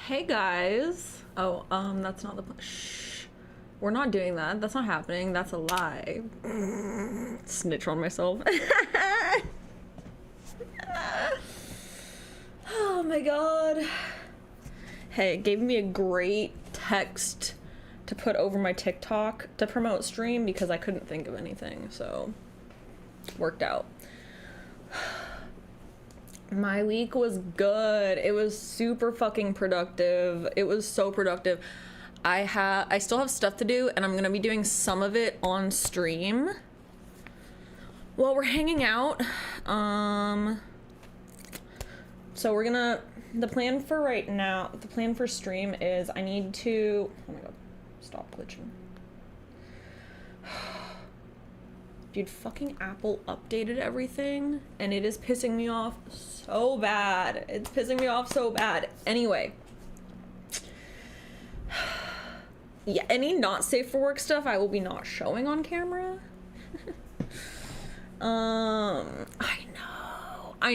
Hey guys. Oh, that's not the plan. Shh. We're not doing that. That's not happening. That's a lie. Snitch on myself. Oh my god. Hey, it gave me a great text to put over my TikTok to promote stream because I couldn't think of anything, so worked out. My week was good. It was super fucking productive. It was so productive. I still have stuff to do, and I'm gonna be doing some of it on stream while we're hanging out. So we're gonna, the plan for right now, the plan for stream is I need to, oh my god, stop glitching. Dude, fucking Apple updated everything, and it is pissing me off so bad. It's pissing me off so bad. Anyway. Yeah, any not safe for work stuff I will be not showing on camera. I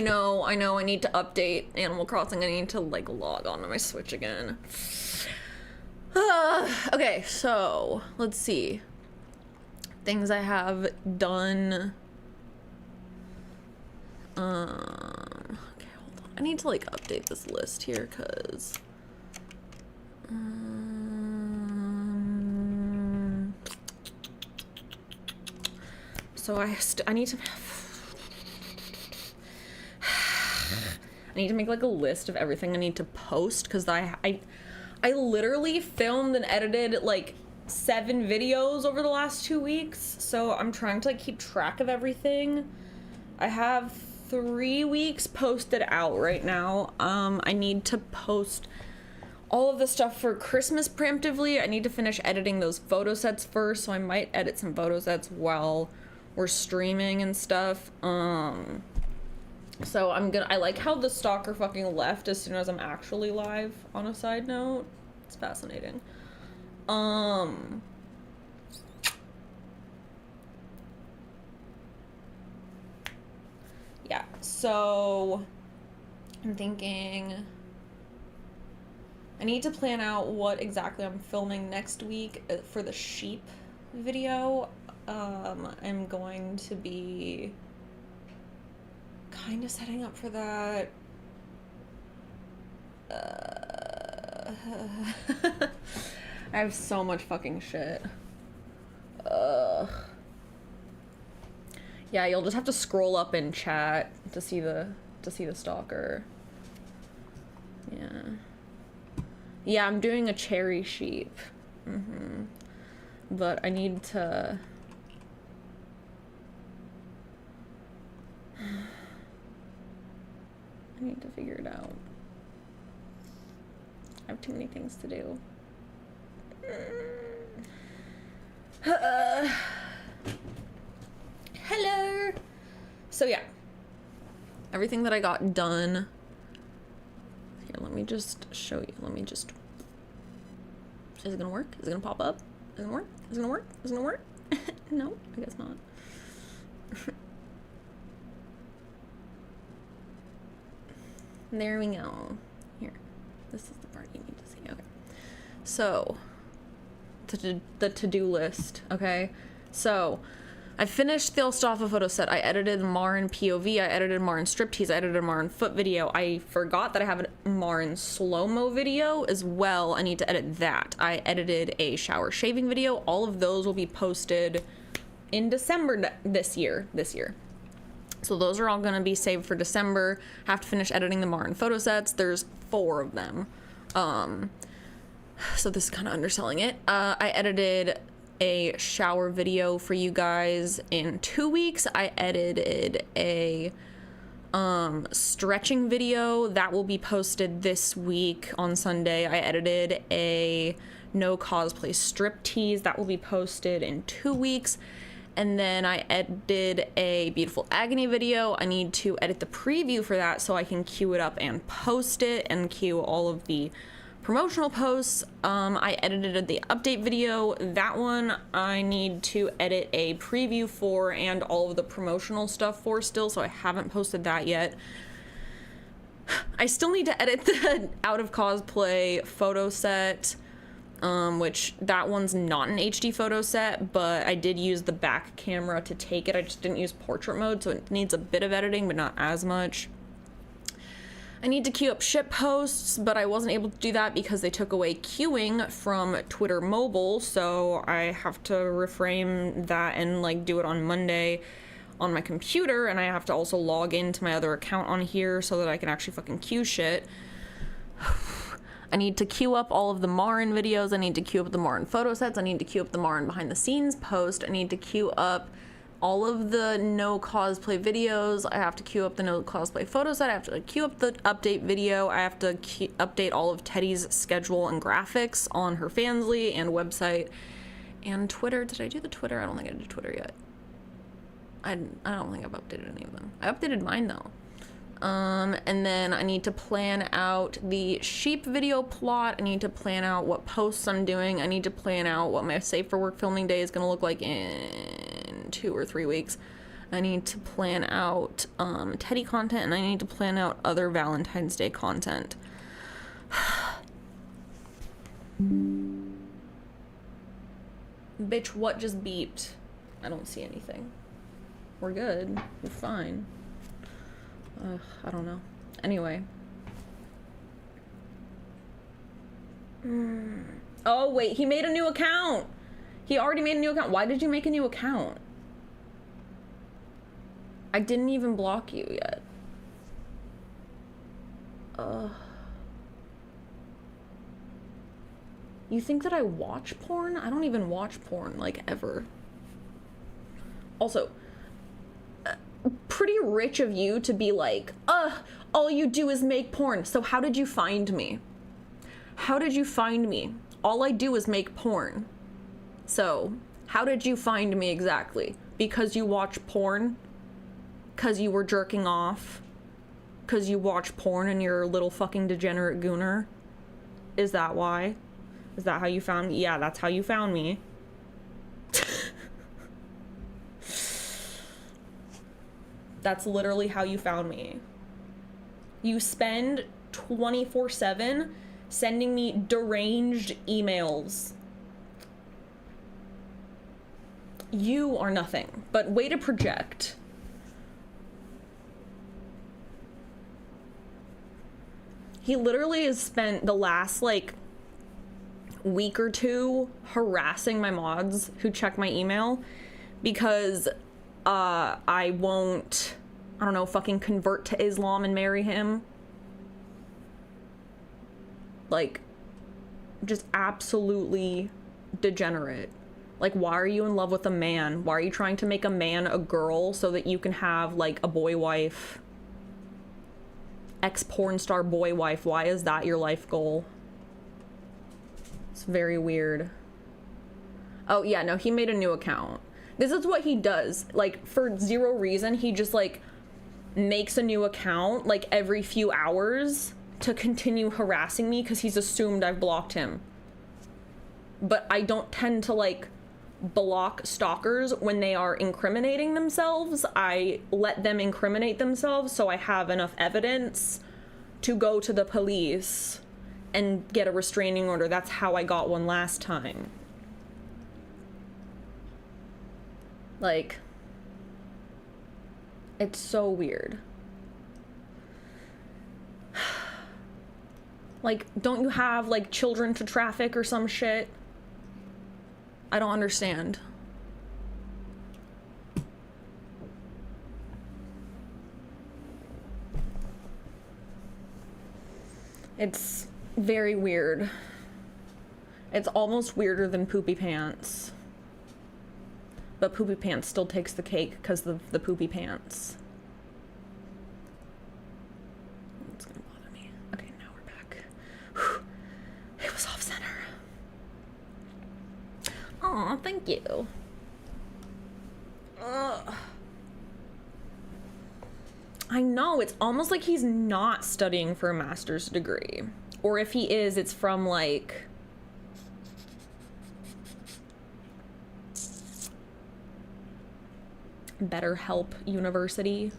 know, I need to update Animal Crossing. I need to, like, log on to my Switch again. Okay, so, let's see. Things I have done. Okay, hold on. I need to, like, update this list here, because... So I need to... I need to make, like, a list of everything I need to post, because I literally filmed and edited, like, 7 videos over the last 2 weeks, so I'm trying to, like, keep track of everything. I have 3 weeks posted out right now. I need to post all of the stuff for Christmas preemptively. I need to finish editing those photo sets first, so I might edit some photo sets while we're streaming and stuff. So I like how the stalker fucking left as soon as I'm actually live, on a side note. It's fascinating. Yeah, so I'm thinking I need to plan out what exactly I'm filming next week for the sheep video. I'm going to be kind of setting up for that. I have so much fucking shit. Ugh. Yeah, you'll just have to scroll up in chat to see the stalker. Yeah. Yeah, I'm doing a cherry sheep. But I need to... I need to figure it out. I have too many things to do. Hello! So yeah. Everything that I got done. Here, let me just show you. Let me just... Is it gonna work? Is it gonna pop up? Is it gonna work? Is it gonna work? Is it gonna work? No, I guess not. There we go. Here. This is the part you need to see. Okay. So, the to-do list, okay? So, I finished the Elstafa photo set. I edited Marin POV. I edited Marin striptease. I edited Marin foot video. I forgot that I have a Marin slow-mo video as well. I need to edit that. I edited a shower shaving video. All of those will be posted in December this year. So those are all gonna be saved for December. Have to finish editing the Marin photo sets. There's 4 of them. So this is kind of underselling it. I edited a shower video for you guys in 2 weeks. I edited a stretching video that will be posted this week on Sunday. I edited a no cosplay striptease that will be posted in 2 weeks. And then I edited a beautiful agony video. I need to edit the preview for that so I can queue it up and post it and queue all of the promotional posts. I edited the update video. That one I need to edit a preview for and all of the promotional stuff for still, so I haven't posted that yet. I still need to edit the out of cosplay photo set, which that one's not an HD photo set, but I did use the back camera to take it. I just didn't use portrait mode, so it needs a bit of editing, but not as much. I need to queue up ship posts, but I wasn't able to do that because they took away queuing from Twitter mobile, so I have to reframe that and like do it on Monday on my computer, and I have to also log into my other account on here so that I can actually fucking queue shit. I need to queue up all of the Marin videos, I need to queue up the Marin photo sets, I need to queue up the Marin behind the scenes post, I need to queue up all of the no cosplay videos, I have to queue up the no cosplay photo set, I have to queue up the update video, I have to update all of Teddy's schedule and graphics on her Fansly and website and Twitter. Did I do the Twitter? I don't think I did Twitter yet. I don't think I've updated any of them. I updated mine though. And then I need to plan out the sheep video plot. I need to plan out what posts I'm doing. I need to plan out what my Safe for Work filming day is going to look like in 2 or 3 weeks. I need to plan out Teddy content, and I need to plan out other Valentine's Day content. Bitch, what just beeped? I don't see anything. We're good. We're fine. I don't know. Anyway. Oh, wait. He made a new account. He already made a new account. Why did you make a new account? I didn't even block you yet. You think that I watch porn? I don't even watch porn, like, ever. Also, pretty rich of you to be like, all you do is make porn. So how did you find me? How did you find me? All I do is make porn. So how did you find me exactly? Because you watch porn? Because you were jerking off? Because you watch porn and you're a little fucking degenerate gooner? Is that why? Is that how you found me? Yeah, that's how you found me. That's literally how you found me. You spend 24/7 sending me deranged emails. You are nothing, but way to project. He literally has spent the last, like, week or two harassing my mods who check my email because I won't, I don't know, fucking convert to Islam and marry him. Like, just absolutely degenerate. Like, why are you in love with a man? Why are you trying to make a man a girl so that you can have, like, a boy wife? Ex-porn star boy wife. Why is that your life goal? It's very weird. Oh, yeah, no, he made a new account. This is what he does. Like, for zero reason, he just, like, makes a new account, like, every few hours to continue harassing me because he's assumed I've blocked him. But I don't tend to, like, block stalkers when they are incriminating themselves. I let them incriminate themselves so I have enough evidence to go to the police and get a restraining order. That's how I got one last time. Like, it's so weird. Like, don't you have, like, children to traffic or some shit? I don't understand. It's very weird. It's almost weirder than Poopy Pants. But Poopy Pants still takes the cake because of the Poopy Pants. It's gonna bother me. Okay, now we're back. Whew. It was off center. Aw, thank you. Ugh. I know, it's almost like he's not studying for a master's degree. Or if he is, it's from, like, BetterHelp University.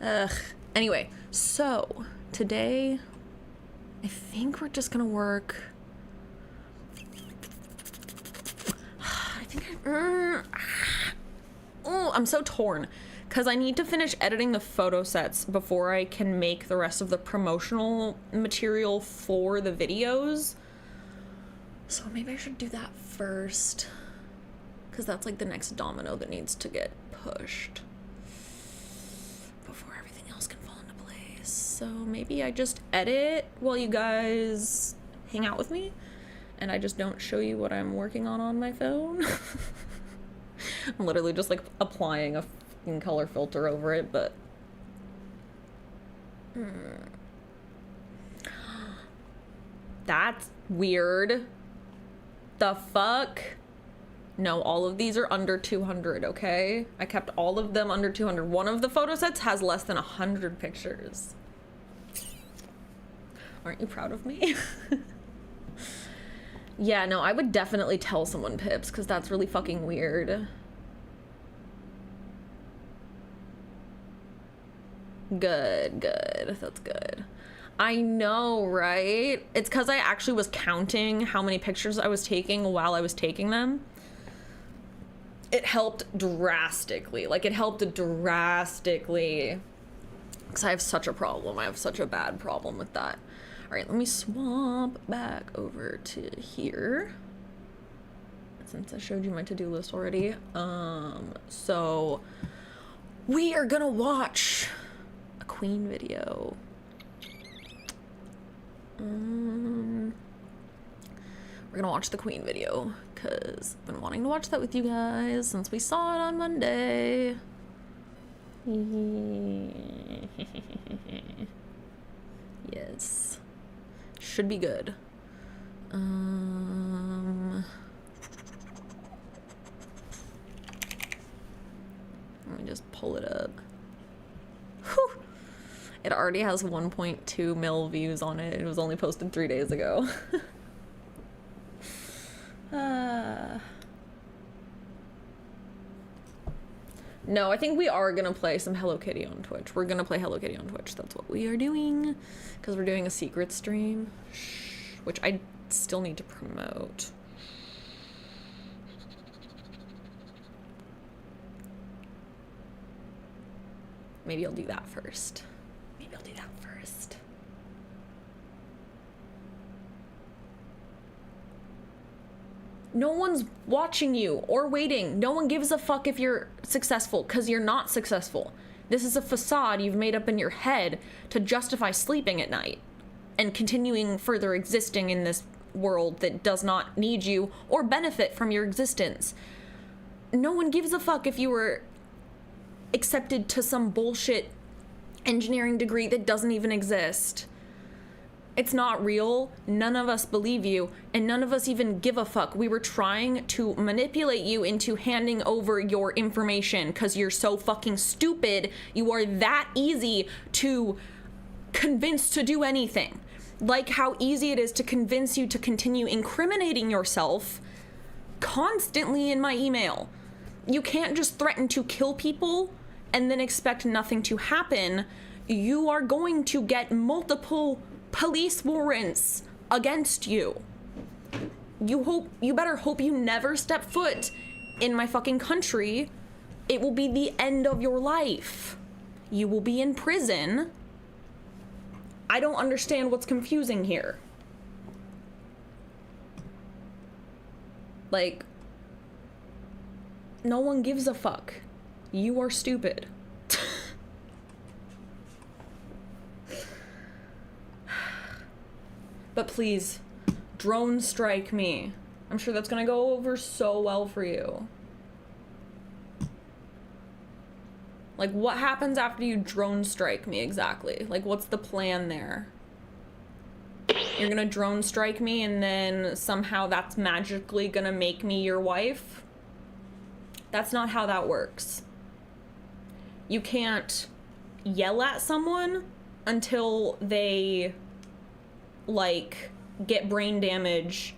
Ugh. Anyway, so today I think we're just gonna work. Oh, I'm so torn because I need to finish editing the photo sets before I can make the rest of the promotional material for the videos. So maybe I should do that first because that's like the next domino that needs to get pushed before everything else can fall into place. So maybe I just edit while you guys hang out with me and I just don't show you what I'm working on my phone. I'm literally just like applying a fucking color filter over it, but that's weird. The fuck? No, all of these are under 200, okay? I kept all of them under 200. One of the photo sets has less than 100 pictures. Aren't you proud of me? Yeah, no, I would definitely tell someone, Pips, because that's really fucking weird. Good, good. That's good. I know, right? It's because I actually was counting how many pictures I was taking while I was taking them. It helped drastically. Like, it helped drastically. Because I have such a problem. I have such a bad problem with that. All right, let me swap back over to here. Since I showed you my to-do list already. So we are gonna watch a Queen video. We're gonna watch the Queen video because I've been wanting to watch that with you guys since we saw it on Monday. Yes. Should be good. Let me just pull it up. Whew. It already has 1.2 mil views on it. It was only posted 3 days ago. No, I think we are gonna play some Hello Kitty on Twitch. We're gonna play Hello Kitty on Twitch. That's what we are doing. Because we're doing a secret stream. Which I still need to promote. Maybe I'll do that first. Maybe I'll do that first. No one's watching you or waiting. No one gives a fuck if you're successful because you're not successful. This is a facade you've made up in your head to justify sleeping at night and continuing further existing in this world that does not need you or benefit from your existence. No one gives a fuck if you were accepted to some bullshit engineering degree that doesn't even exist. It's not real. None of us believe you, and none of us even give a fuck. We were trying to manipulate you into handing over your information because you're so fucking stupid. You are that easy to convince to do anything. Like how easy it is to convince you to continue incriminating yourself constantly in my email. You can't just threaten to kill people and then expect nothing to happen. You are going to get multiple police warrants against you. You better hope you never step foot in my fucking country. It will be the end of your life. You will be in prison. I don't understand what's confusing here. Like, no one gives a fuck. You are stupid. But please, drone strike me. I'm sure that's gonna go over so well for you. Like, what happens after you drone strike me exactly? Like, what's the plan there? You're gonna drone strike me and then somehow that's magically gonna make me your wife? That's not how that works. You can't yell at someone until they, like, get brain damage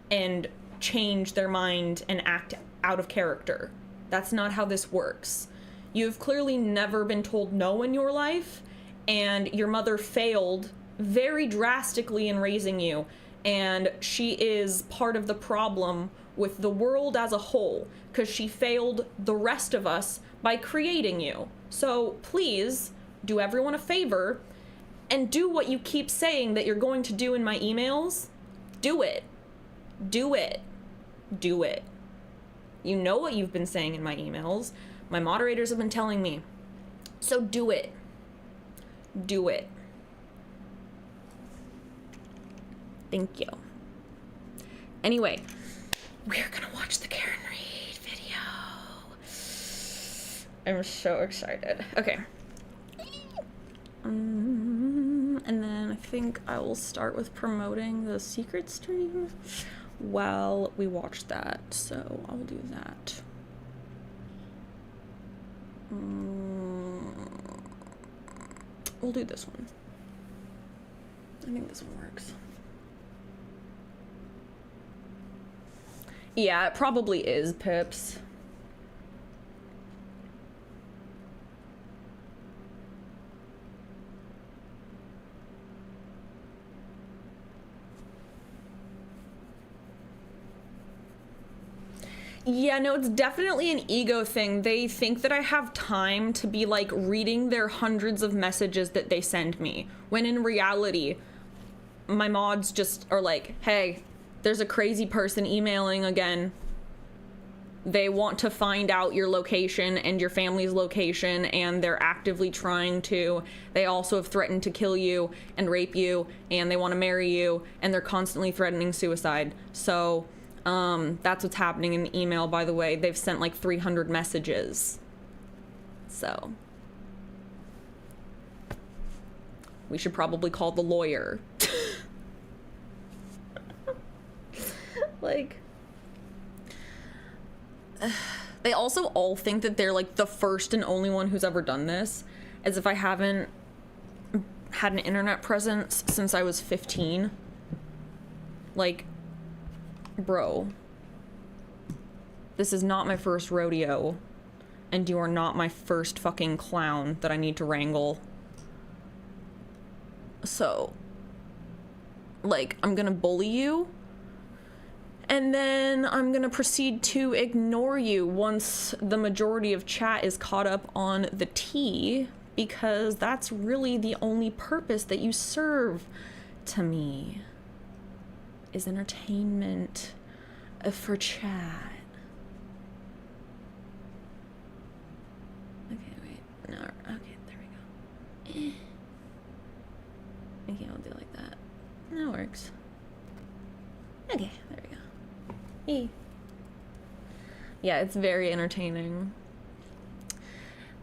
and change their mind and act out of character. That's not how this works. You've clearly never been told no in your life, and your mother failed very drastically in raising you, and she is part of the problem with the world as a whole, because she failed the rest of us by creating you. So please do everyone a favor and do what you keep saying that you're going to do in my emails. Do it. Do it. Do it. You know what you've been saying in my emails. My moderators have been telling me. So do it. Do it. Thank you. Anyway, we're gonna watch the Karen Reed video. I'm so excited. Okay. And then I think I will start with promoting the secret stream while we watch that. So I'll do that. We'll do this one. I think this one works. Yeah, it probably is, Pips. Yeah, no, it's definitely an ego thing. They think that I have time to be, like, reading their hundreds of messages that they send me, when in reality, my mods just are like, hey, there's a crazy person emailing again. They want to find out your location and your family's location, and they're actively trying to. They also have threatened to kill you and rape you, and they want to marry you, and they're constantly threatening suicide. So that's what's happening in the email, by the way. They've sent like 300 messages. So we should probably call the lawyer. Like, they also all think that they're like the first and only one who's ever done this, as if I haven't had an internet presence since I was 15. Like, bro, this is not my first rodeo, and you are not my first fucking clown that I need to wrangle. So, like, I'm gonna bully you, and then I'm gonna proceed to ignore you once the majority of chat is caught up on the tea, because that's really the only purpose that you serve to me, is entertainment for chat. Okay, wait. No, okay, there we go. Okay, I'll do it like that. That works. Okay, there we go. Hey. Yeah, it's very entertaining.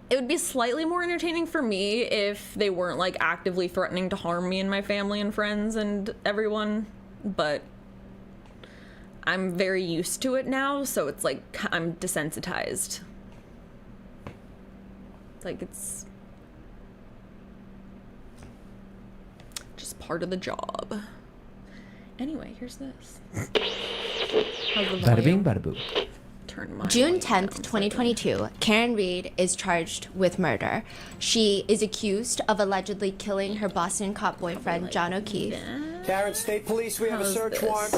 It would be slightly more entertaining for me if they weren't like actively threatening to harm me and my family and friends and everyone, but I'm very used to it now, so it's like I'm desensitized. Like, it's just part of the job. Anyway, here's this. Bada bing, bada boo. June 10th, 2022, Karen Reed is charged with murder. She is accused of allegedly killing her Boston cop boyfriend, John O'Keefe. Karen, State Police, we have a search warrant.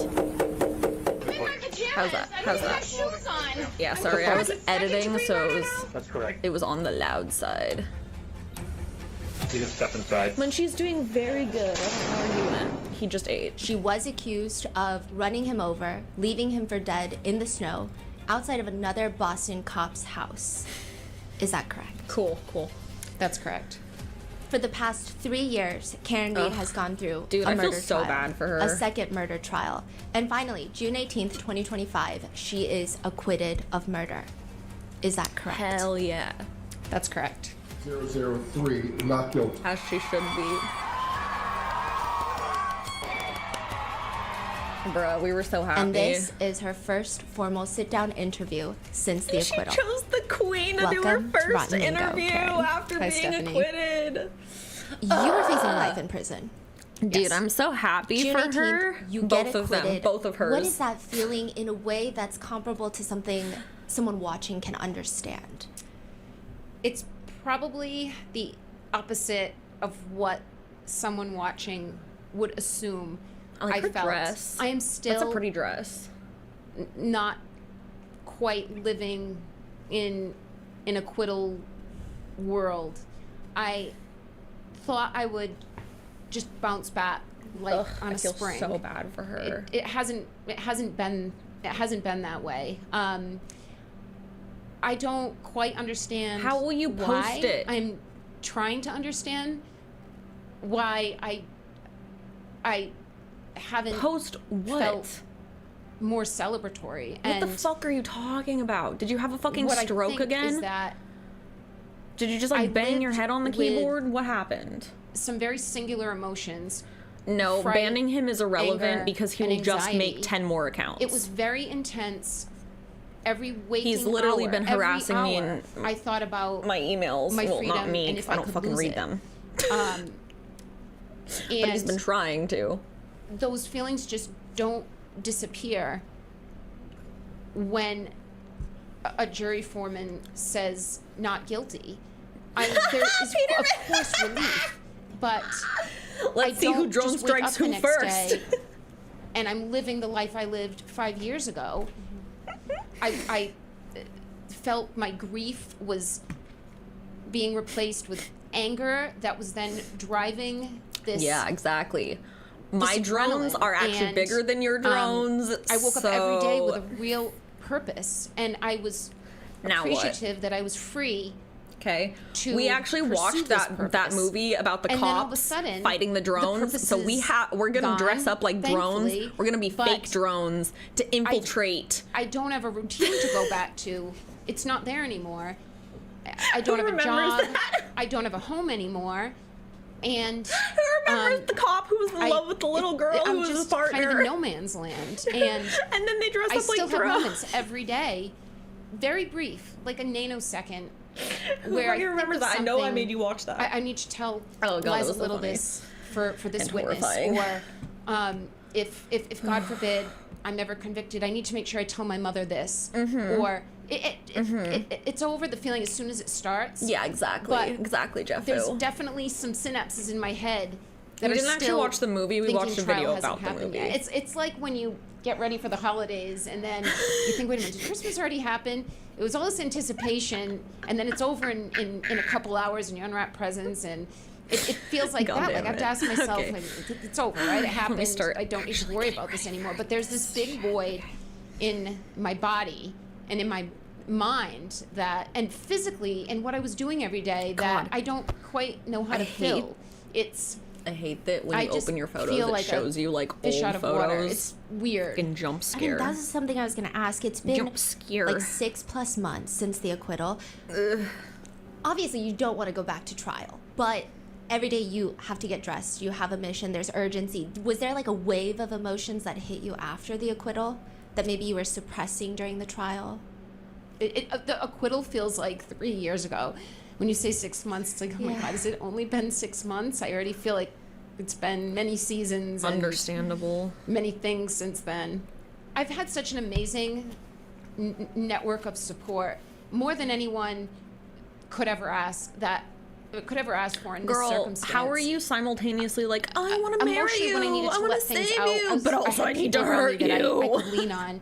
How's that? How's that? Yeah, sorry, I was editing, so That's correct. it was on the loud side. You can step inside. When she's doing very good, I don't know where he went. He just ate. She was accused of running him over, leaving him for dead in the snow outside of another Boston cop's house. Is that correct? Cool. That's correct. For the past 3 years, Karen Reed has gone through Dude, a I murder feel so trial, bad for her. a second murder trial, and finally, June 18th, 2025, she is acquitted of murder. Is that correct? Hell yeah. That's correct. 003, not guilty. As she should be. Bruh, we were so happy. And this is her first formal sit-down interview since the acquittal. She chose the queen to do her Welcome to first Rotten Bingo, interview Karen. after Hi, being Stephanie. acquitted. You were facing life in prison. Dude, Yes. I'm so happy June for 18th, her. you Both get of them, acquitted. both of hers. What is that feeling in a way that's comparable to something someone watching can understand? it's probably the opposite of what someone watching would assume. I like her felt. dress. I am still That's a pretty dress. Not quite living in an acquittal world. I thought I would just bounce back like on a spring. I feel so bad for her. It hasn't been that way. I don't quite understand. How will you post it? I'm trying to understand why I haven't post what? Felt more celebratory. What the fuck are you talking about? Did you have a fucking what stroke I think again? Is that did you just like bang your head on the keyboard? What happened? Some very singular emotions. No, fright, banning him is irrelevant anger, because he will just make 10 more accounts. It was very intense. Every waking He's literally hour, been harassing me in I thought about my emails. My well, freedom, not me, and because if I don't could fucking lose read it. them. And But he's been trying to. Those feelings just don't disappear when a jury foreman says not guilty. There is of course relief, but let's see who drone strikes who first. And I'm living the life I lived 5 years ago. I felt my grief was being replaced with anger that was then driving this. Yeah, exactly. My drones adrenaline. are actually And, bigger than your drones. I woke up every day with a real purpose, and I was now appreciative that I was free. Okay. To we actually watched that movie about the and cops then all of a sudden, fighting the drones. So we're gonna dress up like drones. We're gonna be fake drones to infiltrate. I don't have a routine to go back to. It's not there anymore. I don't have a job. I don't have a home anymore. And who remembers the cop who was in love with the little girl who was his partner? Kind of in no man's land. And then they dress up like drones. I still have moments every day, very brief, like a nanosecond. Where you remember that? I know I made you watch that. I need to tell Liza Little this for this and witness, horrifying. or if God forbid I'm never convicted, I need to make sure I tell my mother this, or it's over the feeling as soon as it starts. Yeah, exactly. But exactly, Jeff. There's definitely some synapses in my head that we are didn't actually still watch the movie. We watched a video trial about the movie. Yet. It's like when you get ready for the holidays and then you think, wait a minute, did Christmas already happen? It was all this anticipation, and then it's over in a couple hours, and you unwrap presents, and it feels like that. Like I have to ask myself, Okay. like, it's over, right? It happened. Start I don't need to worry about this anymore. But there's this big void in my body and in my mind that, and physically, and what I was doing every day that I don't quite know how to fill. I hate that when you open your photos, feel it like shows you like fish old out of water. photos. It's weird. Fucking jump scare. That's something I was going to ask. It's been Jump scare. like 6+ months since the acquittal. Obviously, you don't want to go back to trial, but every day you have to get dressed. You have a mission. There's urgency. Was there like a wave of emotions that hit you after the acquittal that maybe you were suppressing during the trial? The acquittal feels like 3 years ago. When you say 6 months, it's like, oh my God, has it only been 6 months? I already feel like it's been many seasons. Understandable. And many things since then. I've had such an amazing network of support, more than anyone could ever ask for in this circumstance. How are you simultaneously like, oh, I want to marry you, when I needed to want let to things save out, you, but also I need to hurt you. That I could lean on.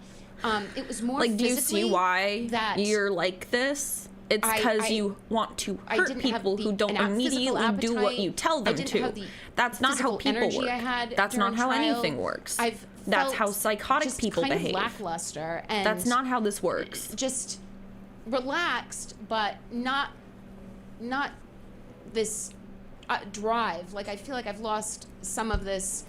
It was more like, do you see why that you're like this? It's because you want to hurt people who don't immediately do what you tell them to. That's not how people work. That's not how anything works. That's how psychotic people behave. Lackluster, and that's not how this works. Just relaxed, but not this drive. Like I feel like I've lost some of this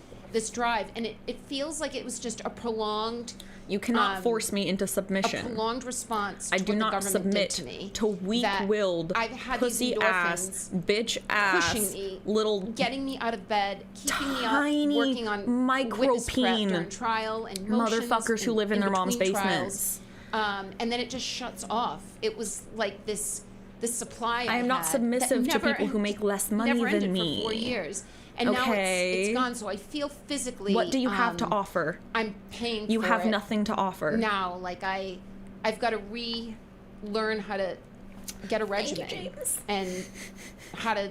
drive, and it feels like it was just a prolonged. You cannot force me into submission. A prolonged response to I do what not the government submit did to me. To weak-willed, pussy-ass, bitch-ass, little, getting me out of bed, keeping me tiny, up, working on witness prep during trial and motions motherfuckers who live in their mom's between basements. And then it just shuts off. It was like this supply. I am not submissive to people who make less money than me. For 4 years. And now it's gone, so I feel physically. What do you have to offer? I'm paying for it. You have nothing to offer. Now, like I've got to relearn how to get a regimen James. and how to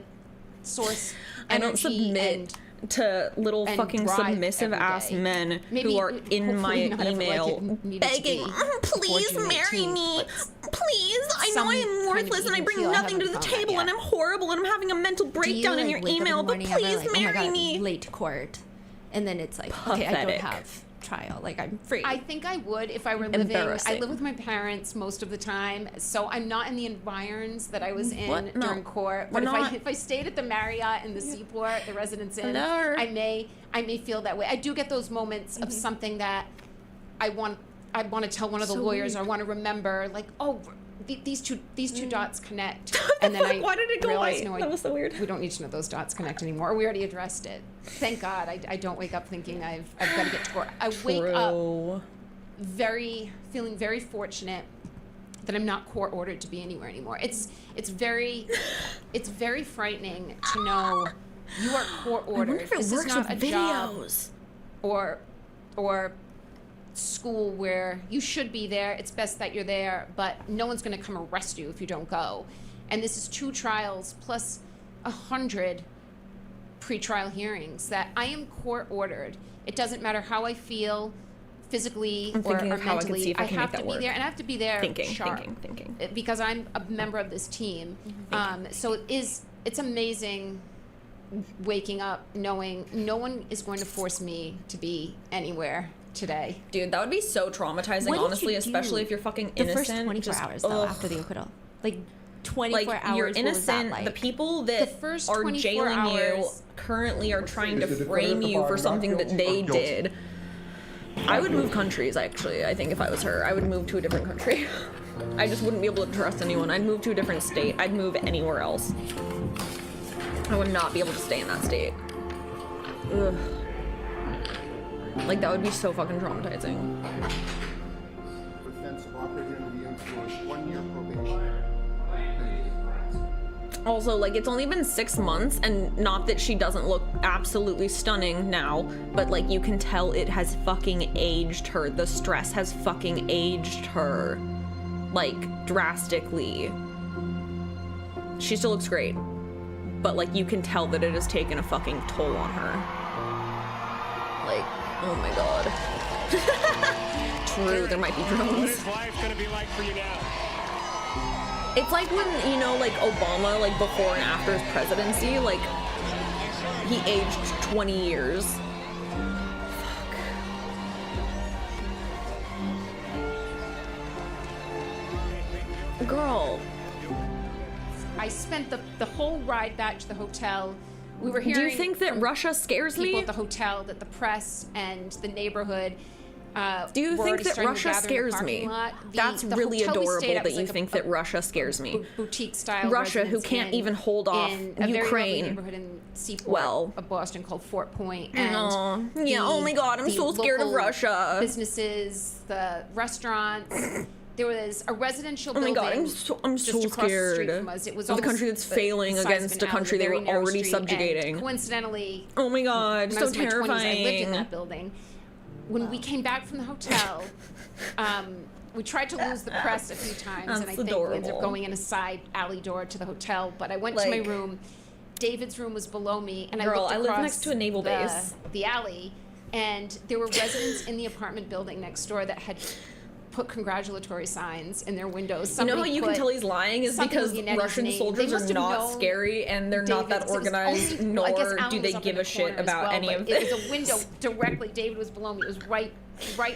source I don't energy submit to little and fucking drive submissive every ass day. men Maybe who are in my hopefully not ever like email it needed to begging, be please before June marry 18th, me. but Please, I know some I am kind of worthless and I even bring keel I nothing to haven't the found that table and yet. I'm horrible and I'm having a mental breakdown in your wake up in the email, but morning ever please like, oh my marry God, me. late court, and then it's like, okay, I don't Pathetic. have trial. Like, I'm free. I think I would if I were living. I Embarrassing. live with my parents most of the time, so I'm not in the environs that I was in What? No. during court. We're But not. if I stayed at the Marriott in the Seaport, the Residence Inn, Hello. I may feel that way. I do get those moments of something that I want to tell one of the So lawyers. weird. I want to remember, like, oh, these two dots connect, and then I Why did it go realize, white? no, That was so weird. we don't need to know those dots connect anymore. We already addressed it. Thank God, I don't wake up thinking I've got to get to court. I wake up True. feeling very fortunate that I'm not court ordered to be anywhere anymore. It's very frightening to know you are court I wonder ordered. if it This is works not with a job videos. or school where you should be there. It's best that you're there, but no one's going to come arrest you if you don't go. And this is 2 trials plus 100 pretrial hearings that I am court ordered. It doesn't matter how I feel physically I'm or thinking of how I can mentally. see if I can have make to that be work. there, and I have to be there Thinking. because I'm a member of this team. So it's amazing waking up knowing no one is going to force me to be anywhere today. Dude, that would be so traumatizing, What did honestly, you especially do if you're fucking the innocent. first 24 just- hours, though, ugh. after the acquittal. Like, 24 Like, hours, you're what was that innocent. like? The people The that first are 24 jailing you hours- currently are trying to Is the frame defendant you for not something that guilty they or guilty? did. I would move countries, actually. I think if I was her, I would move to a different country. I just wouldn't be able to trust anyone. I'd move to a different state. I'd move anywhere else. I would not be able to stay in that state. Ugh. Like, that would be so fucking traumatizing. Offense of operating under the influence, 1-year probation. Also, like, it's only been 6 months, and not that she doesn't look absolutely stunning now, but, like, you can tell it has fucking aged her. The stress has fucking aged her. Like, drastically. She still looks great, but, like, you can tell that it has taken a fucking toll on her. Like, oh my god. True, there might be What drones. is life going to be like for you now? It's like when, you know, like Obama, like before and after his presidency, like he aged 20 years. Fuck. Girl, I spent the whole ride back to the hotel. We were do hearing you think that from Russia scares people me? at the hotel that the press and the neighborhood Do you were think already that starting to Russia gather in the scares me? parking lot. That's The really hotel we adorable stayed at that was you like think a that Russia scares me. boutique style Russia, who residence can't inn even hold off in a very lovely Ukraine. neighborhood in Seaport Well. of Boston called Fort Point. And Aw. Yeah, oh my God, I'm the so scared of local Russia. Businesses, the restaurants. There was a residential Oh my building. god, I'm just so across the scared. street from us. It was Of a almost country that's the failing size of against an a country alley, they very were narrow already street, and subjugating. coincidentally, Oh my god, when I so was in my 20s, I lived in terrifying. that building. When we came back from the hotel, we tried to lose the press a few times, and I That's think we ended adorable. up going in a side alley door to the hotel. But I went to my Like- room. David's room was below me, and Girl, I I looked live across next to a naval base. the alley, and there were residents in the apartment building next door that had put congratulatory signs in their windows. You know how Somebody you can put tell he's lying is something because with Yanetti's Russian name. soldiers They are must have not known scary and they're not that David's- it was organized, only- nor I guess Alan do was they up give in a the shit corner as about well, any but of it this. was a window directly. David was below me. It was right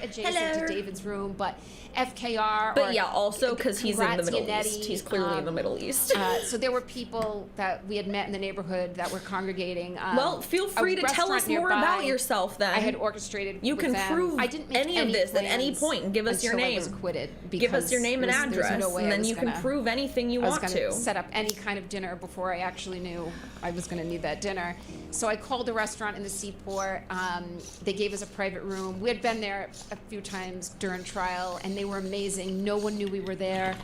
adjacent Hello. to David's room. But FKR. But or yeah, also because he's in the congrats, Middle Yannetti, East. He's clearly in the Middle East. So there were people that we had met in the neighborhood that were congregating. Well, feel free a to tell us restaurant more nearby about yourself then. I had orchestrated. You with can them. prove I didn't make any of this at any plans point and give us your until I name. was acquitted. Give us your because name and there was address, no way and I then was you can gonna- prove anything you I was want going to. to set up any kind of dinner before I actually knew I was going to need that dinner. So I called a restaurant in the Seaport. They gave us a private room. We had been there a few times during trial, and they were amazing. No one knew we were there.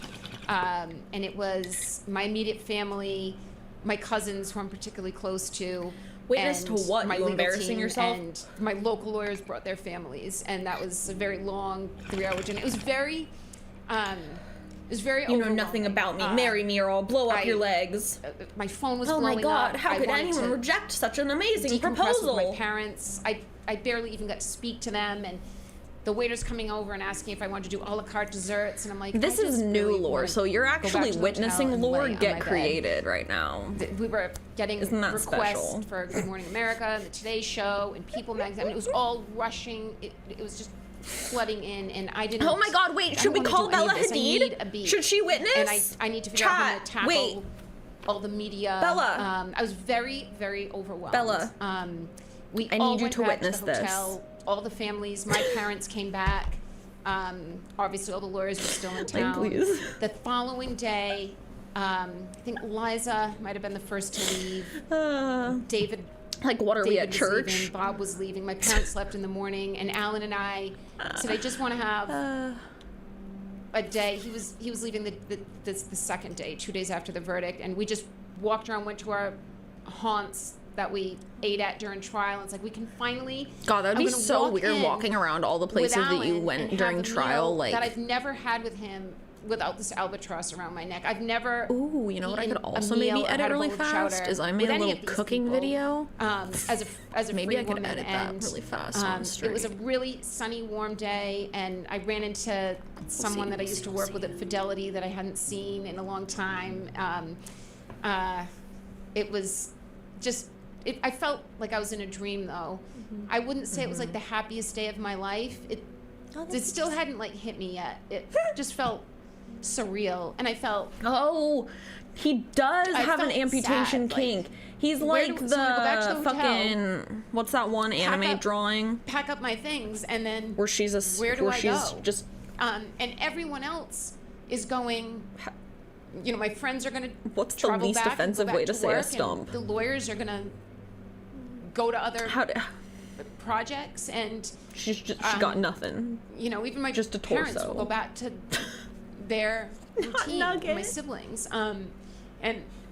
And it was my immediate family, my cousins who I'm particularly close to. Witness and to what? My You legal embarrassing team, yourself? And my local lawyers brought their families, and that was a very long 3-hour dinner. It was very was very You know nothing about me. Marry me or I'll blow up your legs. My phone was Oh blowing my god, up. how I could wanted anyone to reject such an amazing decompress proposal? with my parents. I barely even got to speak to them, and the waiter's coming over and asking if I wanted to do a la carte desserts, and I'm like, This I is just new really lore, wanna so you're go back actually to the hotel witnessing and lore lay on get my bed. created right now. We were getting Isn't that requests special? for Good Morning America and the Today Show and People magazine. I mean, it was all rushing. It was just flooding in, and I didn't. Oh my god, wait, I should we don't call wanna do any Bella of this. I need a Hadid? beat. Should she witness? And I need to figure out how to tackle wait. all the media. Bella. I was very, very overwhelmed. Bella. We I all need you went to back witness to the hotel. this. All the families, my parents came back. Obviously, all the lawyers were still in town. please. The following day, I think Liza might have been the first to leave. David. Like, what are we at David was church? leaving, Bob was leaving. My parents left in the morning, and Alan and I said, "I just want to have a day." He was leaving the second day, 2 days after the verdict, and we just walked around, went to our haunts that we ate at during trial. And it's like we can finally. God, that would I'm be gonna so walk weird in walking around all the with places that you Alan went and have during a trial. meal Like, that I've never had with him without this albatross around my neck. I've never. ooh, you know what I eaten could a also meal maybe or edit had a really bowl of fast chowder is I with made a any little of these cooking people. video. As a Maybe free I could woman, edit that and, really fast on it was a stream. really sunny, warm day, and I ran into someone that I used to work with at Fidelity that I hadn't seen in a long time. It was just. I felt like I was in a dream, though. I wouldn't say it was like the happiest day of my life. It still hadn't like hit me yet. It just felt surreal, and I felt. Oh, he does I have an felt amputation sad, kink. He's where like do- the so we go back to the hotel, fucking what's that one anime up- drawing pack up my things, and then where she's a where do where I she's go? just And everyone else is going. You know, my friends are going to. What's the least offensive way to say a stump? The lawyers are going to go to other how to, projects, and she got nothing. you know, even my Just a parents torso. will go back to their routine. nugget. My siblings, and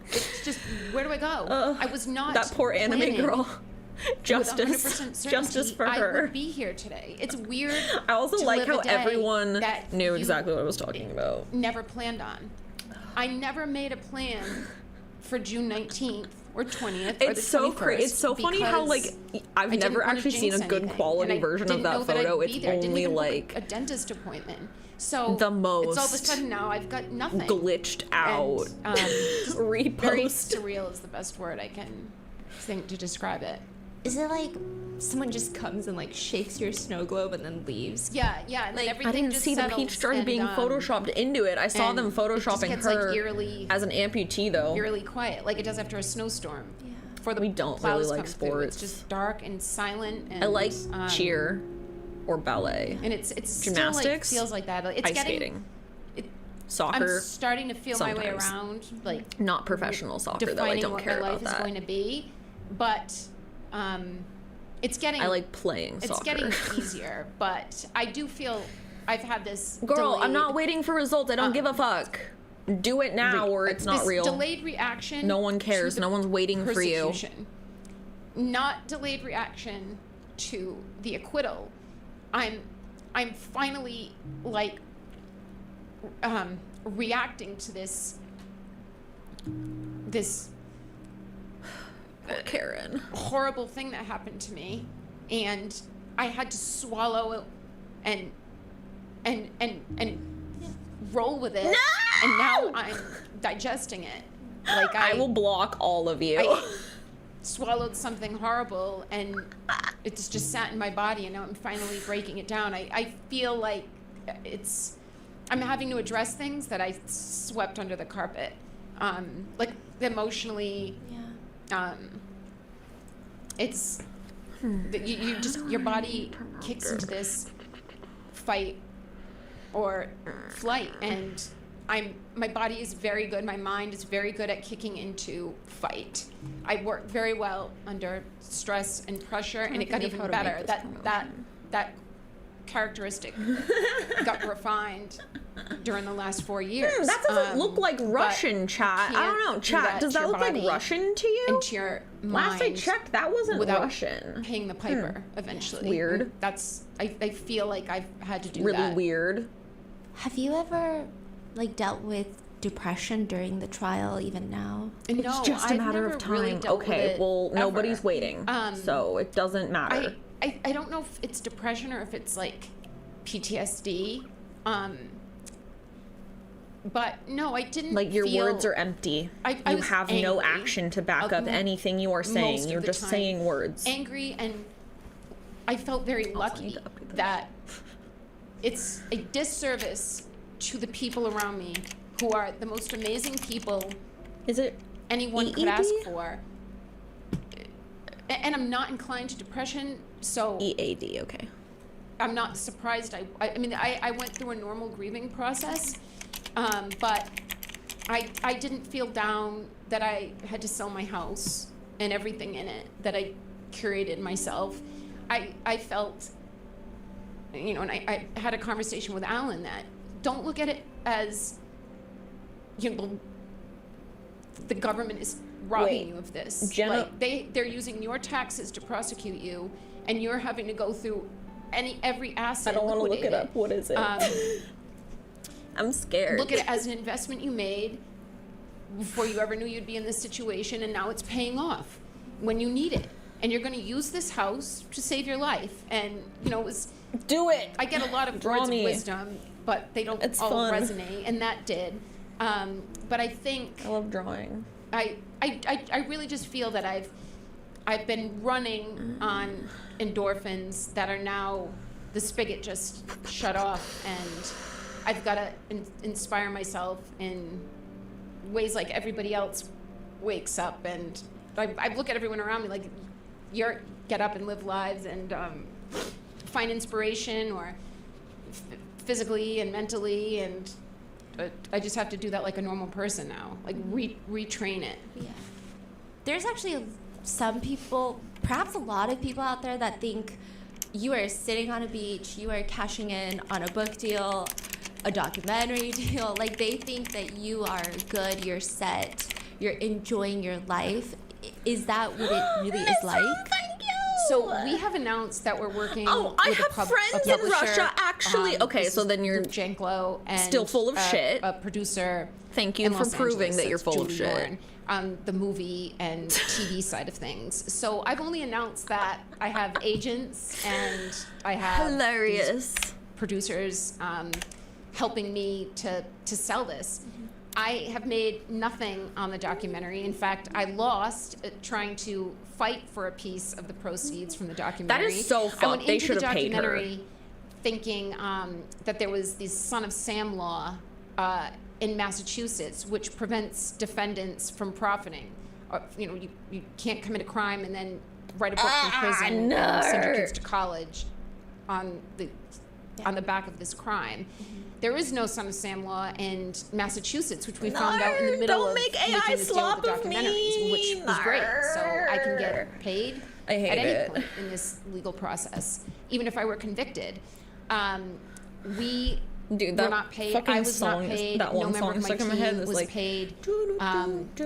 it's just where do I go? I was not That poor anime planning girl. with Justice, 100% justice for certainty I her. would be here today. It's weird. I also to like live a how day everyone that knew you exactly what I was talking about. Never planned on. I never made a plan for June 19th or 20th or the 21st. It's so crazy. It's so funny how like I've didn't never wanna actually seen a jinx good anything, quality and I version of didn't know that photo. I'd be It's there. I didn't only even book like a dentist appointment. So the it's all of a most sudden now I've got nothing. glitched out. And, very repost. surreal is the best word I can think to describe it. Is it like someone just comes and like shakes your snow globe and then leaves? Yeah, and then Like, everything I didn't just see the settles peach stars and, being photoshopped into it. I saw and them it just photoshopping gets, like, her eerily- as an amputee, though. Eerily quiet, like it does after a snowstorm. Yeah. Before the We don't plows really like come through. It's sports. just dark and silent. And, I like cheer or ballet. and it's Gymnastics? still like feels like that. It's Ice getting. skating. I'm Soccer. starting to feel my way sometimes. around, like Not professional soccer, though. I defining don't what care my life about is that. going to be, but it's getting. I like playing It's soccer. getting easier, but I do feel I've had this. Girl, I'm delayed, not waiting for results. I don't give a fuck. Do it now or it's not this real. Delayed reaction. No one cares. to the No one's waiting for you. persecution. Not delayed reaction to the acquittal. I'm finally like reacting to this Karen. horrible thing that happened to me, and I had to swallow and roll with it. No! And now I'm digesting it. Like I will block all of you. I swallowed something horrible, and it's just sat in my body, and now I'm finally breaking it down. I feel like I'm having to address things that I swept under the carpet. Like emotionally, it's you just your body kicks into this fight or flight, and my body is very good, my mind is very good at kicking into fight. I work very well under stress and pressure, and it got think of even how to better. make this That characteristic got refined during the last 4 years. That doesn't look like but Russian, chat. I don't know, can't do chat. Does to that your look like body Russian to you? and to your mind. Last I checked, that wasn't without Russian. paying the piper eventually. Weird. That's I feel like I've had to do Really that. weird. Have you ever like dealt with depression during the trial even now? No, It's just a I've matter never of time. really dealt with Okay, it well, ever. nobody's waiting, so it doesn't matter. I don't know if it's depression or if it's like PTSD. But no, I didn't Like, your feel, words are empty. I You was have no angry action to back up most anything you are of saying. You're the just time. saying words. Angry, and I felt very need lucky to update this. that it's a disservice to the people around me who are the most amazing people Is it anyone could EED? ask for. And I'm not inclined to depression, so EAD? Okay. I'm not surprised. I mean, I went through a normal grieving process, but I didn't feel down that I had to sell my house and everything in it that I curated myself. I felt, you know, and I had a conversation with Alan that don't look at it as, you know, the government is robbing you of this. Jenna- Like they're using your taxes to prosecute you, and you're having to go through every asset. I don't want to look liquidate it up. What is it? I'm scared. Look at it as an investment you made before you ever knew you'd be in this situation, and now it's paying off when you need it. And you're going to use this house to save your life. And, you know, Do it. I get a lot of Draw words me. of wisdom, but they don't It's all fun. resonate, and that did. But I think I love drawing. I really just feel that I've been running on endorphins that are now, the spigot just shut off, and I've got to inspire myself in ways like everybody else wakes up. And I look at everyone around me like, get up and live lives and find inspiration, or physically and mentally, and I just have to do that like a normal person now, like retrain it. Yeah. There's actually some people, perhaps a lot of people out there that think you are sitting on a beach, you are cashing in on a book deal, a documentary deal. Like, they think that you are good, you're set, you're enjoying your life. Is that what it really is like? Thank you. So we have announced that we're working Oh, I with have friends in publisher. Russia, actually. Okay, this so is then you're Luke Janklow, and still full of shit. A producer. Thank you in for Los proving Angeles. that you're It's full of Julie shit. Lauren, the movie and TV side of things. So I've only announced that I have agents and I have Hilarious. these producers helping me to sell this. I have made nothing on the documentary. In fact, I lost trying to fight for a piece of the proceeds from the documentary. That is so I went fucked. They into should the have paid her. documentary thinking that there was this Son of Sam law in Massachusetts, which prevents defendants from profiting. You know, you can't commit a crime and then write a book from prison and send your kids to college on the back of this crime. There is no Son of Sam law in Massachusetts, which we found out in the middle don't of make AI making this deal with slop the of me. documentaries, which was great. So I can get paid I hate at any it. point in this legal process, even if I were convicted. We Dude, were that not paid. fucking I was not song is- paid. that No one member song of my stuck in my head team was was like, paid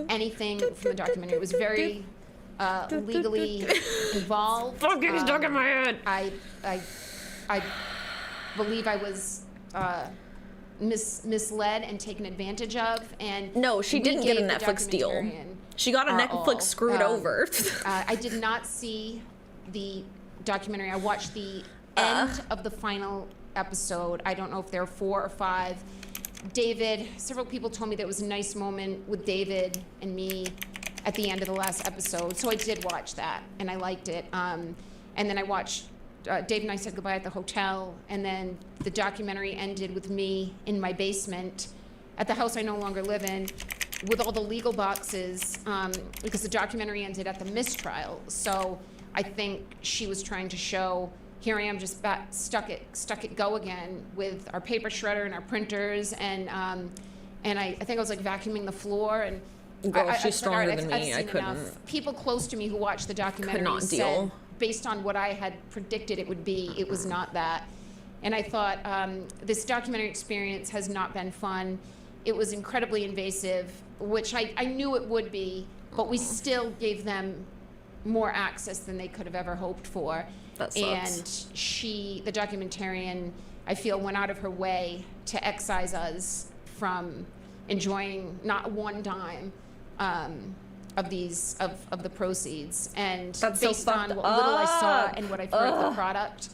anything from the documentary. It was very legally involved. Fucking stuck in my head. I believe I was misled and taken advantage of, and No, she we didn't get a gave the Netflix deal. documentarian She got a our Netflix all. screwed over. I did not see the documentary. I watched the end of the final episode. I don't know if there are 4 or 5. David, several people told me there was a nice moment with David and me at the end of the last episode. So I did watch that, and I liked it. And then I watched, Dave and I said goodbye at the hotel, and then the documentary ended with me in my basement at the house I no longer live in, with all the legal boxes, because the documentary ended at the mistrial. So I think she was trying to show, here I am just stuck at go again with our paper shredder and our printers, and I think I was like vacuuming the floor, and Girl, I she's said, "All stronger right, than I've me. I seen enough." couldn't. People close to me who watched the documentary not said, deal. based on what I had predicted it would be, it was not that. And I thought, this documentary experience has not been fun. It was incredibly invasive, which I knew it would be, but we still gave them more access than they could have ever hoped for. That sucks. And the documentarian, I feel, went out of her way to excise us from enjoying not one dime of the proceeds. And That's so based on fucked what little I saw up. and what I've heard of the product,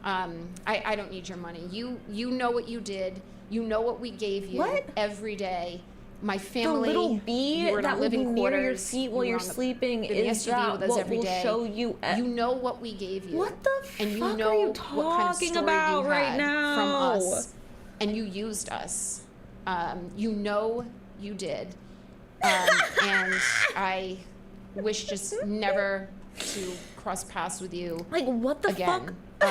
I don't need your money. You know what you did. You know what we gave you What? every day. My The family, little bee you were in that our will be living near your quarters, feet while you you're were on the- sleeping in the is SUV that with us what every will day. show you. You know what we gave you. What the and you fuck know are you what kind of talking story about you right had now? from us, and you used us. You know you did, and I wish just never to cross paths with you Like, what the again. fuck?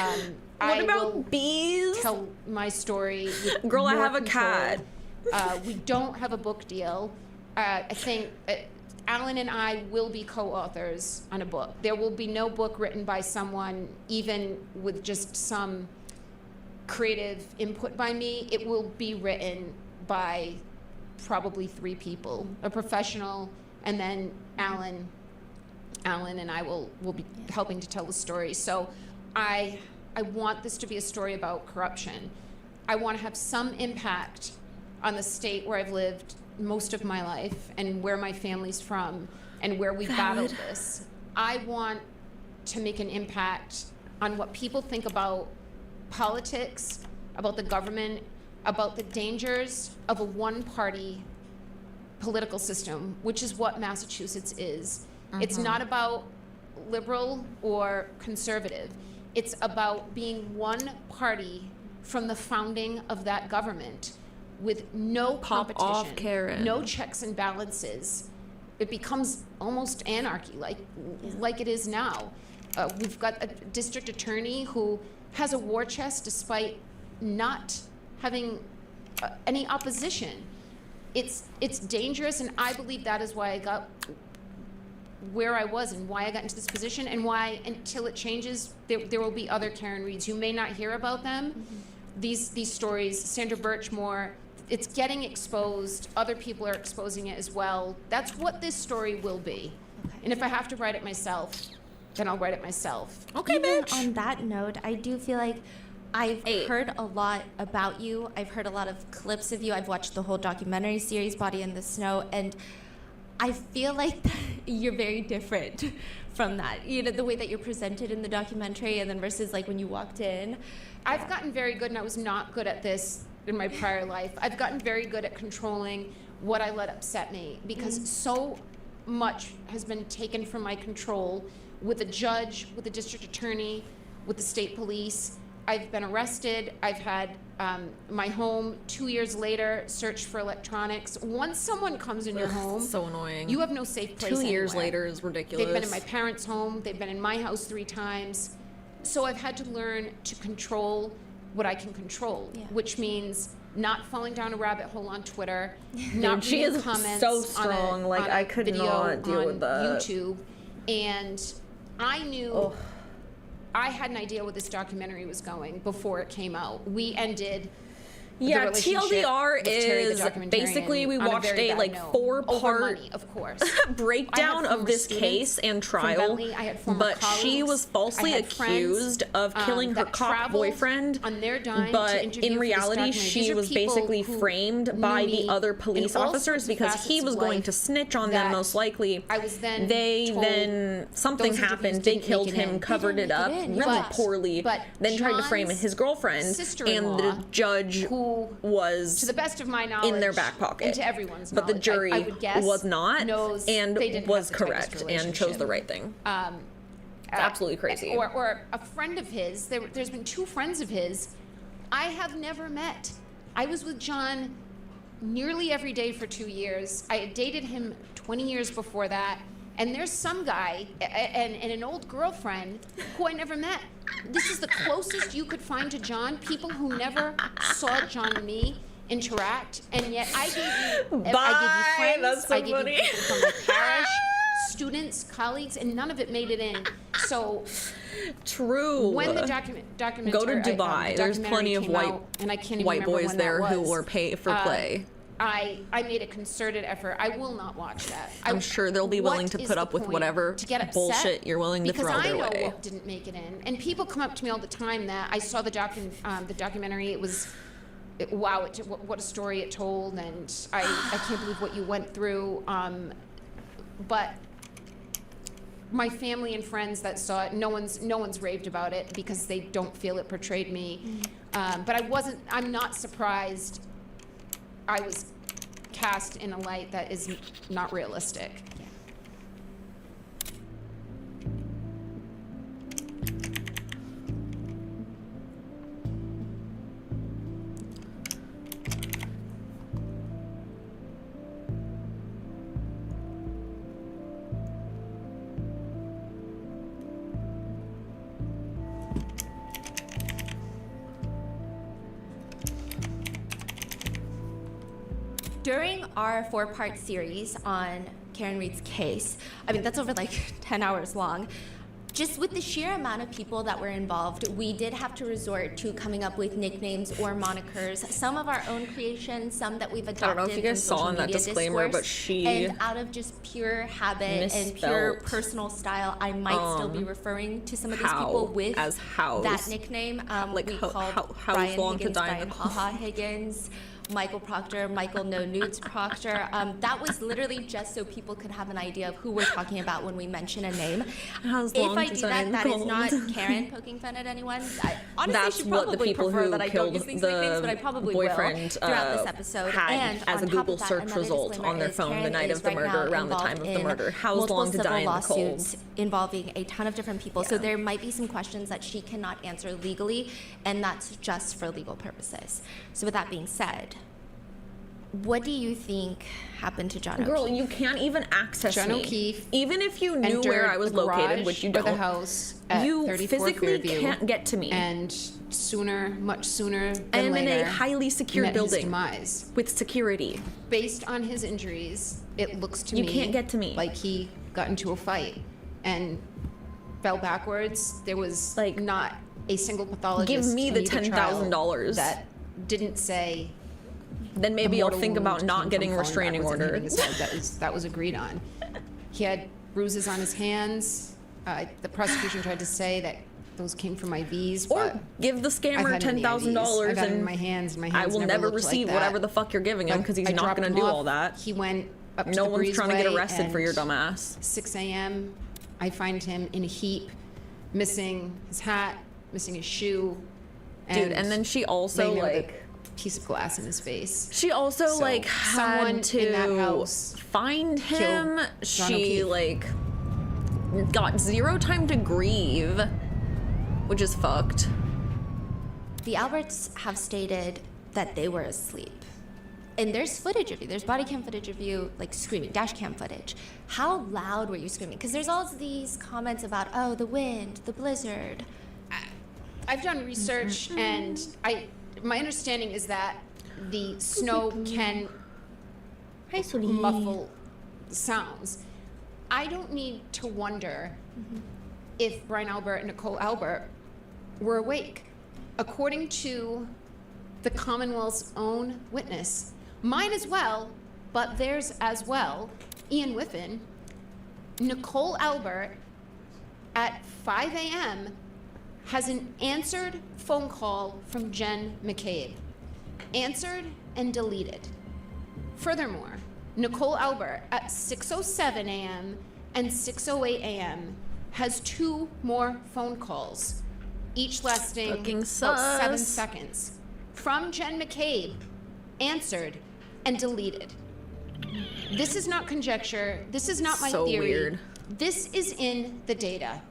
I What will about bees? tell my story with Girl, I more have a control. cat. We don't have a book deal. I think Alan and I will be co-authors on a book. There will be no book written by someone, even with just some creative input by me. It will be written by probably 3 people, a professional, and then Alan and I will be helping to tell the story. So I want this to be a story about corruption. I want to have some impact on the state where I've lived most of my life and where my family's from and where we battled this. I want to make an impact on what people think about politics, about the government, about the dangers of a one-party political system, which is what Massachusetts is. It's not about liberal or conservative. It's about being one party from the founding of that government with no Pop competition, off, Karen. no checks and balances. It becomes almost anarchy, like it is now. We've got a district attorney who has a war chest despite not having any opposition. It's dangerous, and I believe that is why I got where I was and why I got into this position, and why until it changes, there will be other Karen Reeds. You may not hear about them. These stories, Sandra Birchmore, it's getting exposed. Other people are exposing it as well. That's what this story will be. Okay. And if I have to write it myself, then I'll write it myself. Okay, Even bitch. on that note, I do feel like I've Hey. heard a lot about you. I've heard a lot of clips of you. I've watched the whole documentary series, Body in the Snow, and I feel like you're very different from that. You know, the way that you're presented in the documentary and then versus like when you walked in. I've gotten very good, and I was not good at this in my prior life. I've gotten very good at controlling what I let upset me, because so much has been taken from my control with a judge, with the district attorney, with the state police. I've been arrested. I've had my home 2 years later searched for electronics. Once someone comes in your home, So annoying. you have no safe place 2 years anywhere. later is ridiculous. They've been in my parents' home. They've been in my house 3 times. So I've had to learn to control what I can control, Yeah. which means not falling down a rabbit hole on Twitter, not she reading is comments so on strong. a, Like, on a I could video not deal on with that. YouTube. And I knew I had an idea where this documentary was going before it came out. We ended Yeah, the relationship TLDR with Terry, the is documentarian, basically we on a watched very a bad like note. 4-part Over money, of course. breakdown I had of former this students case and from trial, Bentley. I had former but she colleagues. was falsely I had friends, accused of killing her that cop traveled boyfriend. on their dime to But interview in for this reality, documentary. she These are was people basically who framed knew by the me other in police all officers sorts of because he facets was of going life to snitch on them that most likely. I was then they told then something those interviews happened. They didn't make killed it him, in. covered They it didn't up make it in, really but- poorly, but then tried to frame John's his girlfriend, and sister-in-law, the judge who, was to the best of my knowledge, in their back pocket. and to everyone's But the knowledge, jury I would guess, was not knows and they didn't was have the tightest correct and chose the right thing. It's absolutely crazy. Or a friend of his. There's been 2 friends of his I have never met. I was with John nearly every day for 2 years. I had dated him 20 years before that. And there's some guy and an old girlfriend who I never met. This is the closest you could find to John. People who never saw John and me interact, and yet I gave you friends, That's so I gave funny. you people from my parish, students, colleagues, and none of it made it in. So True. when the documentary Go to Dubai. There's documentary plenty of came white out, and I can't even white remember boys when there that who was, were pay for play. I made a concerted effort. I will not watch that. I'm sure they'll be willing to put up with whatever to get upset? bullshit you're willing to because throw I their know way. what didn't make it in. And people come up to me all the time that I saw the documentary. It was wow, what a story it told, and I can't believe what you went through. But my family and friends that saw it, no one's raved about it because they don't feel it portrayed me. But I'm not surprised I was cast in a light that is not realistic. During our 4-part series on Karen Reed's case, I mean, that's over like 10 hours long. Just with the sheer amount of people that were involved, we did have to resort to coming up with nicknames or monikers, some of our own creations, some that we've adopted. I don't know if you guys saw in that disclaimer, but and out of just pure habit and pure personal style, I might still be referring to some of these people with that nickname. Like we called Brian Higgins, Brian Haha Higgins, Michael Proctor, Michael No Nudes Proctor. That was literally just so people could have an idea of who we're talking about when we mention a name. If I do that, that is not Karen poking fun at anyone. Honestly, that's should what the probably people prefer who that I killed don't use these the nicknames, but I probably boyfriend will throughout this episode. had And as a on top Google of that, search another result disclaimer on their is phone Karen the night is of the right murder, now around the time of the involved murder. in How multiple long to die in the civil cold? lawsuits involving a ton of different people. So there might be some questions that she cannot answer legally, and that's just for legal purposes. So with that being said, what do you think happened to John Girl, O'Keefe? you can't even access John me. O'Keefe Even if you knew where I was located, which you don't. The house at you 34 physically Fairview, can't get to me. And much sooner than I'm later, in a highly secured met his building demise. with security. Based on his injuries, it looks to You me can't get to me. like he got into a fight and fell backwards. There was Like, not a single pathologist give me the in either trial $10,000 that didn't say. Then maybe I'll think about not came getting a from falling restraining backwards and order. hitting his head. That was agreed on. He had bruises on his hands. The prosecution tried to say that those came from IVs, Or but give the I've scammer had many IVs. $10,000 I've had it in and my hands. My I hands will never looked receive like whatever that. the fuck you're giving him But because he's I not dropped going to him do off. all that. He went up to No the one's trying to get breezeway, arrested for your and dumbass. 6 a.m. I find him in a heap, missing his hat, missing his shoe. Dude, and then she also laying there with like a piece of glass in his face. she also So, like someone had to in that house find him. John She O'Keefe. like got zero time to grieve, which is fucked. The Alberts have stated that they were asleep. And there's footage of you. There's body cam footage of you, like, screaming, dash cam footage. How loud were you screaming? Because there's all these comments about, oh, the wind, the blizzard. I've done research, and my understanding is that the snow can muffle sounds. I don't need to wonder if Brian Albert and Nicole Albert were awake. According to the Commonwealth's own witness, mine as well, but theirs as well, Ian Whiffen, Nicole Albert at 5 a.m. has an answered phone call from Jen McCabe. Answered and deleted. Furthermore, Nicole Albert at 6:07 a.m. and 6:08 a.m. has 2 more phone calls, each lasting Fucking about 7 sus. seconds, from Jen McCabe, answered and deleted. This is not conjecture. This is not my So theory. weird. This is in the data.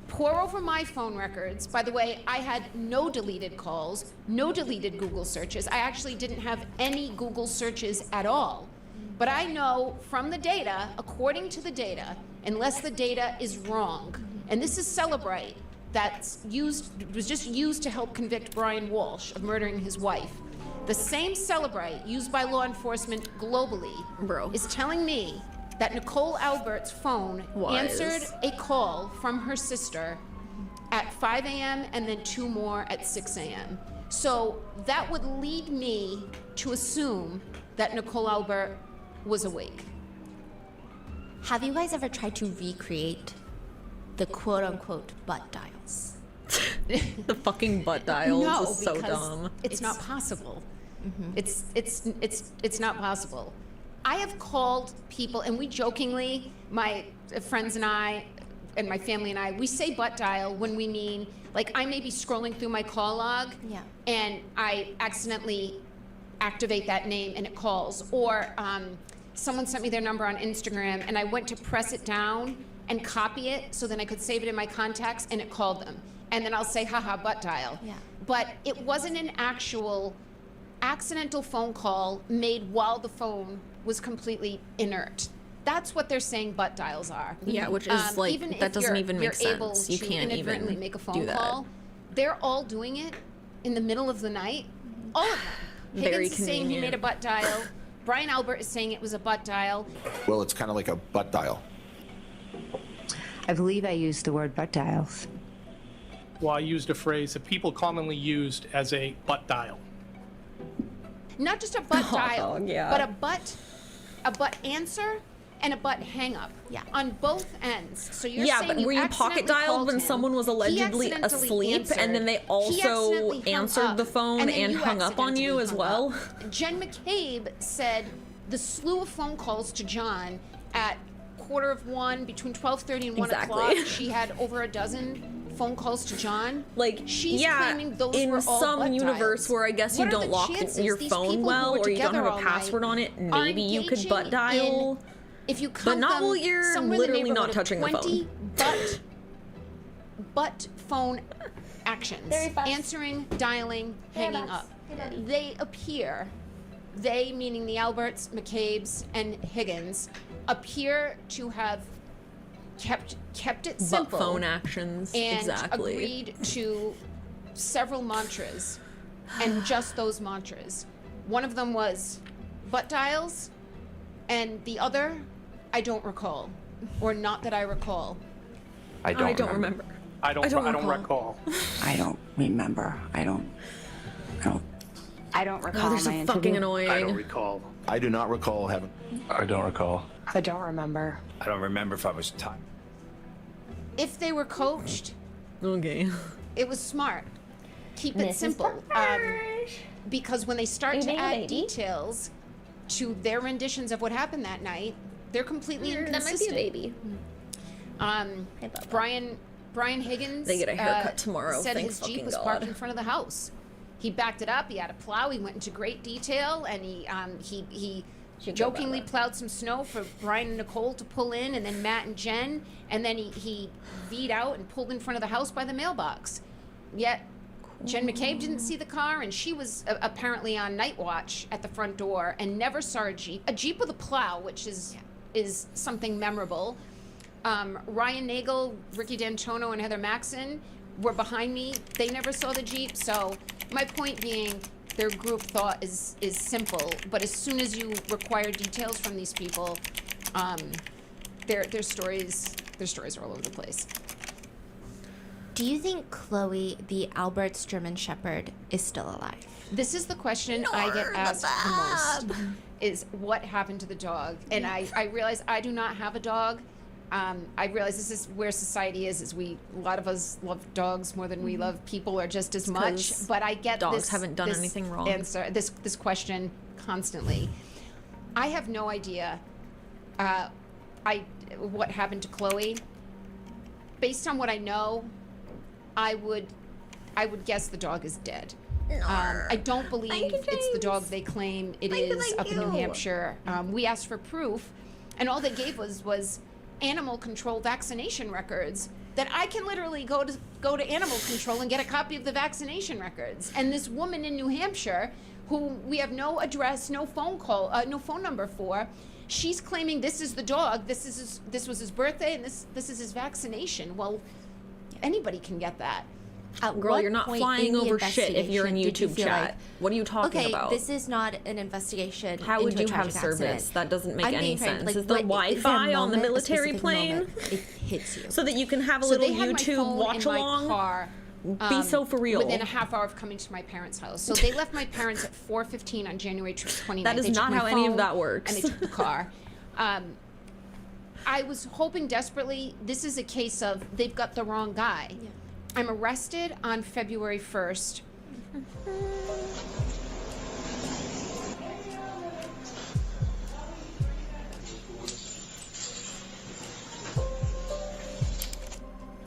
Pour over my phone records. By the way, I had no deleted calls, no deleted Google searches. I actually didn't have any Google searches at all. But I know from the data, according to the data, unless the data is wrong, and this is Celebrite, was just used to help convict Brian Walsh of murdering his wife. The same Celebrite used by law enforcement globally is telling me that Nicole Albert's phone answered a call from her sister at 5 a.m. and then 2 more at 6 a.m. So that would lead me to assume that Nicole Albert was awake. Have you guys ever tried to recreate the quote-unquote butt dials? The fucking butt dials No, is so because dumb. it's not possible. It's not possible. I have called people, and we jokingly, my friends and I, and my family and I, we say butt dial when we mean, like, I may be scrolling through my call log, and I accidentally activate that name and it calls, or someone sent me their number on Instagram, and I went to press it down and copy it so then I could save it in my contacts, and it called them. And then I'll say, haha, butt dial. But it wasn't an actual accidental phone call made while the phone was completely inert. That's what they're saying butt dials are. Yeah, which is like, even that if doesn't even make you're able sense. You to can't inadvertently even make a do phone that. call. They're all doing it in the middle of the night. All of them. Very Higgins is saying he convenient. made a butt dial. Brian Albert is saying it was a butt dial. Well, it's kind of like a butt dial. I believe I used the word butt dials. Well, I used a phrase that people commonly used as a butt dial. Not just a butt dial, yeah. but a butt answer and a butt hang up. On both ends. So you're saying but were you pocket accidentally dialed called when him, someone was he allegedly accidentally asleep, answered, and then they he also accidentally hung answered up, the phone and then and you hung up on you accidentally as hung well? up. Jen McCabe said the slew of phone calls to John at 1:45, between 12:30 and 1 o'clock. Exactly. She had over a dozen phone calls to John. Like, she's yeah, claiming those in were all some butt universe dials. where I guess What you are don't the lock chances your these phone people who well, were or you don't together have a all password night on it, are maybe you could engaging butt dial. in, if you But count not them, while you're somewhere in the literally not neighborhood of touching the 20 butt phone actions. Answering, dialing, hanging up. They appear, they meaning the Alberts, McCabe's, and Higgins, appear to have kept it simple. Butt phone actions, and exactly. agreed to several mantras, and just those mantras. One of them was butt dials, and the other, I don't recall, or not that I recall. I don't remember. I don't recall. I don't remember. I don't recall Oh, they're so my fucking interview. annoying. I don't recall. I do not recall having. I don't recall. I don't remember. I don't remember if I was tired. If they were coached, Okay. it was smart. Keep it simple. Because when they start to add details to their renditions of what happened that night, they're completely inconsistent. That might be a baby. Brian Higgins. They get a haircut tomorrow, Said thank his Jeep fucking was God. parked in front of the house. He backed it up. He had a plow. He went into great detail, and he jokingly plowed some snow for Brian and Nicole to pull in, and then Matt and Jen, and then he V'd out and pulled in front of the house by the mailbox. Yet Jen McCabe didn't see the car, and she was apparently on night watch at the front door and never saw a Jeep with a plow, which is something memorable. Ryan Nagel, Ricky D'Antono, and Heather Maxon were behind me. They never saw the Jeep. So my point being, their group thought is simple, but as soon as you require details from these people, their stories are all over the place. Do you think Chloe, the Albert's German Shepherd, is still alive? This is the question I get asked the most, is what happened to the dog? And I realize I do not have a dog. I realize this is where society is a lot of us love dogs more than we love people, or just as much. But I get dogs haven't done anything wrong. This question constantly. I have no idea what happened to Chloe. Based on what I know, I would guess the dog is dead. I don't believe it's the dog they claim it is up in New Hampshire. We asked for proof, and all they gave was animal control vaccination records that I can literally go to animal control and get a copy of the vaccination records. And this woman in New Hampshire, who we have no address, no phone call, no phone number for, she's claiming this is the dog, this was his birthday, and this is his vaccination. Well, anybody can get that. Girl, you're not flying over shit if you're in YouTube chat. What are you talking about? Okay, this is not an investigation. How would into a you have tragic service? accident. That doesn't make I'm any being frank, sense. like, Is there what- is there a Wi-Fi on the moment, a military specific plane? moment It hits you. So that you can have a So little they had my YouTube phone watch in my along? car, Be so for real. within a half hour of coming to my parents' house. So they left my parents at 4:15 on January 29th. That is They took not my how any of phone, that works. And they took the car. I was hoping desperately, this is a case of they've got the wrong guy. Yeah. I'm arrested on February 1st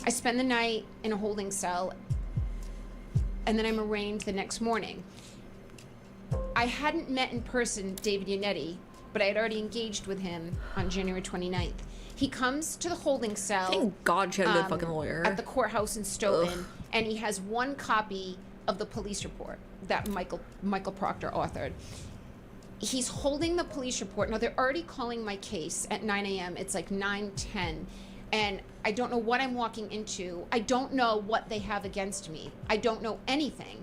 I spend the night in a holding cell, and then I'm arraigned the next morning. I hadn't met in person David Yannetti, but I had already engaged with him on January 29th. He comes to the holding cell. Thank God she had a good fucking lawyer. At the courthouse in Stoughton, and he has one copy of the police report that Michael Proctor authored. He's holding the police report. Now, they're already calling my case at 9 a.m. It's like 9:10. And I don't know what I'm walking into. I don't know what they have against me. I don't know anything.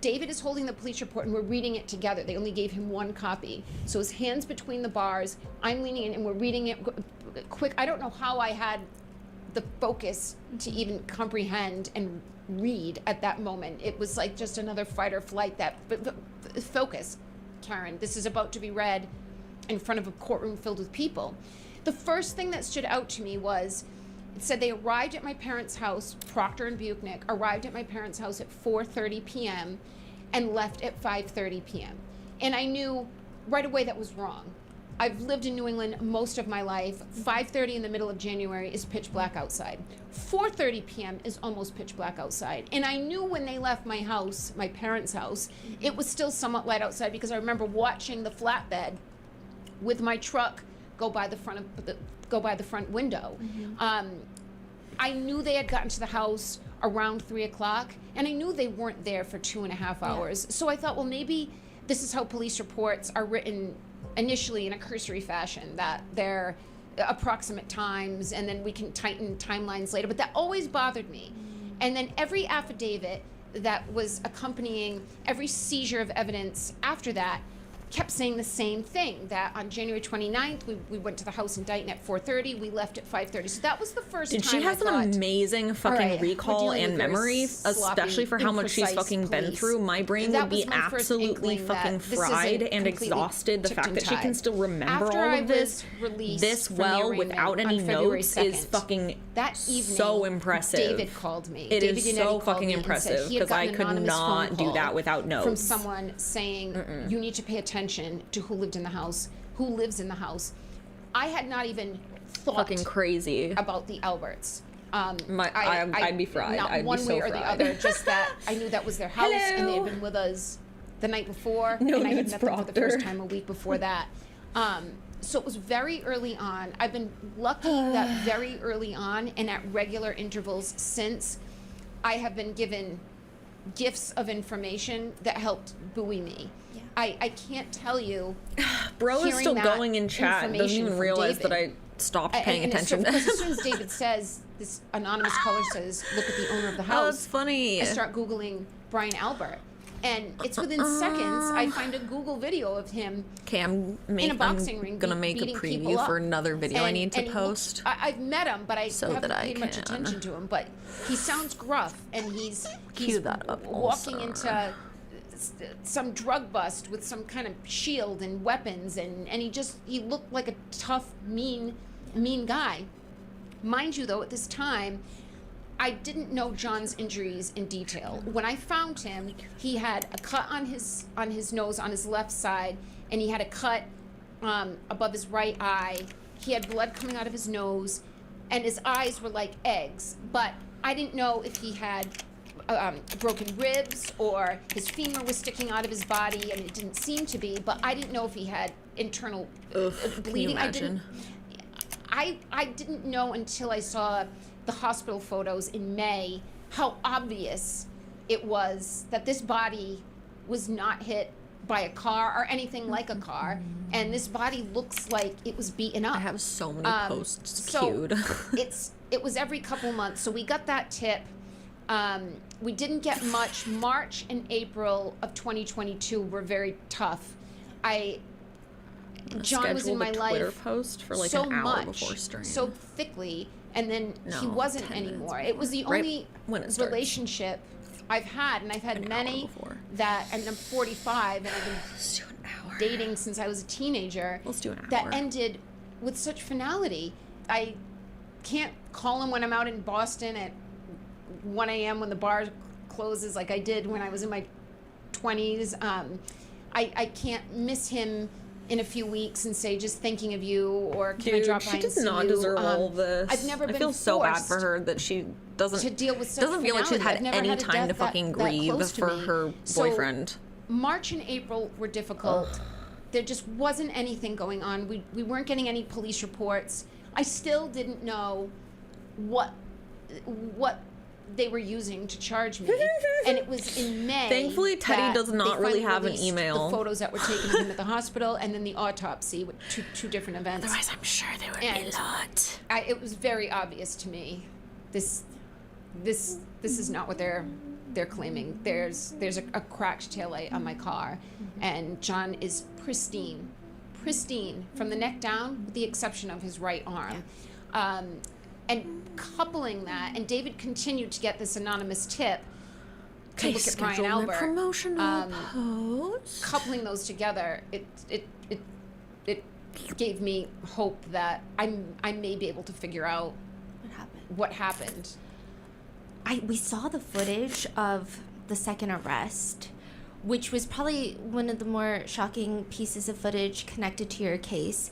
David is holding the police report and we're reading it together. They only gave him one copy. So his hands between the bars, I'm leaning in and we're reading it quick. I don't know how I had the focus to even comprehend and read at that moment. It was like just another fight or flight but focus, Karen. This is about to be read in front of a courtroom filled with people. The first thing that stood out to me was, it said they arrived at my parents' house, Proctor and Buchnick, arrived at my parents' house at 4:30 p.m. and left at 5:30 p.m. And I knew right away that was wrong. I've lived in New England most of my life. 5:30 in the middle of January is pitch black outside. 4:30 p.m. is almost pitch black outside. And I knew when they left my house, my parents' house, it was still somewhat light outside because I remember watching the flatbed with my truck go by the front window. I knew they had gotten to the house around 3 o'clock, and I knew they weren't there for 2.5 hours. So I thought, well, maybe this is how police reports are written initially in a cursory fashion, that they're approximate times, and then we can tighten timelines later. But that always bothered me. And then every affidavit that was accompanying every seizure of evidence after that kept saying the same thing, that on January 29th, we went to the house in Dighton at 4:30, we left at 5:30. So that was the first time she has an amazing fucking recall and memory, especially for how much she's fucking been through. My brain would be absolutely fucking fried and exhausted. The fact that she can still remember all of this well without any notes is fucking so impressive. David called me. It is so fucking impressive because I could not do that without notes. From someone saying, you need to pay attention to who lives in the house. I had not even thought fucking crazy about the Alberts. I'd be fried. Not I'd one be way so or fried. the other, just that I knew that was their house. Hello. And they had been with us the night before, No, and I had it's met them for the Proctor. first time a week before that. So it was very early on. I've been lucky that very early on and at regular intervals since, I have been given gifts of information that helped buoy me. I can't tell you. Bro is still going in chat. Doesn't information even from realize David. that I stopped paying And attention. because as soon as David says, this anonymous caller says, look at the owner of the house. Oh, that's funny. I start Googling Brian Albert. And it's within seconds, I find a Google video of him in a boxing ring gonna make a beating preview people up. for another video I need to he post. I've met him, but I haven't that I paid much can. attention to him. But he sounds gruff, and he's Cue that up walking also. into some drug bust with some kind of shield and weapons, and he looked like a tough, mean guy. Mind you, though, at this time, I didn't know John's injuries in detail. When I found him, he had a cut on his nose on his left side, and he had a cut above his right eye. He had blood coming out of his nose, and his eyes were like eggs. But I didn't know if he had broken ribs or his femur was sticking out of his body, and it didn't seem to be. But I didn't know if he had internal bleeding. Can you imagine? I didn't know until I saw the hospital photos in May how obvious it was that this body was not hit by a car or anything like a car, and this body looks like it was beaten up. I have so many posts So queued. it was every couple months. So we got that tip. We didn't get much. March and April of 2022 were very tough. John was in my life Twitter post for like so an hour much, before stream. so thickly, and then he No, wasn't 10 minutes anymore. before. It was the Right only when it starts. relationship I've had, and I've had An hour many before. that, and I'm 45, and I've been Let's do an hour. dating since I was a teenager. Let's do an hour. That ended with such finality. I can't call him when I'm out in Boston at 1 a.m. when the bar closes like I did when I was in my 20s. I can't miss him in a few weeks and say just thinking of you, or can I Dude, drop by she and does see not you? deserve all this. I've never been I feel so bad for forced her that she doesn't to deal with such doesn't feel like she's finality. had I've never any had a time to death that- fucking that grieve close to for me. her So, boyfriend. March and April were difficult. There just wasn't anything going on. We weren't getting any police reports. I still didn't know what they were using to charge me. And it was in May. Thankfully, Teddy that does not they really finally have an released email. The photos that were taken of him at the hospital, and then the autopsy, with two different events. Otherwise, I'm sure there would be And a lot. it was very obvious to me. This is not what they're claiming. There's a cracked taillight on my car, and John is pristine from the neck down, with the exception of his right arm. And coupling that, and David continued to get this anonymous tip to look at Brian Albert. Promotional post. Coupling those together, it gave me hope that I may be able to figure out what happened. We saw the footage of the second arrest, which was probably one of the more shocking pieces of footage connected to your case.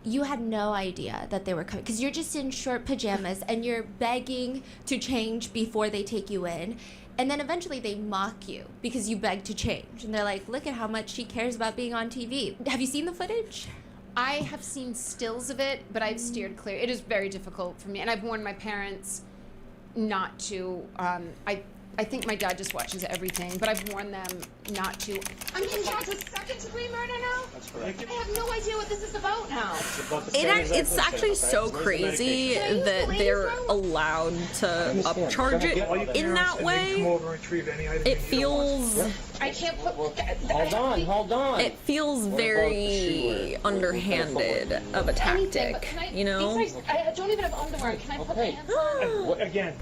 You had no idea that they were coming because you're just in short pajamas and you're begging to change before they take you in. And then eventually they mock you because you beg to change. And they're like, look at how much she cares about being on TV. Have you seen the footage? I have seen stills of it, but I've steered clear. It is very difficult for me. And I've warned my parents not to. I think my dad just watches everything, but I've warned them not to. I'm being charged with second-degree murder now? That's correct. I have no idea what this is about now. It's actually so crazy that they're allowed to upcharge it in that way. It feels... I can't put... Hold on. It feels very underhanded of a tactic, you know? Besides, I don't even have underwear. Can I put my hands on? Again,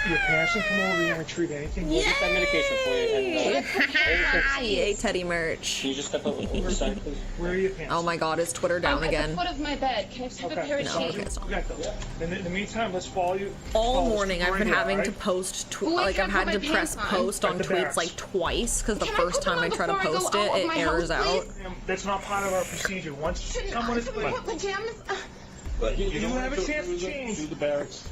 your parents can come over here and retrieve anything. We'll get that medication for you. And, Yay, Teddy merch. can you just step over side, please? Where are your pants? Oh my god, is Twitter down At again? the foot of my bed. Can I just have a pair of No, jeans? okay, it's not. We got those. In the meantime, let's follow you. All follow morning this I've been line having here, to all right? post, Well, I like I've can't had put to my press pants on. post on At the tweets barracks. like twice, because the Can I first put them time I on try to before I go post out of it, my it errors house, out. please? That's not part of our procedure. Once someone is Should we put pajamas? But you don't have a chance to change. Do the barracks.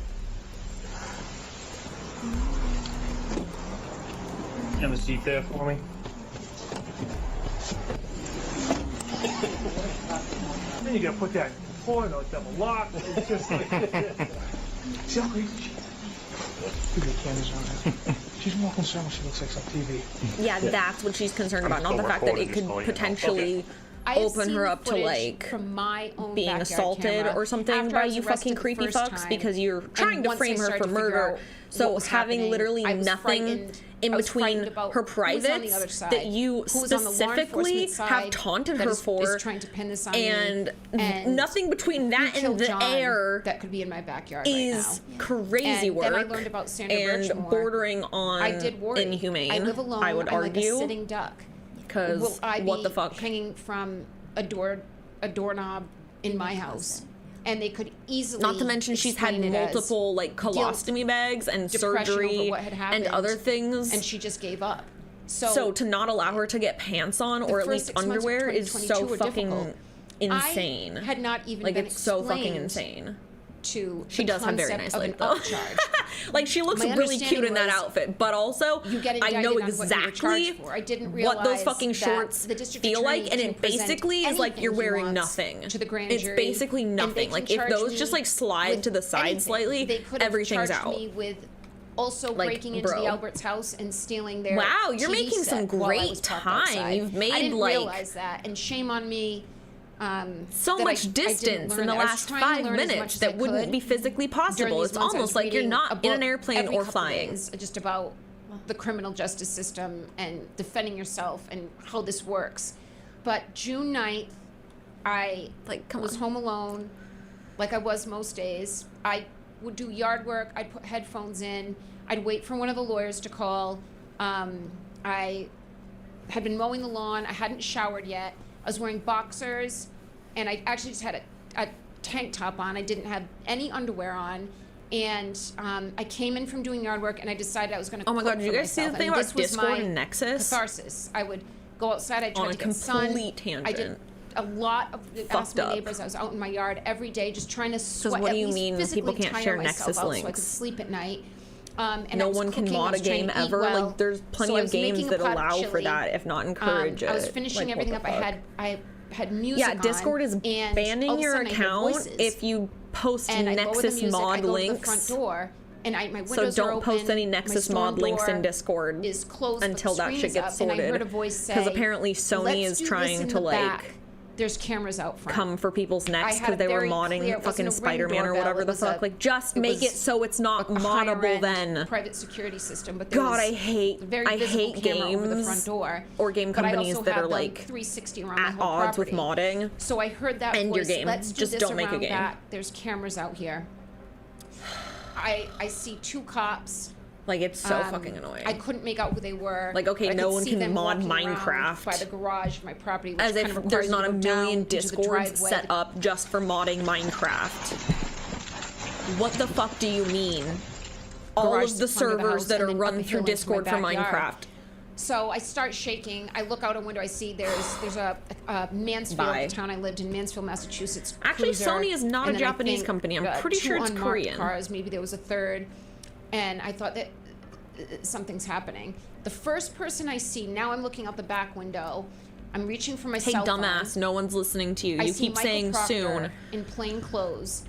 Have a seat there for me. Then you gotta put that floor, no double lock. It's just like, see how crazy she is? Look at the cameras on her. She's more concerned when she looks like some TV. Yeah, that's what she's concerned about, not the still fact that it recording, could just so you know. potentially I have open seen her the up to footage like from my own being backyard assaulted camera or something after by I was you arrested fucking the creepy first fucks time. because you're trying to once I frame her started for to figure murder. out So what was having happening, literally I was nothing frightened. in I was frightened between about her who was on the privates other side, that you who was on the law specifically enforcement have side taunted that her is for, trying to pin this on and me, nothing between that who and killed the John air that could be in my backyard is right now. crazy And work then I learned about Sandra and Birchmore. bordering on I did worry. inhumane. I live alone. I would I'm like a argue, sitting duck. because Will I what be the fuck? hanging from a doorknob in my house? And they could easily Not to mention she's had explain it as multiple like colostomy bags and depression over surgery what had and happened, other things. and she just gave up. So to not allow her to get pants on or at first least 6 months of underwear is so 2022 were fucking difficult. insane. I had not even like been it's so fucking explained insane. to She the does have very concept nice of legs an though. upcharge. Like she looks My really cute in that understanding was outfit, but also You get I indicted know on what you were exactly charged for. I didn't what those realize fucking that shorts the district feel attorney like, and can it present basically is like anything you're he wearing wants nothing. to the grand It's jury, basically and they nothing. can Like if charge those me just like slide with to the side anything. slightly, They could have everything's charged out. me with also Like, breaking into bro. the Albert's house and stealing their Wow, you're TV making some set while I great was parked time. outside. You've made, I didn't like, realize that, and shame on me. So that much I didn't distance learn in the that. I was last trying to 5 learn as much minutes as that I wouldn't could be physically during possible. these It's months. I almost was like you're reading not a in an book airplane every or couple flying. days just about the criminal justice system and defending yourself and how this works. But June 9th, I was home alone, like I was most days. I would do yard work. I'd put headphones in. I'd wait for one of the lawyers to call. I had been mowing the lawn. I hadn't showered yet. I was wearing boxers, and I actually just had a tank top on. I didn't have any underwear on, And I came in from doing yard work, and I decided I was going to. Oh my God! Did you guys see the thing about Discord and Nexus? Catharsis. I would go outside. I tried to get sun. On a complete tangent. I did a lot of asked my neighbors. I was out in my yard every day, just trying to sweat. What do you mean people physically can't share tire myself Nexus out links? so I could sleep at night. And no I was one can cooking, mod I a was trying game to eat ever. well. Like there's plenty So I of was games making a that pot of allow for chili. that, if not encourage it. I was finishing Like, everything what up. the I had music Yeah, Discord is and banning all of a your sudden I hear account voices. if you post And I lower the Nexus music, I mod go to the links. front door, and my So windows are don't open, post any my Nexus storm mod links in door Discord is closed, but until the that shit screen's gets up, and I heard a sorted. voice say, Because apparently Sony "Let's is do this trying in to the like back. There's cameras out front." come for people's necks I had because a they were very modding clear- it wasn't fucking a Ring Spider-Man or doorbell, whatever it the was fuck. a- Like just it make was it so it's not a moddable higher-end then. private security system, but there God, was I hate a very I visible hate camera over the games front door. or game But I companies also that had are them like 360 around my at whole odds with property. modding. So I heard that End voice. your game. Let's do Just this don't make a around game. back. There's cameras out here. I see two cops. Like it's so fucking annoying. I couldn't make out who they were. Like, okay, I no could one see can them mod walking around Minecraft. by the garage of my property, which As kind if of there's requires not you a to go down million into the Discords driveway. set up just for modding Minecraft. What the fuck do you mean? All Garage of the is under the servers house that and are then up a run hill through into my Discord for backyard. Minecraft. So I start shaking. I look out a window. I see there's a Mansfield, Bye. the town I lived in, Mansfield, Massachusetts. Actually, cruiser, Sony is not and a then I Japanese think, company. I'm pretty two sure it's unmarked Korean. Cars. Maybe there was a third, and I thought that something's happening. The first person I see, now I'm looking out the back window. I'm reaching for my Hey, cell phone. dumbass, no one's listening to you. I You see keep Michael saying Proctor soon. in plain clothes,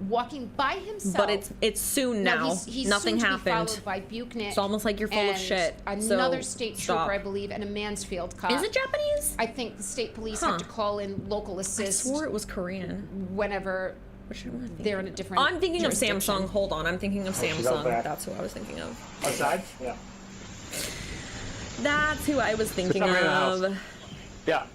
walking by himself. But it's soon now. He's Nothing soon to be happened. followed by Buchnick. It's almost like you're full of and shit. Another So, state stop. trooper, I believe, and a Mansfield cop. Is it Japanese? I think the state police Huh. have to call in local I assist swore it was Korean. whenever Which one am I thinking they're in a different. I'm thinking of jurisdiction. Samsung. Hold on, I'm thinking of she's out Samsung. back. That's who I was thinking of. Outside? Yeah. That's who I was thinking somebody in the house. of. Yeah.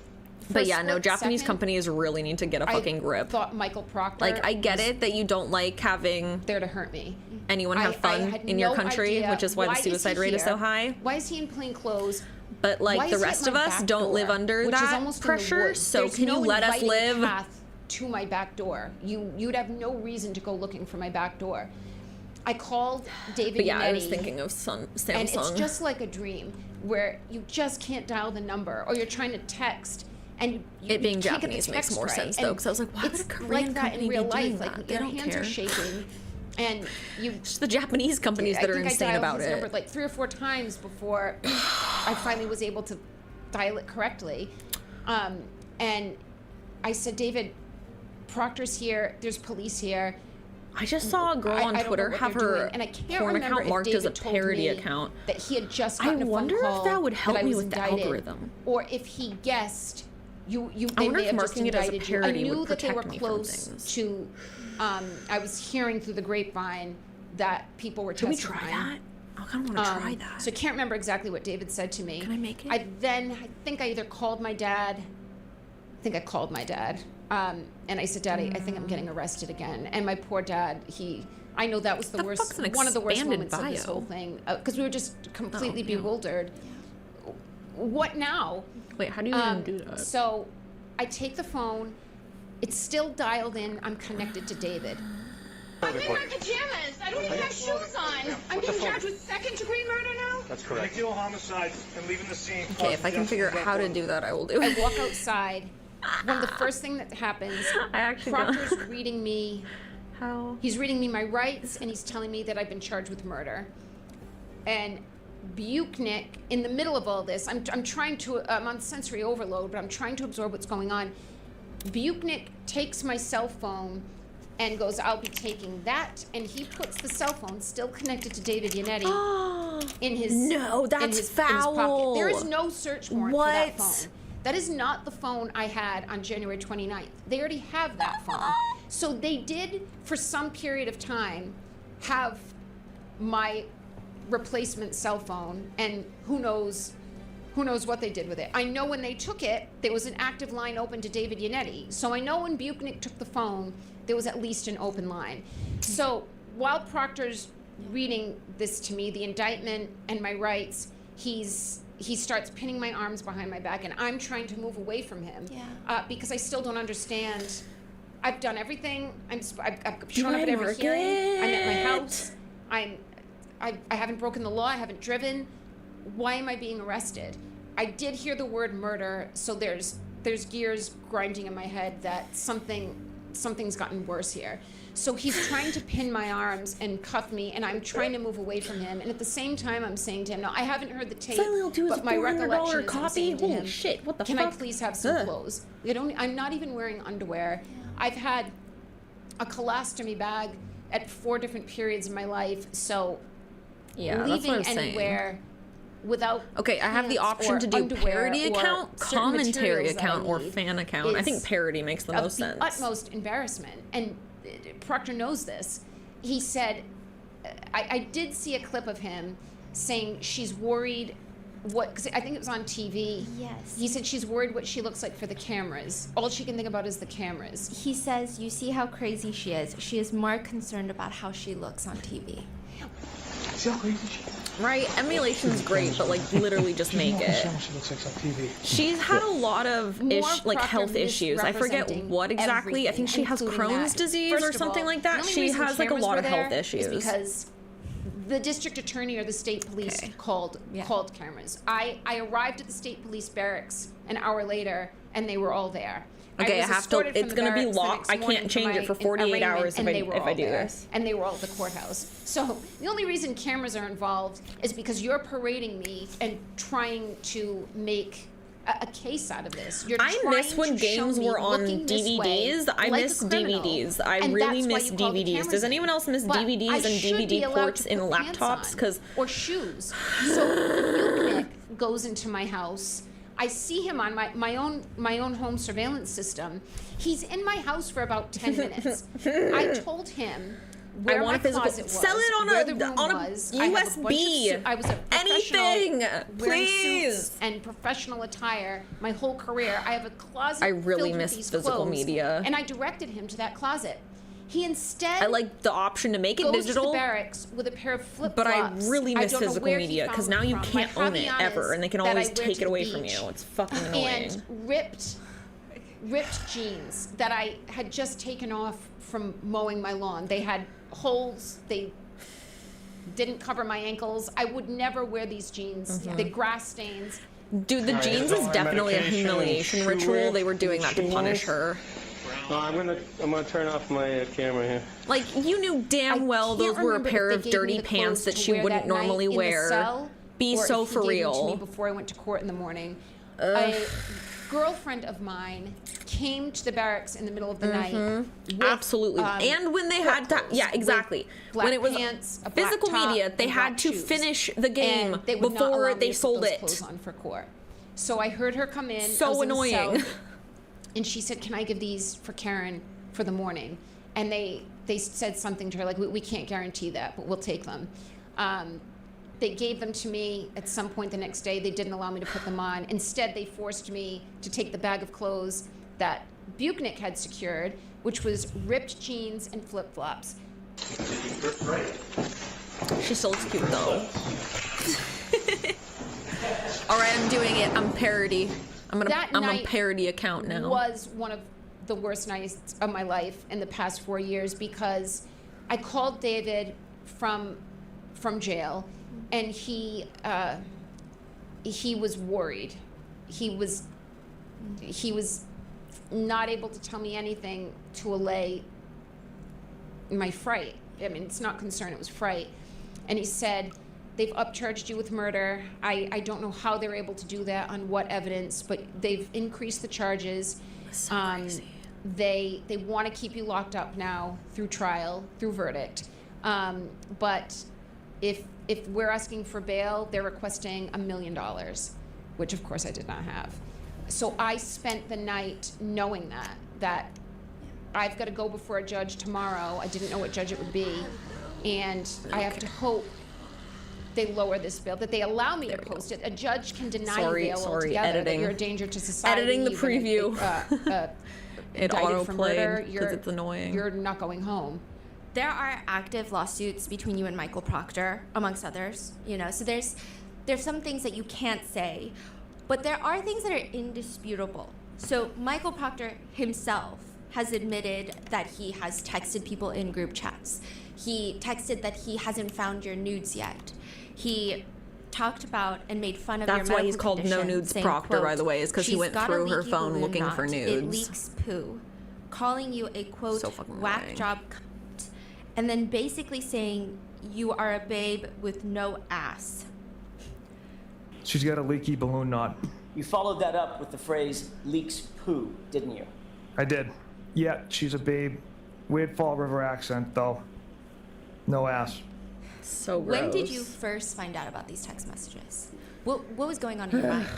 But For a yeah, no, split Japanese second, companies really need to get a fucking I grip. thought Michael Proctor. Like, I get was it that you don't like having there to hurt me. anyone have I fun had in your no country, idea which is why the is he suicide rate is so here? high. Why is he in plain clothes? But Why like the is he at rest my of us back don't live door, under which is that almost in the pressure, woods? so There's can no you let us inviting live? path to my back door. You'd have no reason to go looking for my back door. I called David But yeah, I was Yannetti, thinking of Samsung. and it's just like a dream where you just can't dial the number, or you're trying to text and you It being can't get the Japanese makes text more right. sense, And though, 'cause I was like, why would a it's Korean like that company in real be life? doing Like that? They your don't hands care. are shaking, and you. It's the Japanese companies that are insane I dialed about his number it. like 3 or 4 times before I finally was able to dial it correctly. And I said, David, Proctor's here. There's police here. I just saw a girl on I don't know Twitter what have they're her doing. And I can't porn remember account if marked as a David told parody me account. that he had just I gotten a phone wonder if call that would help I me was with the indicted, algorithm. or if he guessed you I they wonder may if have just marking it as a indicted you. I parody knew would that they were protect me from close things. to. I was hearing through the grapevine that people were Should we testifying. try that? I kind of want to try that. So I can't remember exactly what David said to me. Can I make it? I think I either called my dad. I think I called my dad, and I said, "Daddy, I think I'm getting arrested again." And my poor dad, I know that was the worst, fuck's an one of the worst expanded moments of this bio? whole thing, because we were just completely yeah. bewildered. What now? Wait, how do you even do that? So I take the phone. It's still dialed in. I'm connected to David. I'm in my pajamas. I don't even have shoes on. I'm being charged with second-degree murder now? That's correct. Conceal homicide and leaving the scene. Okay, if I can figure out how to do that, I will do I it. walk outside. One of the first thing that happens, I actually don't. Proctor's reading me. How? He's reading me my rights, and he's telling me that I've been charged with murder. And Buchnick, in the middle of all this, I'm trying to, I'm on sensory overload, but I'm trying to absorb what's going on. Buchnick takes my cell phone and goes, I'll be taking that, and he puts the cell phone, still connected to David Yannetti, in his No, that's in his foul. pocket. There is no search warrant for that What? phone. That is not the phone I had on January 29th. They already have that phone. So they did, for some period of time, have my replacement cell phone, and who knows what they did with it. I know when they took it, there was an active line open to David Yannetti. So I know when Buchnick took the phone, there was at least an open line. So while Proctor's reading this to me, the indictment and my rights, he starts pinning my arms behind my back, and I'm trying to move away from him because I still don't understand. I've done everything. I've shown up at every hearing. I'm at my house. I haven't broken the law. I haven't driven. Why am I being arrested? I did hear the word murder, so there's gears grinding in my head that something's gotten worse here. So he's trying to pin my arms and cuff me, and I'm trying to move away from him. And at the same time, I'm saying to him, now I haven't heard the tape, but my recollection is I'm saying to him, holy shit, what the can fuck? I please have some clothes? I'm not even wearing underwear. I've had a colostomy bag at 4 different periods in my life, so Yeah, leaving that's what I'm saying. anywhere without Okay, I have the option to do underwear parody or account, certain commentary materials that I account, or need fan account. I think is parody makes the most of sense. the utmost embarrassment. And Proctor knows this. He said, I did see a clip of him saying she's worried because I think it was on TV. Yes. He said she's worried what she looks like for the cameras. All she can think about is the cameras. He says, you see how crazy she is. She is more concerned about how she looks on TV. See how crazy she is? Right? Emulation's great, but like literally just make it. She looks like on TV. She's had a lot of More health issues. I forget misrepresenting what exactly. I think she has everything, including Crohn's that. disease First or of something all, like the that. only She reason has like a cameras lot were of health there issues. is because the district attorney or the state police called cameras. I arrived at the state police barracks an hour later, and they were all there. Okay, was I have to. escorted from It's the going to be barracks the locked. next I morning can't change it for my 48 arraignment, hours and they were if I all do there. this. And they were all at the courthouse. So the only reason cameras are involved is because you're parading me and trying to make a case out of this. You're I trying miss when to show games me were on looking this way DVDs. I like a miss criminal, DVDs. I and really that's why miss you call the DVDs. cameras Does in. anyone else miss But I DVDs and should be DVD allowed ports to in put pants laptops? on Because or shoes. So Buchnick goes into my house. I see him on my own home surveillance system. He's in my house for about 10 minutes. I told him where I want my a physical. closet was, Sell it where the room on a was. I have a bunch of USB. I was a professional Anything, wearing please. suits and professional attire my whole career. I have a closet I really filled miss with these physical clothes, media. and I directed him to that closet. He instead I like the option to make it goes to digital. the barracks with a pair of flip-flops. But I really miss don't know physical where he media found because them now you from. can't My own it ever, Javianas and they can that I always wear take to it the away from beach you. It's fucking annoying. And ripped jeans that I had just taken off from mowing my lawn. They had holes. They didn't cover my ankles. I would never wear these jeans. The grass stains. Dude, the jeans is definitely a humiliation ritual. They were doing that to punish her. No, I'm gonna turn off my camera here. Like, you knew damn well those were a pair of dirty pants that she wouldn't normally wear. Be so for real. Me before I went to court in the morning. A girlfriend of mine came to the barracks in the middle of the night. With, Absolutely. And when they had to, yeah, exactly. Black When it was pants, a black physical top, media, they and had black to shoes. finish the game And they would not allow before me they to put sold those it. clothes on for court. So I heard her come in. I So was in the annoying. cell, and she said, "Can I give these for Karen for the morning?" And they said something to her like, "We can't guarantee that, but we'll take them." They gave them to me at some point the next day. They didn't allow me to put them on. Instead, they forced me to take the bag of clothes that Buchnick had secured, which was ripped jeans and flip-flops. She still looks cute though. All right, I'm doing it. I'm parody. I'm a parody account now. Was one of the worst nights of my life in the past 4 years because I called David from jail, and he was worried. He was not able to tell me anything to allay my fright. I mean, it's not concern, it was fright. And he said, they've upcharged you with murder. I don't know how they're able to do that, on what evidence, but they've increased the charges. So crazy. They want to keep you locked up now through trial, through verdict. But if we're asking for bail, they're requesting $1 million, which of course I did not have. So I spent the night knowing that I've got to go before a judge tomorrow. I didn't know what judge it would be. And I have to hope they lower this bill, that they allow me to post it. A judge can deny bail altogether, editing. that you're a danger to society. Editing the you've been, preview. It indicted for murder, auto-played because it's annoying. You're not going home. There are active lawsuits between you and Michael Proctor, amongst others. So there's some things that you can't say, but there are things that are indisputable. So Michael Proctor himself has admitted that he has texted people in group chats. He texted that he hasn't found your nudes yet. He talked about and made fun of your That's why medical he's called No condition, Nudes saying, Proctor, quote, by the way, is because he "She's went got a through her leaky phone balloon looking for knot. nudes. It leaks poo," calling you a, quote, So fucking whack annoying. job cunt, and then basically saying you are a babe with no ass. She's got a leaky balloon knot. You followed that up with the phrase leaks poo, didn't you? I did. Yeah, she's a babe. Weird Fall River accent, though. No ass. So gross. When did you first find out about these text messages? What was going on in your mind?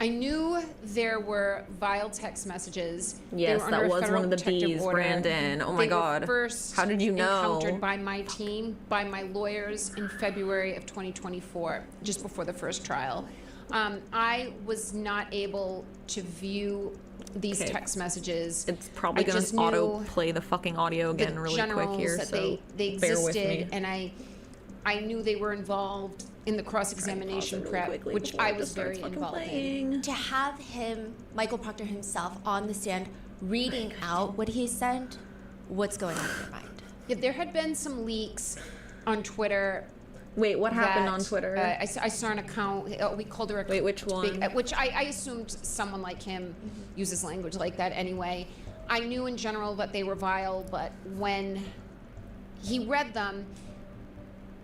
I knew there were vile text messages. Yes, they were that under a was federal one of the protective Bs, order. Brandon. Oh my They were God. first How did you know? encountered by my team, by my lawyers in February of 2024, just before the first trial. I was not able to view these Okay. text messages. It's probably I gonna just auto knew play the fucking audio again the really quick generals here, that so they bear with me. existed, and I knew they were involved in the cross-examination prep, which I was very involved in. To have him, Michael Proctor himself, on the stand reading out what he sent, what's going on in your mind? Yeah, there had been some leaks on Twitter. Wait, what happened that, on Twitter? I saw an account. We called her a. Wait, which one? Which I assumed someone like him uses language like that anyway. I knew in general that they were vile, but when he read them,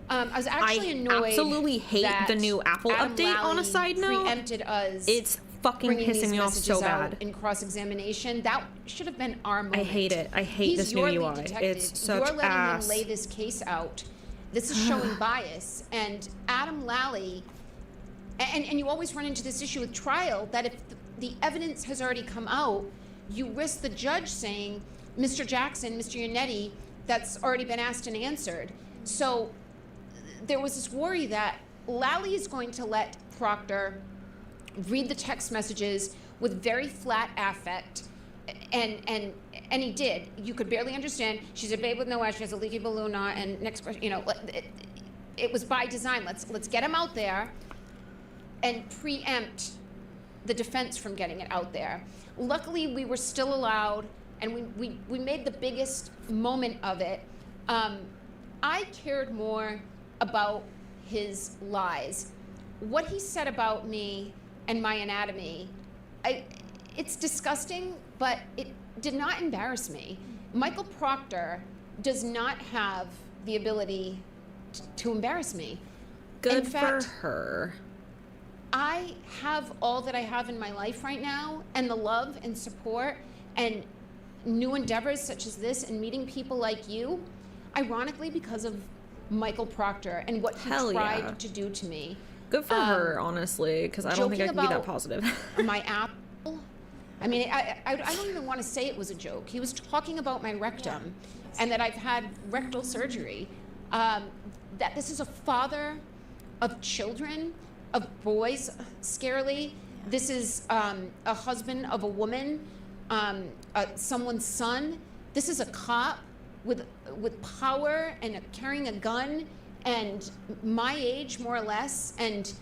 I was actually annoyed. I absolutely hate that the new Apple Adam update. On a Lally side note, preempted us. It's fucking bringing pissing these me off so messages out bad. in cross-examination. That should have been our moment. I hate it. I hate He's this new your lead UI. detective. It's such You're letting ass. him lay this case out. This is showing bias. And Adam Lally, and you always run into this issue with trial, that if the evidence has already come out, you risk the judge saying, Mr. Jackson, Mr. Yannetti, that's already been asked and answered. So there was this worry that Lally is going to let Proctor read the text messages with very flat affect, and he did. You could barely understand. She's a babe with no ass. She has a leaky balloon knot. And next question, it was by design. Let's get him out there and preempt the defense from getting it out there. Luckily, we were still allowed, and we made the biggest moment of it. I cared more about his lies. What he said about me and my anatomy, it's disgusting, but it did not embarrass me. Michael Proctor does not have the ability to embarrass me. Good in fact, for her. I have all that I have in my life right now, and the love and support and new endeavors such as this, and meeting people like you, ironically because of Michael Proctor and what he tried to do to me. Good for her, honestly, because I don't think I can be that positive. My apple. I mean, I don't even want to say it was a joke. He was talking about my rectum, and that I've had rectal surgery. That this is a father of children, of boys, scarily. This is a husband of a woman, someone's son. This is a cop with power and carrying a gun, and my age more or less, and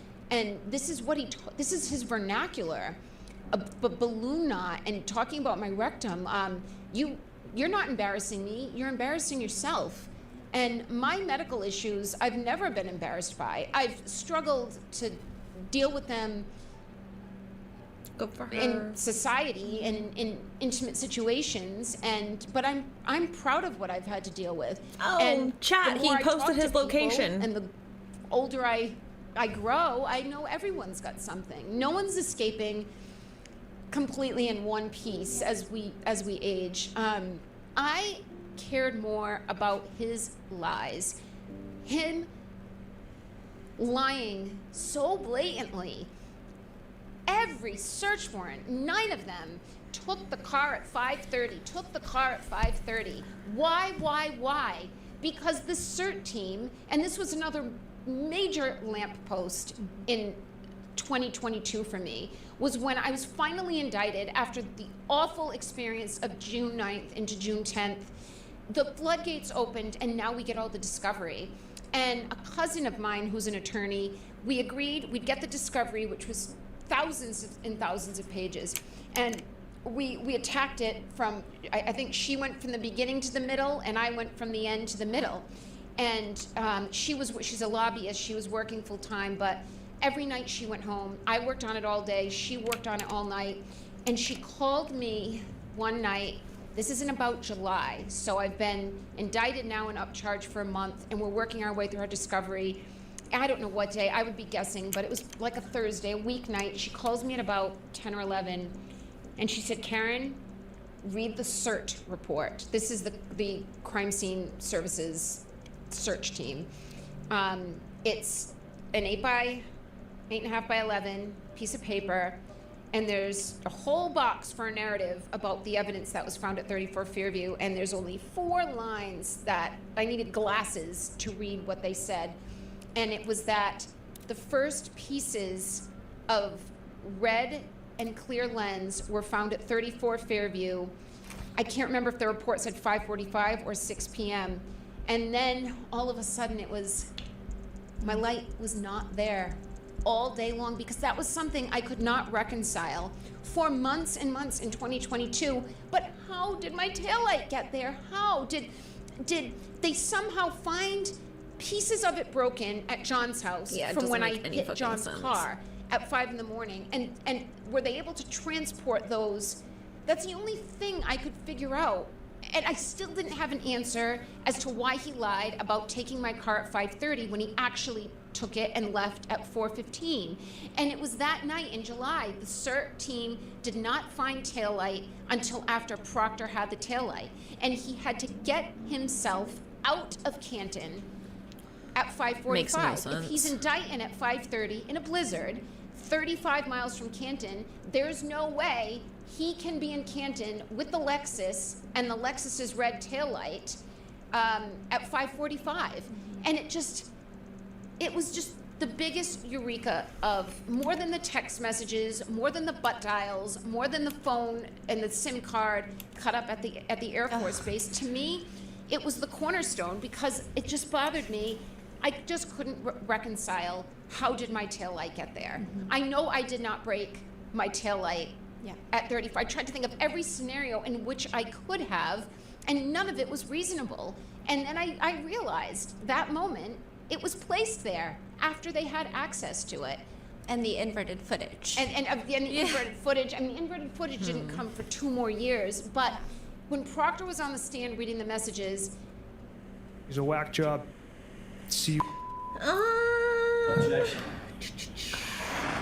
this is what this is his vernacular, a balloon knot, and talking about my rectum. You're not embarrassing me, you're embarrassing yourself. And my medical issues, I've never been embarrassed by. I've struggled to deal with them in society and in intimate situations, but I'm proud of what I've had to deal with. Oh, and chat, the he more I posted talk to his people, location. and the older I grow, I know everyone's got something. No one's escaping completely in one piece as we age. I cared more about his lies, him lying so blatantly. Every search warrant, 9 of them, took the car at 5:30, Why? Because the CERT team, and this was another major lamppost in 2022 for me, was when I was finally indicted after the awful experience of June 9th into June 10th. The floodgates opened, and now we get all the discovery. And a cousin of mine who's an attorney, we agreed we'd get the discovery, which was thousands and thousands of pages. And we attacked it from, I think she went from the beginning to the middle, and I went from the end to the middle. And she's a lobbyist, she was working full time, but every night she went home. I worked on it all day, she worked on it all night, and she called me one night. This isn't about July, so I've been indicted now and upcharged for a month, and we're working our way through our discovery. I don't know what day, I would be guessing, but it was like a Thursday, a weeknight. She calls me at about 10 or 11, and she said, Karen, read the CERT report. This is the Crime Scene Services search team. It's an 8.5 by 11 piece of paper, and there's a whole box for a narrative about the evidence that was found at 34 Fairview, and there's only 4 lines that I needed glasses to read what they said. And it was that the first pieces of red and clear lens were found at 34 Fairview. I can't remember if the report said 5:45 or 6 p.m. And then all of a sudden it was, my light was not there all day long, because that was something I could not reconcile for months and months in 2022. But how did my taillight get there? How did they somehow find pieces of it broken at John's house from when I hit John's car at 5 in the morning? And were they able to transport those? That's the only thing I could figure out. And I still didn't have an answer as to why he lied about taking my car at 5:30 when he actually took it and left at 4:15. And it was that night in July. The CERT team did not find taillight until after Proctor had the taillight. And he had to get himself out of Canton at 5:45. Makes no sense. If he's in Dighton at 5:30 in a blizzard, 35 miles from Canton, there's no way he can be in Canton with the Lexus and the Lexus's red taillight at 5:45. And it was just the biggest eureka of, more than the text messages, more than the butt dials, more than the phone and the SIM card cut up at the Air Force Base. To me, it was the cornerstone, because it just bothered me. I just couldn't reconcile, how did my taillight get there? Mm-hmm. I know I did not break my taillight at 35. I tried to think of every scenario in which I could have, and none of it was reasonable. And then I realized that moment, it was placed there after they had access to it. And the inverted footage. And the inverted footage. I mean, the inverted footage didn't come for 2 more years, but when Proctor was on the stand reading the messages. He's a whack job. See.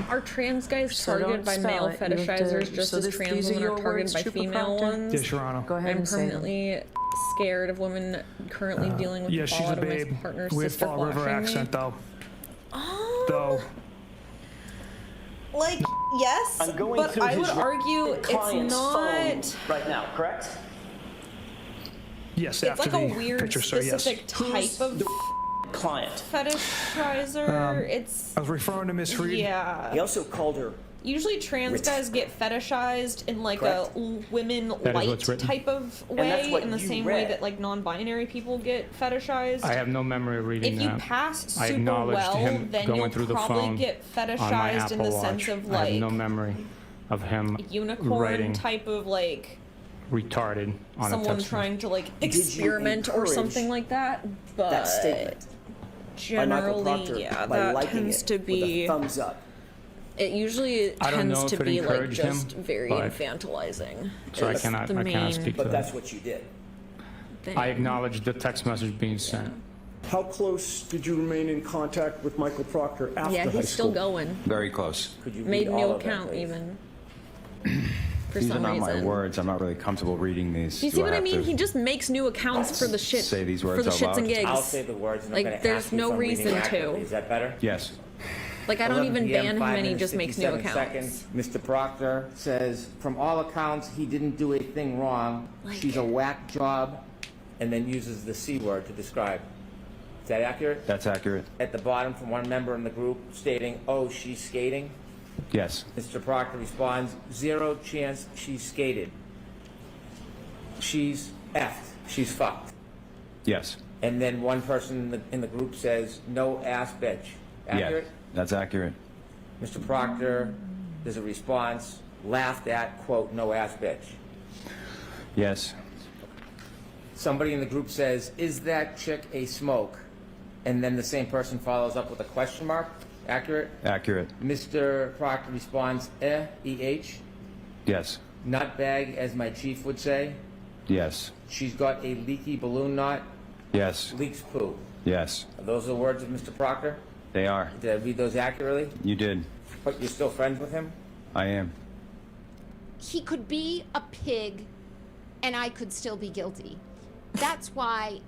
Are trans guys targeted by male fetishizers just as trans women are targeted by female ones? Yes, Your Honor. Go ahead I'm and say them. permanently scared of women currently dealing with the she's fallout a of my babe. partner's Weird sister Fall River flashing me. accent, though. Oh. Though. Like, yes, I'm going but through I would his argue it's client's not. phone right now, correct? Yes, It's after like the a weird picture, sir, yes. specific type of Client. fetishizer. It's I was referring to Miss Reed. yeah. He also called her. Usually trans guys get fetishized in like Correct. a women That is light what's written. type of And that's way, what in the you same way read. that like non-binary people get fetishized. I have no memory of reading If that. you pass I super acknowledged well, him then going you'll through the probably phone get on my fetishized in Apple the Watch. sense of I have like no memory of him unicorn writing type of like retarded on a someone text trying to like you experiment or encourage something like that. But That statement by Michael Proctor generally, yeah, by that liking tends it to with be. a thumbs up. It usually I don't tends know to if it be like encouraged him, just very but- infantilizing. So I is cannot the main speak to But that. that's what you did. thing. I acknowledged the text message being sent. How close did you remain in contact with Michael Proctor after Yeah, high he's still school? going. Very close. Could you Made read new all of them, account please? even. For These are some not my reason. words. I'm not really comfortable reading these. Do you see what I mean? He just makes new accounts for the shit. say these for words the out shits and loud? gigs. I'll say the words, and Like, I'm going to there's ask you no if I'm reading reason accurately. to. Is that better? Yes. Like I don't 11 even PM, ban him 5 and he minutes, just makes new 57 accounts. seconds. Mr. Proctor says, from all accounts, he didn't do a thing wrong. Like- She's a whack job. And then uses the C word to describe. Is that accurate? That's accurate. At the bottom, from one member in the group stating, oh, she's skating. Yes. Mr. Proctor responds, 0 chance she's skated. She's effed. She's fucked. Yes. And then one person in the group says, no ass bitch. Accurate? Yeah. That's accurate. Mr. Proctor, there's a response. laughed at, quote, no ass bitch. Yes. Somebody in the group says, is that chick a smoke? And then the same person follows up with a question mark. Accurate? Accurate. Mr. Proctor responds, E-H. Yes. Nut bag, as my chief would say. Yes. She's got a leaky balloon knot. Yes. Leaks poo. Yes. Are those the words of Mr. Proctor? They are. Did I read those accurately? You did. But you're still friends with him? I am. He could be a pig and I could still be guilty. That's why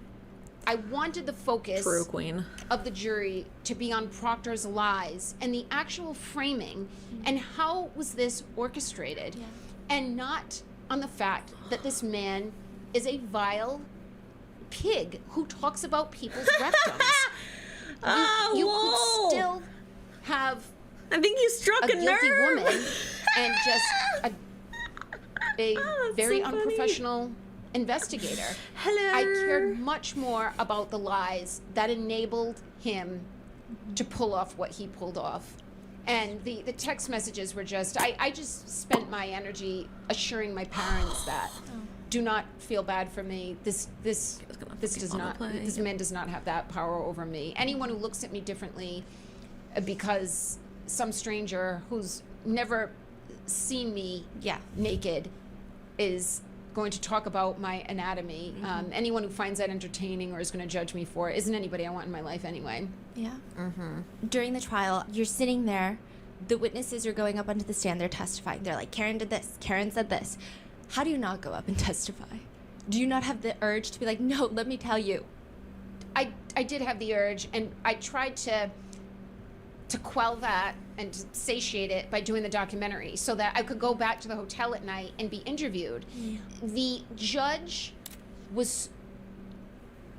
I wanted the focus True, Queen. of the jury to be on Proctor's lies and the actual framing and how was this orchestrated, and not on the fact that this man is a vile pig who talks about people's rectums. You could still have I think you struck a guilty nerve. woman and just a very so funny. unprofessional investigator. Hello. I cared much more about the lies that enabled him to pull off what he pulled off. And the text messages were just, I just spent my energy assuring my parents that do not feel bad for me. This man does not have that power over me. Anyone who looks at me differently because some stranger who's never seen me naked is going to talk about my anatomy. Anyone who finds that entertaining or is going to judge me for it isn't anybody I want in my life anyway. Yeah. During the trial, you're sitting there, the witnesses are going up onto the stand, they're testifying. They're like, Karen did this, Karen said this. How do you not go up and testify? Do you not have the urge to be like, no, let me tell you? I did have the urge, and I tried to quell that and to satiate it by doing the documentary so that I could go back to the hotel at night and be interviewed. The judge was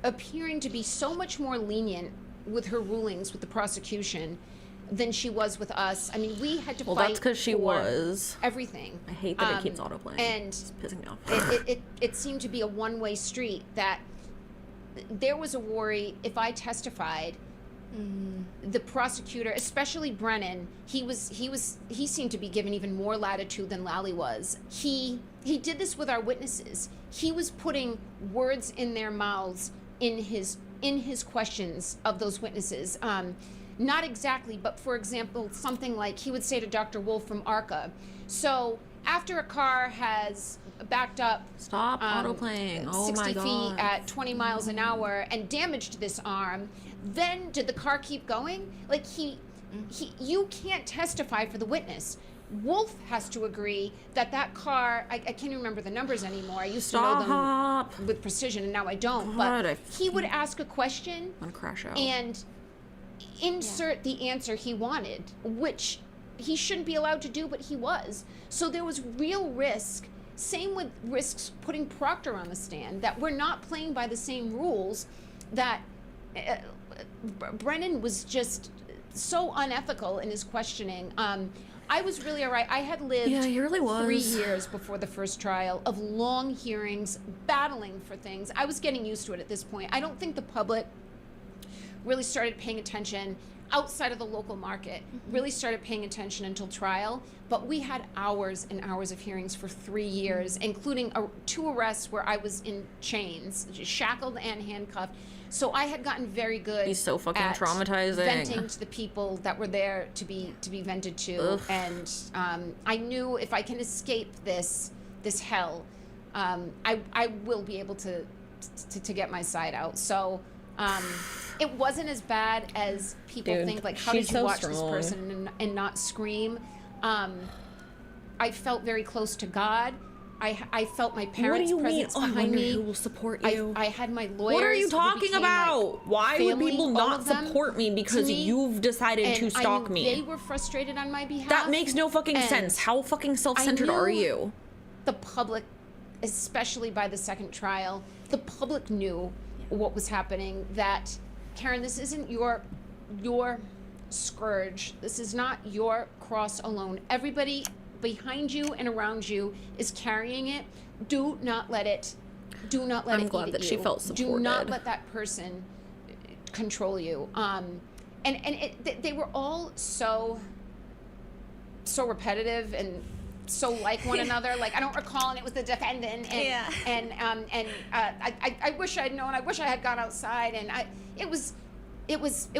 appearing to be so much more lenient with her rulings with the prosecution than she was with us. I mean, we had to fight that's because she for was. everything. I hate that it keeps autoplaying. And it's pissing me off. it seemed to be a one-way street, that there was a worry if I testified, the prosecutor, especially Brennan, he seemed to be given even more latitude than Lally was. He did this with our witnesses. He was putting words in their mouths in his questions of those witnesses. Not exactly, but for example, something like he would say to Dr. Wolf from ARCA, so after a car has backed up Stop autoplaying. Oh 60 my feet God. at 20 miles an hour and damaged this arm, then did the car keep going? Like you can't testify for the witness. Wolf has to agree that car, I can't even remember the numbers anymore. I used to know them with precision and now I don't. God, but he would ask a question crash out. and insert the answer he wanted, which he shouldn't be allowed to do, but he was. So there was real risk. Same with risks putting Proctor on the stand, that we're not playing by the same rules, that Brennan was just so unethical in his questioning. I was really all right. I had lived he really was. 3 years before the first trial of long hearings, battling for things. I was getting used to it at this point. I don't think the public really started paying attention outside of the local market, really started paying attention until trial. But we had hours and hours of hearings for 3 years, including 2 arrests where I was in chains, shackled and handcuffed. So I had gotten very good. He's so fucking at traumatizing. venting to the people that were there to be vented to. Ugh. And I knew if I can escape this hell, I will be able to get my side out. So it wasn't as bad as people think. Like, how did you watch this person and not scream? I felt very close to God. I felt my parents' presence behind me. Who will support you? I had my lawyers. What are you who talking became about? like Why would family, people all not of them, support me because to me, you've decided and to stalk I knew me? They were frustrated on my behalf. That makes no fucking and sense. How fucking self-centered are knew you? The public, especially by the second trial, the public knew what was happening. That, Karen, this isn't your scourge. This is not your cross alone. Everybody behind you and around you is carrying it. Do not let it. I'm glad that she felt supported. Do not let that person control you. They were all so repetitive and so like one another. Like I don't recall, and it was the defendant. And I wish I'd known. I wish I had gone outside. And it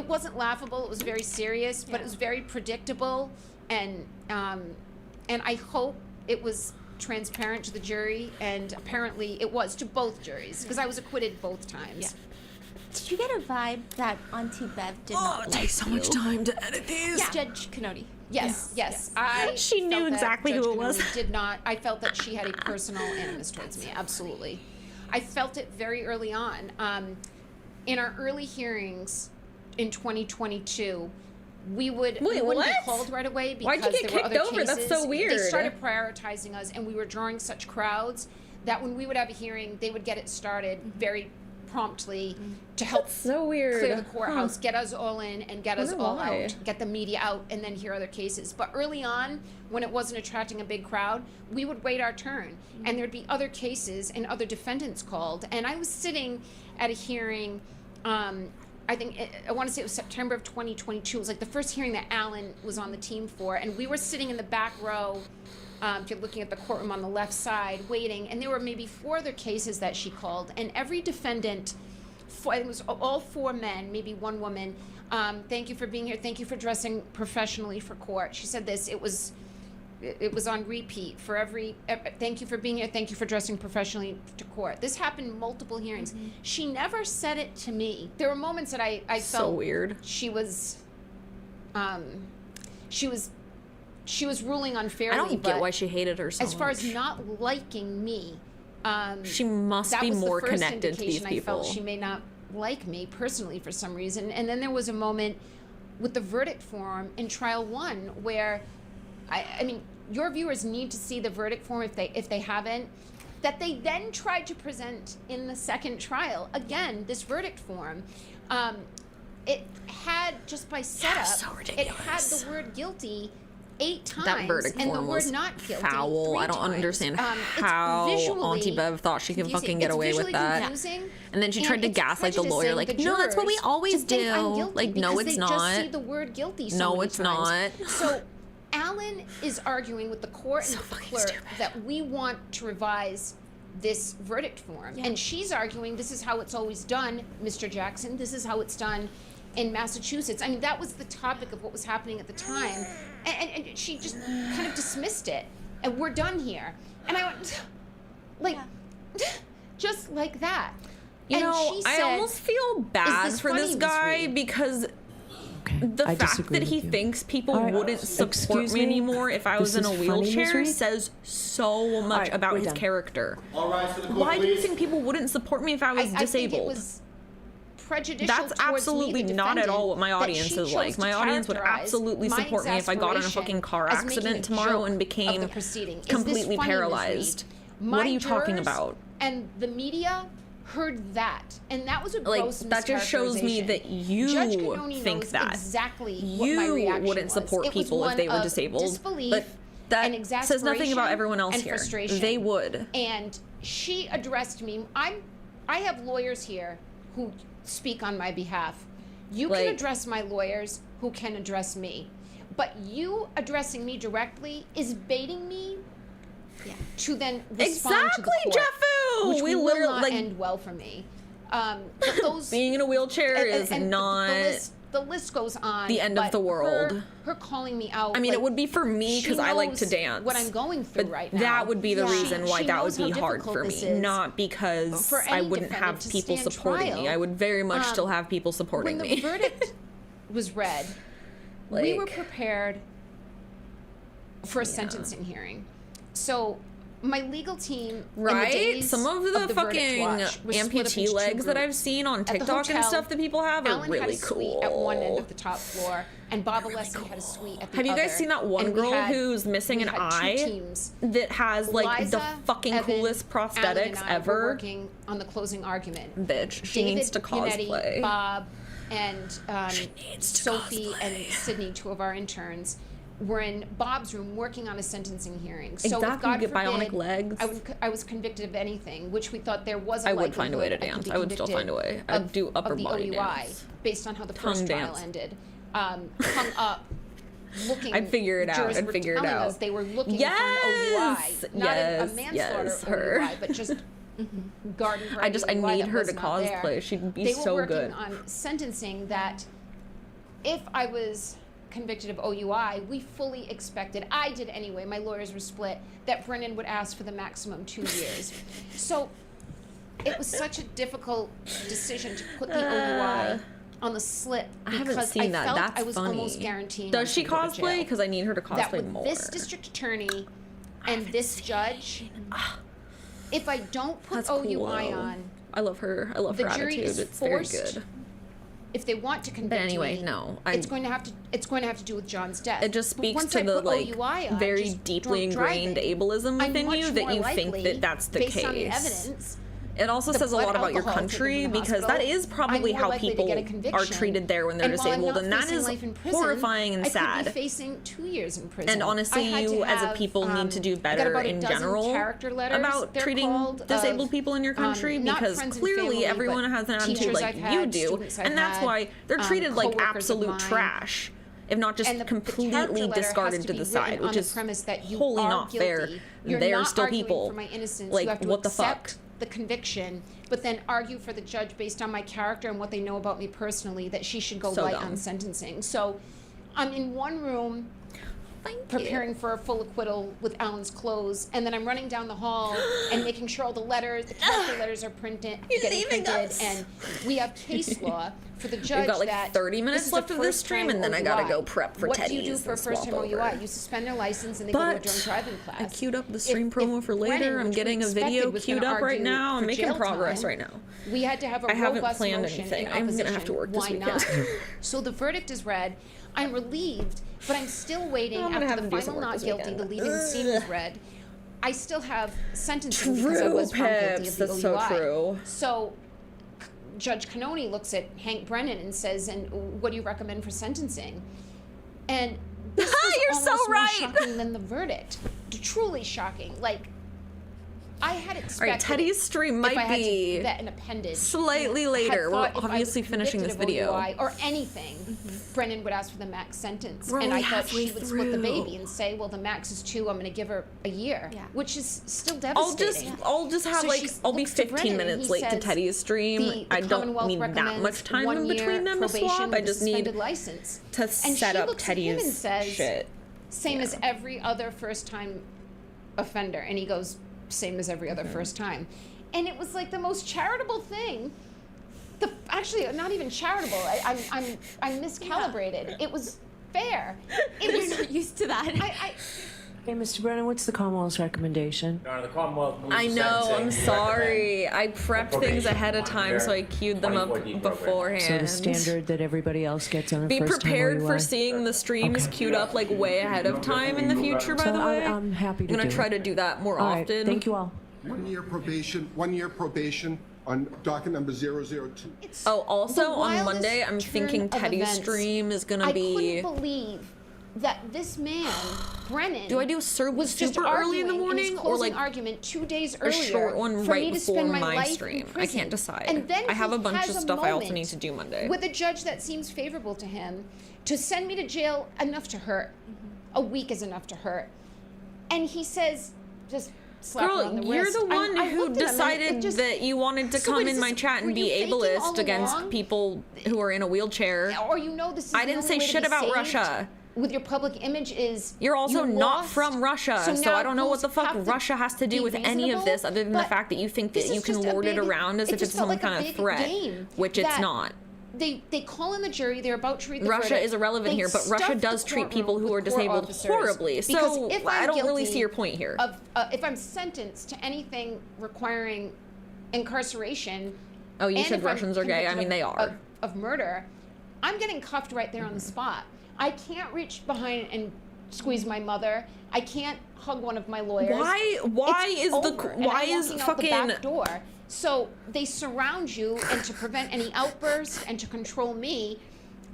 wasn't laughable. It was very serious, but it was very predictable. And I hope it was transparent to the jury, and apparently it was to both juries, because I was acquitted both times. Yeah. Did you get a vibe that Auntie Bev did not like it takes so much time to edit these. Yeah. Judge Canody. Yes. She knew felt that exactly Judge who it was. Canody did not. I felt that she had a personal animus towards me. Absolutely. I felt it very early on. In our early hearings in 2022, we wouldn't be called right away because Why'd you get there were kicked other over? cases. That's so weird. They started prioritizing us, and we were drawing such crowds that when we would have a hearing, they would get it started very promptly to help clear the courthouse, get us all in and get us all out, get the media out, and then hear other cases. But early on, when it wasn't attracting a big crowd, we would wait our turn, and there'd be other cases and other defendants called. And I was sitting at a hearing, I want to say it was September of 2022. It was like the first hearing that Alan was on the team for, and we were sitting in the back row. If you're looking at the courtroom on the left side, waiting, and there were maybe 4 other cases that she called, and every defendant, it was all 4 men, maybe 1 woman. Thank you for being here. Thank you for dressing professionally for court. She said this. It was on repeat for every. Thank you for being here. Thank you for dressing professionally to court. This happened multiple hearings. She never said it to me. There were moments that I felt so weird. She was ruling unfairly. I don't get why she hated her so much. As far much. as not liking me, she must be more connected to these people. I felt she may not like me personally for some reason. And then there was a moment with the verdict form in trial 1 where, I mean, your viewers need to see the verdict form if they haven't, that they then tried to present in the second trial. Again, this verdict form, it had, just by setup, it had the word guilty 8 times, that verdict and the form word was not guilty foul. 3 I don't times. understand how Auntie Bev thought she can fucking get away with that. Confusing, and then she tried to gaslight the lawyer, like, no, that's what we always do. Like, no, it's not. Just see the word guilty so no, many it's times. not. So Alan is arguing with the court and with the clerk that we want to revise this verdict form. Yeah. And she's arguing this is how it's always done, Mr. Jackson. This is how it's done in Massachusetts. I mean, that was the topic of what was happening at the time. And she just kind of dismissed it. And we're done here. And I went, like, just like that. You and know, she I said, almost feel bad for this guy because the fact that he thinks people wouldn't support me anymore if I was in a wheelchair says so much about his character. All right, so the court, Why do you please. think people wouldn't support me if I was disabled? I think it was prejudicial. That's absolutely towards me, the not at all what my defendant, audience that is she like. chose My to audience would characterize absolutely my support me if I got in a fucking car exasperation as accident making a tomorrow joke and of became the proceeding. Is this completely funny, Ms. paralyzed. Reed? What are My you talking jurors about? And the media heard that, and that was a Like, gross that just shows me mischaracterization. that you Judge Canoni think knows that. exactly You what my reaction wouldn't was. support It was people if one they were of disabled, disbelief but that and says nothing about everyone else and here. frustration. They would. And she addressed me. I have lawyers here who speak on my behalf. You can address my lawyers who can address me. But you addressing me directly is baiting me to then respond to the court, Jeffu! which We will literally, not end well for me. But those being in a wheelchair is not the list goes on. the end of but the world. Her calling me out. I mean, like, it would be for me because she I like to knows dance. what I'm going through but right now. that would be the reason why She that would knows how be hard difficult for this me, is not because for I any wouldn't defendant have to people stand supporting me. trial. I would very much still have people supporting when me. the verdict was read, we were prepared for a sentencing hearing. So my legal team, in the days Some of the verdict fucking watch, was split up amputee into 2 legs that I've groups. seen on At the TikTok and hotel, stuff that people have are Alan had really a suite cool. at one end of the top floor, and Bob Alessi had a suite at the Have you guys other. seen that one And we girl had- who's missing an we had 2 eye teams. that has like the Liza, fucking Evan, coolest Alan, prosthetics and I were ever? working on the closing argument. Bitch, she David needs to Pinetti, cosplay. Bob, and Sophie and Sydney, 2 of our interns, were in Bob's room working on a sentencing hearing. So if Exactly, God you get forbid, bionic legs. I was convicted of anything, which we thought there was a I would find a way to likelihood I could dance. be I would still find a way. I'd of- do upper of the body OUI dance. based on how the Tongue first trial dance. ended. Hung up looking. I'd figure it out. jurors I'd were figure it telling out. us they were looking Yes! for an OUI, not a manslaughter yes, her. OUI, but just garden variety I OUI need that her was to not there. cosplay. She'd be They so were working good. on sentencing that if I was convicted of OUI, we fully expected, I did anyway, my lawyers were split, that Brennan would ask for the maximum 2 years. So it was such a difficult decision to put the OUI on the slip I because haven't seen that. felt That's I was funny. almost guaranteeing Does I was she gonna go to cosplay? jail. Because I need her to That cosplay with more. this district attorney and this judge, if I don't put That's OUI cool, though. on, I love her. I love the her jury attitude. is It's very forced. good. If they want to convict But anyway, me, no. it's going to have to do with John's death. It just But speaks once to I the put like OUI on, very just deeply drunk ingrained driving, ableism I'm within much you that more you think likely, that that's the based case. on the evidence, It also the says a blood lot about your alcohol taken country from the because that hospital, is probably I'm more how likely to people get a are conviction. treated there when they're And while I'm disabled, not and that facing is life in prison, horrifying and I could sad. be facing 2 years in prison. And honestly, I had to you as a have, people need to do I got better about a in dozen general character letters, about they're treating called, disabled of, people in your country not because friends and clearly family, everyone but has an attitude teachers like I've you had, do, students I've and that's had, why they're treated like coworkers of absolute mine. trash. If not just And the completely character letter has discarded to to be the written side, on which the is premise that you wholly are not guilty. fair. You're They're not still arguing people. for my innocence. Like, you have to what the fuck? accept the conviction, but then argue for the judge based on my character and what they know about me personally that she should go So light dumb. on sentencing. So I'm in one room preparing for a full acquittal with Alan's clothes, and then I'm running down the hall and making sure all the character letters are getting printed, and we have case law for the judge. We've got like that 30 minutes this is a left of this stream, and then I gotta first-time go OUI. prep for What Teddy's do you do for a and first-time swap OUI? over. You suspend their license and they go to a drunk driving class. I queued up the stream If promo for later. Brennan, I'm which getting we a expected video was queued gonna up right argue now. I'm for making jail progress time, right now. We had to have a I haven't robust planned motion anything. in I'm gonna have opposition. to work this Why weekend. not? So the verdict is read. I'm relieved, but I'm still waiting I'm gonna have after to the do some final work not this guilty, weekend. the leading scene was read. I still have sentencing because I True, was found guilty Pips. of the That's so OUI. true. So Judge Cannoni looks at Hank Brennan and says, "And what do you recommend for sentencing?" And this was You're almost so more right. shocking than the verdict. Truly shocking. Like I had expected. All right, Teddy's stream might if I had be to vet an appendage slightly later. had We're thought if I obviously was finishing this convicted of video. OUI or anything, Brennan would ask for the max sentence, We're and I only thought she halfway would split the through. baby and say, "Well, the max is 2. I'm going to give her a year," which is still I'll devastating. just have So like she I'll be looks to 15 Brennan and minutes he late to says, Teddy's stream. the I don't Commonwealth need that recommends much time in 1 year between them to probation swap. I with a just need suspended license. to And set she up looks at him and Teddy's says, shit. Same as every other first-time offender, and he goes, "Same as every other first time," and it was like the most charitable thing. Actually, not even charitable. I'm miscalibrated. It was fair. It was You're not used to that. Hey, Mr. Brennan, what's the Commonwealth's recommendation? Your Honor, the Commonwealth moves I to know, I'm sentencing. sorry. I prepped things Probation, ahead of 1 time, year, so I queued them up 24D program. beforehand. So the standard that everybody else gets on a Be first-time prepared OUI? for seeing the streams queued up like way ahead of time in the future, by So the way. I'm happy to I'm gonna do try it. to do that more All right, often. thank you all. 1 year probation, 1 year probation on docket number 002. Oh, also the on wildest Monday, I'm turn thinking of Teddy's events. stream is gonna I be. couldn't believe that this man, Brennan, Do I do was just super early in the arguing morning his or closing like argument 2 days a earlier short one for right me to before spend my my life stream? in I prison. can't decide. And then I have a he bunch has of a stuff I also moment need to do Monday. with a judge that seems favorable to him to send me to jail enough to hurt. A week is enough to hurt. And he says, just slap her on Girl, the you're wrist. the one I who looked at him and decided it just- that you wanted to So come wait, in is my this- chat were and be you faking all ableist against along? people who are in a wheelchair. Or you know this is I the didn't only say way to shit be about saved Russia. with your public image is You're also you not lost, from Russia, so now I don't know what rules the fuck have to Russia has to do be with any of reasonable, this other than the but fact that you think that this you is can just a lord it big- around as it if just it's felt some like a kind of big threat, game which it's that not. They call in the jury. They're about to read the Russia verdict. is irrelevant They here, but Russia stuff does the treat people courtroom who are with court disabled officers. horribly. Because So if I I'm don't really guilty see your point here. Of if I'm sentenced to anything requiring incarceration. Oh, you and said if I'm Russians are gay. I convicted mean, they of- are. Of murder, I'm getting cuffed right there on the spot. I can't reach behind and squeeze my mother. I can't hug one of my lawyers. Why It's is the- over, and why I'm is walking out the fucking- back door? So they surround you, and to prevent any outbursts and to control me,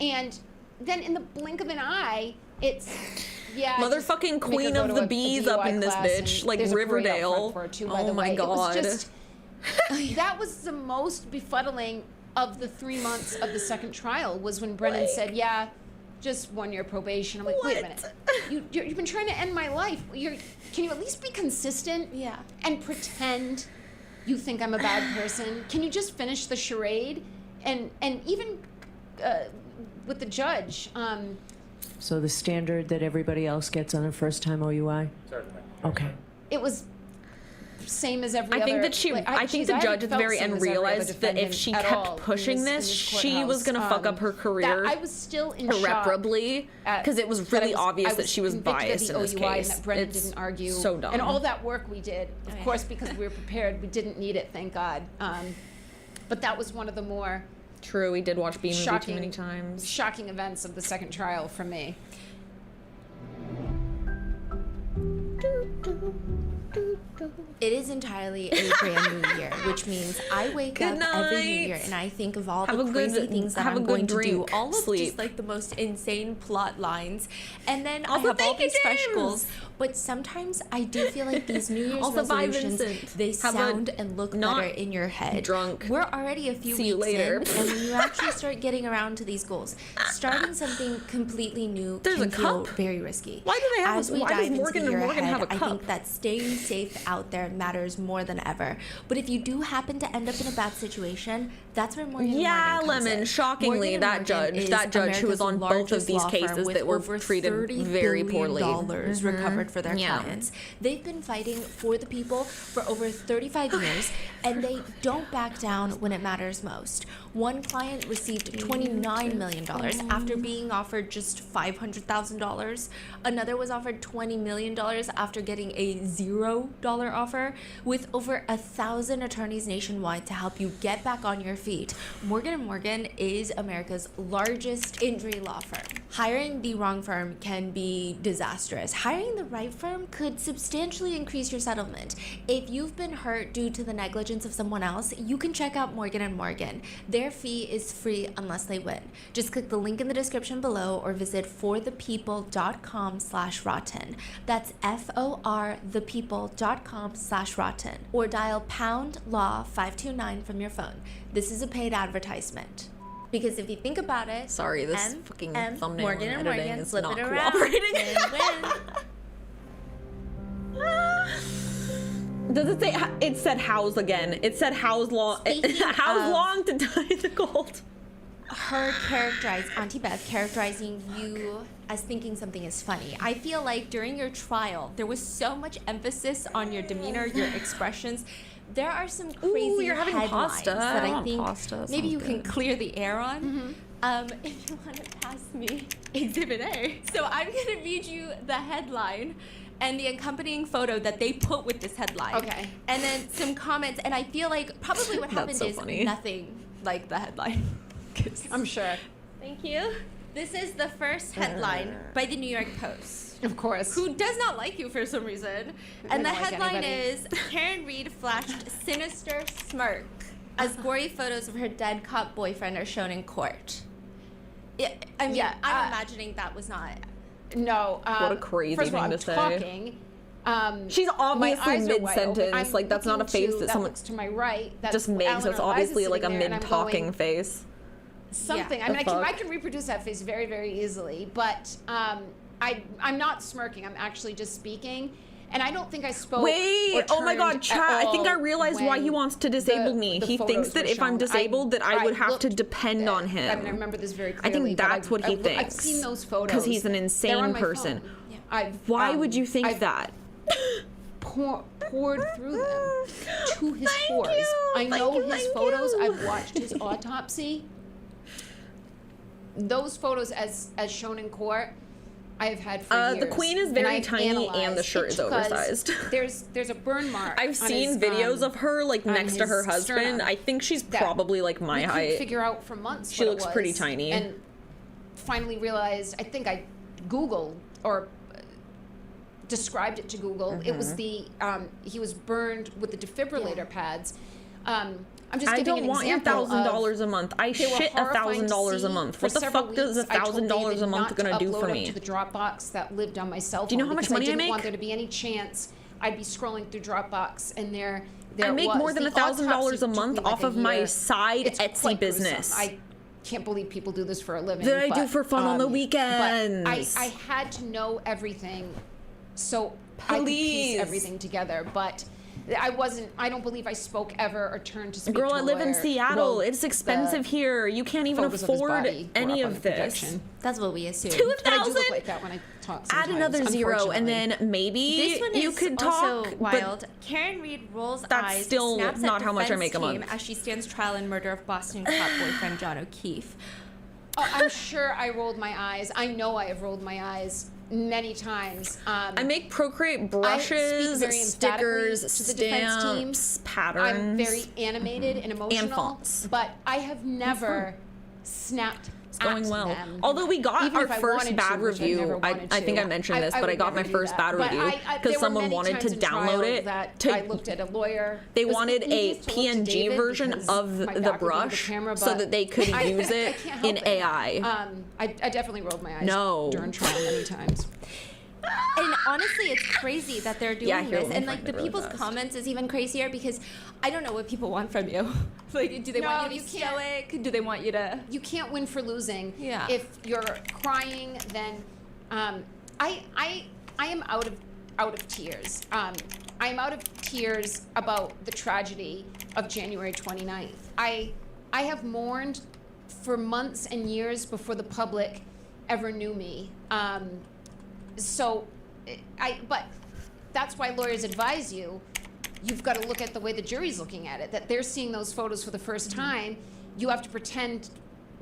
and then in the blink of an eye, it's yeah. just Motherfucking make her queen go of to the a bees up DUI in this class, bitch, and like there's a parade out Riverdale. front for her too, by Oh the my way. God. It was just that was the most befuddling of the 3 months of the second trial was when Brennan said, "Yeah, just 1 year probation. I'm like, wait a minute. You've been trying to end my life. Can you at least be consistent? Yeah. And pretend you think I'm a bad person? Can you just finish the charade? And even with the judge. So the standard that everybody else gets on a first-time OUI? Certainly. Okay. It was same as every I think other. that she. like, I think the I judge at the felt very same end as every other realized that if defendant she at all kept in pushing this she was going to fuck up her career. I was still in irreparably because it was really obvious that she was biased in this OUI case. And that Brennan It's didn't argue. so dumb. And all that work we did, of course, because we were prepared, we didn't need it, thank God. But that was one of the more true. We did watch B-movie too shocking, many times. Shocking events of the second trial for me. It is entirely a brand new year, which means I wake up every new year and I think of all the crazy things that I'm going to do, all of just like the most insane plot lines, and then I have all these fresh goals. But sometimes I do feel like these New Year's resolutions, they sound and look better in your head. Drunk. We're already a few weeks in, and when you actually start getting around to these goals, starting something completely new can feel very risky. Why do they have? As we why dive does into Morgan the and year Morgan ahead, have a cup? I think that staying safe out there matters more than ever. But if you do happen to end up in a bad situation, that's where Morgan and Morgan comes Lemon. in. Shockingly, Morgan that judge who was on both of these cases that were treated very poorly. Recovered for their clients. They've been fighting for the people for over 35 years, and they don't back down when it matters most. One client received $29 million after being offered just $500,000. Another was offered $20 million after getting a $0 offer. With over 1,000 attorneys nationwide to help you get back on your feet, Morgan & Morgan is America's largest injury law firm. Hiring the wrong firm can be disastrous. Hiring the right firm could substantially increase your settlement. If you've been hurt due to the negligence of someone else, you can check out Morgan & Morgan. Their fee is free unless they win. Just click the link in the description below or visit forthepeople.com/rotten. That's forthepeople.com/rotten. Or dial #law 529 from your phone. This is a paid advertisement. Because if you think about it, sorry, this fucking thumbnail Morgan and and editing Morgan is flip not it around. cooperating. Win-win. Does it say? It said house again. It said house long. How long to die the gold? Her Auntie Beth characterizing you as thinking something is funny. I feel like during your trial, there was so much emphasis on your demeanor, your expressions. There are some crazy you're having headlines pasta. that I want think pasta. maybe you Sounds can good. clear the air on. If you want to pass me Exhibit A. So I'm going to read you the headline and the accompanying photo that they put with this headline. Okay. And then some comments. And I feel like probably what happened so is funny. nothing like the headline. I'm sure. Thank you. This is the first headline by the New York Post. Of course. Who does not like you for some reason. And the don't like headline anybody. is, Karen Reed flashed sinister smirk as gory photos of her dead cop boyfriend are shown in court. I'm imagining that was not... No. What a crazy first of all, thing I'm to say. talking. She's obviously my eyes are wide open. mid-sentence. I'm Like, that's not a looking face that someone looks to my right. That's just makes. Eleanor That's Liza obviously like a sitting there, and I'm mid-talking going, face. Something. Yeah. I mean, The I fuck? can reproduce that face very, very easily. But I'm not smirking. I'm actually just speaking. And I don't think I spoke. Wait! Oh my God, chat! I think I realized why he wants to disable me. the He photos thinks that were if I'm shown. disabled, that I would have to looked depend on him. I mean, I remember this very I clearly. think but that's what he I've thinks. seen those photos. Because he's an They're on insane my person. phone. Why would you think that? Poured through them to his pores. I know his photos. I've watched his autopsy. Those photos, as shown in court, I have had for years. The queen is very tiny and the shirt is oversized. There's a burn mark. I've seen videos of her like next to her husband. sternum I think she's probably like my we couldn't height. figure out for months. She what looks it was, pretty tiny. And finally realized. I think I Googled or described it to Google. It was the he was burned with the defibrillator pads. I'm just giving an want your example $1,000 a month. I they were shit horrifying to $1,000 a see. month. For What the several fuck does weeks, I told $1,000 David a month not gonna do upload for them me? to the Dropbox that lived on my cell phone. Do you know how much because money I I didn't make? want there to be any chance I'd be scrolling through Dropbox and I make more than $1,000 a month off of my side It's Etsy quite business. gruesome. can't believe people do this for a living. That I do for fun on the weekends. But I had to know everything, so I could piece everything together. But I don't believe I spoke ever or turned to speak Girl, to a I live in lawyer. Seattle. Well, It's expensive here. You can't even photos of his afford body were any up on of the this. projection. That's what we assume. But I do look like that when I talk Add sometimes, another zero, and then maybe This one you is could also talk. wild. But Karen Reed rolls that's eyes, still snaps at not how much I defense make a team month. as she stands trial in murder of Boston cop boyfriend John O'Keefe. Oh, I'm sure I rolled my eyes. I know I have rolled my eyes many times. I make Procreate I brushes, speak very stickers, emphatically to the defense team. stamps, patterns. I'm very animated and emotional, fonts. but I have never snapped. It's going at well. them. Although we got Even our if I first wanted bad to, which I never review, I wanted think I to. mentioned this, but I would got my never do first that. bad But review there because were someone many wanted to times in trial download it. that I looked at a lawyer. They It was wanted a easiest to look to PNG David version because of my the back would be to brush camera, so but that they could I use it can't help in it. AI. I definitely rolled my eyes No. during trial many times. And honestly, it's crazy that they're doing Yeah, here, this. let me And like find the it really people's fast. comments is even crazier because I don't know what people want from you. Like, do they want you to be stoic? Do they want you to? You can't win for losing. Yeah. If you're crying, then I am out of tears. I am out of tears about the tragedy of January 29th. I have mourned for months and years before the public ever knew me. But that's why lawyers advise you. You've got to look at the way the jury's looking at it. That they're seeing those photos for the first time. You have to pretend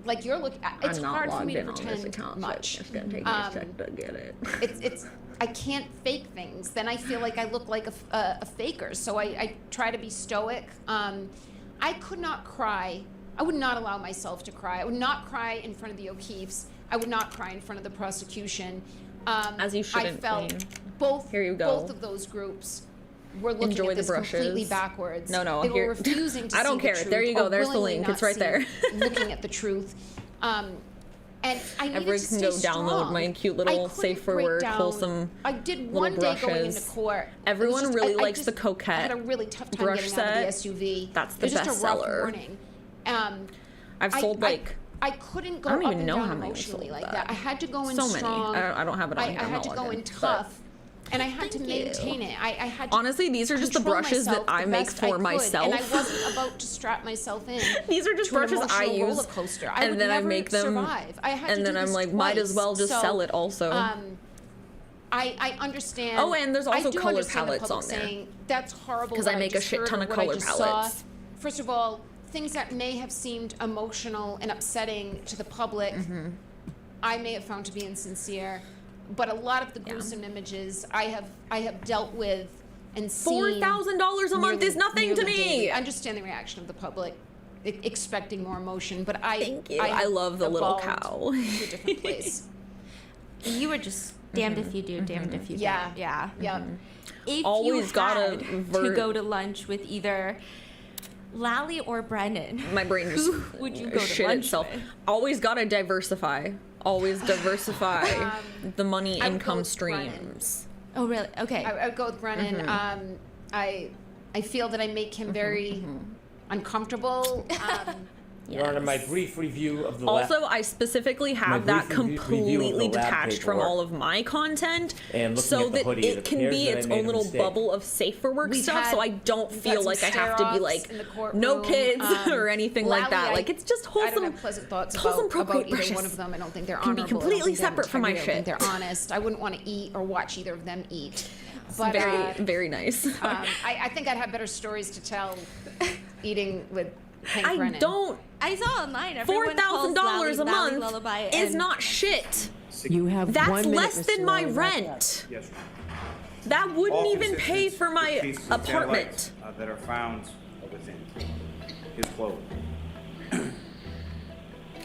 like you're looking. It's I'm not hard for me to logged in on this pretend account, so much. it's gonna take me a sec to get it. It's I can't fake things. Then I feel like I look like a faker. So I try to be stoic. I could not cry. I would not allow myself to cry. I would not cry in front of the O'Keefes. I would not cry in front of the prosecution. As you shouldn't, I felt Queen. both. Here you go. Both of those groups were looking Enjoy at the this completely brushes. backwards. No, they here- were refusing to I don't see care. the truth. There you go. or There's the willingly link. not It's right see- there. looking at the truth. And I needed Everyone to can stay go strong. download my cute I little couldn't safe for break work, down. wholesome I did little one day going brushes. into court. It was Everyone just- really I likes the just- Coquette I had a really tough time brush getting out of the set. SUV. That's the it was just a rough bestseller. morning. I've sold like I couldn't go I don't up even and know down how many I emotionally sold like that. that. I had to go in So many. strong. I don't have it on I here. I'm had not to go logged in in, tough. And I had to maintain it. I had to Honestly, these are just the control brushes that myself the I make best for could, myself. And I wasn't about to strap myself in. These are just to an brushes I emotional use, roller coaster. I and would then I never make them, survive. I had to and then do I'm this like, might as twice. well just So, sell it also. I understand. Oh, and there's also I do color understand the palettes public on there. saying, that's horrible. 'Cause what I make a just shit heard ton or of what I color just palettes. saw." First of all, things that may have seemed emotional and upsetting to the public, I may have found to be insincere. But a lot of the gruesome images I have dealt with and seen. $4,000 a month is nothing to nearly me. daily. I understand the reaction of the public, expecting more emotion, but Thank you. I love the little evolved cow. to a different place. You were just damned if you do, damned if you don't. Yeah. Yeah. Yeah. If Always you gotta had to vert- go to lunch with either Lally or Brennan, My brain just who would you go to shit lunch itself. with? Always gotta diversify. Always diversify the money I would go income with Brennan. streams. Oh, really? Okay. I would go with Brennan. I feel that I make him very uncomfortable. Your Honor, my brief review of the Also, I specifically have that brief review of completely the lab detached from paperwork. all of my content, And looking so at the that hoodie, it it can appears be that I its made own a little mistake. bubble of safe for work We've stuff. So I had- don't we've feel got like I some have to be stare-offs like in the no courtroom. kids or anything like Lally, that. Like it's just I wholesome. don't have pleasant thoughts wholesome about Procreate either brushes. one of them. I don't think they're Can be honorable. I don't completely think they have separate from my integrity. I shit. think they're honest. I wouldn't want to eat or watch either of them eat. It's But very nice. I think I'd have better stories to tell eating with Hank I Brennan. don't. I saw online. everyone calls $4,000 a Lally month Lullaby is and- not shit. You have That's 1 minute, less Mr. than my Lullaby. rent. Yes. That wouldn't All even pay consistent for my with pieces of apartment. satellites, that are found within his clothing.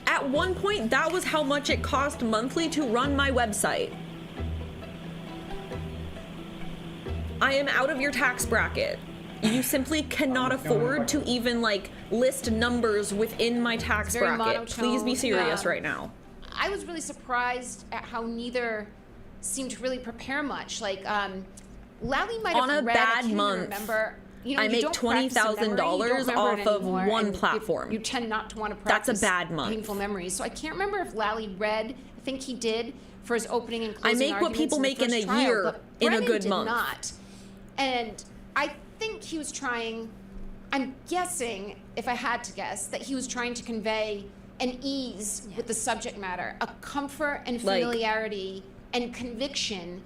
At one point, that was how much it cost monthly to run my website. I am out of your tax bracket. You simply cannot afford to even like list numbers within my tax It's very bracket. Please be monotone. serious right now. I was really surprised at how neither seemed to really prepare much. Like, Lally might have On a read, I bad can't even month. remember. you know, I you make don't practice a memory, you don't $20,000 remember off it of anymore, one and platform. You tend not to want to That's practice a bad month. painful memories. So I can't remember if Lally read. I think he did for his opening and I closing make what arguments people in the make in first a trial, year but in a Brennan good did month. Not. And I think he was trying. I'm guessing, if I had to guess, that he was trying to convey an ease with the subject matter, a comfort and Like- familiarity and conviction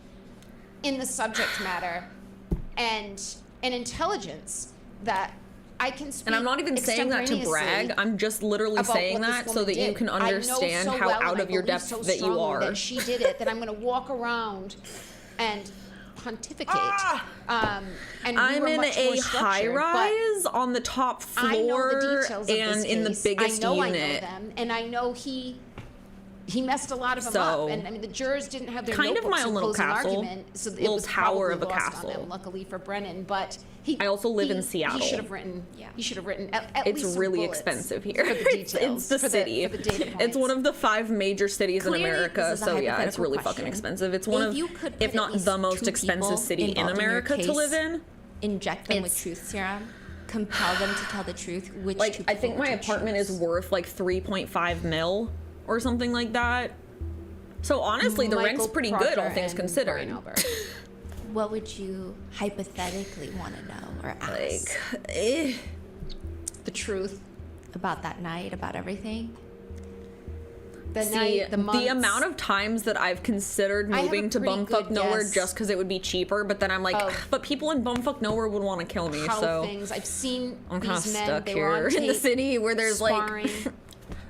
in the subject matter, and an intelligence that I can speak. And I'm not even saying that to brag. I'm just literally saying that so that you can understand how out of your depth that you are. That she did it. That I'm going to walk around and pontificate. And we I'm were in much more a structured, high but rise on the top I know floor the details of and this in the case. biggest I know unit. I know them, and I know he messed a lot of them So, up. And I mean, the jurors didn't have their kind of notebooks my own in little closing castle, argument, so it little was tower probably of a lost castle. on them, luckily for Brennan. But I also live in Seattle. He should have written. Yeah. He should have written. At It's least some really bullets expensive here. For the details, it's the for city. for the data It's points. one of the 5 major cities Clearly, in America, this is a so yeah, it's hypothetical really question. fucking expensive. It's one If of, you could put if at not least the most 2 expensive people city in involved in your America to live case, in. Inject them with It's- truth serum, compel them to tell the truth. Which two Like, I people think my would you apartment choose? is worth like 3.5 mil or something like that. So honestly, the rent's Michael pretty good, all Proctor things and considered. Brian Albert. What would you hypothetically want to know or ask? The truth about that night, about everything. The See, night, the months. the amount of times that I've considered I have moving a to pretty Bumfuck good Nowhere guess just because it would be cheaper, but then I'm like, of "Ugh, but people in Bumfuck Nowhere would want to kill me, how so things I've seen I'm kind of these men, stuck they were on here in the tape, city where there's sparring, like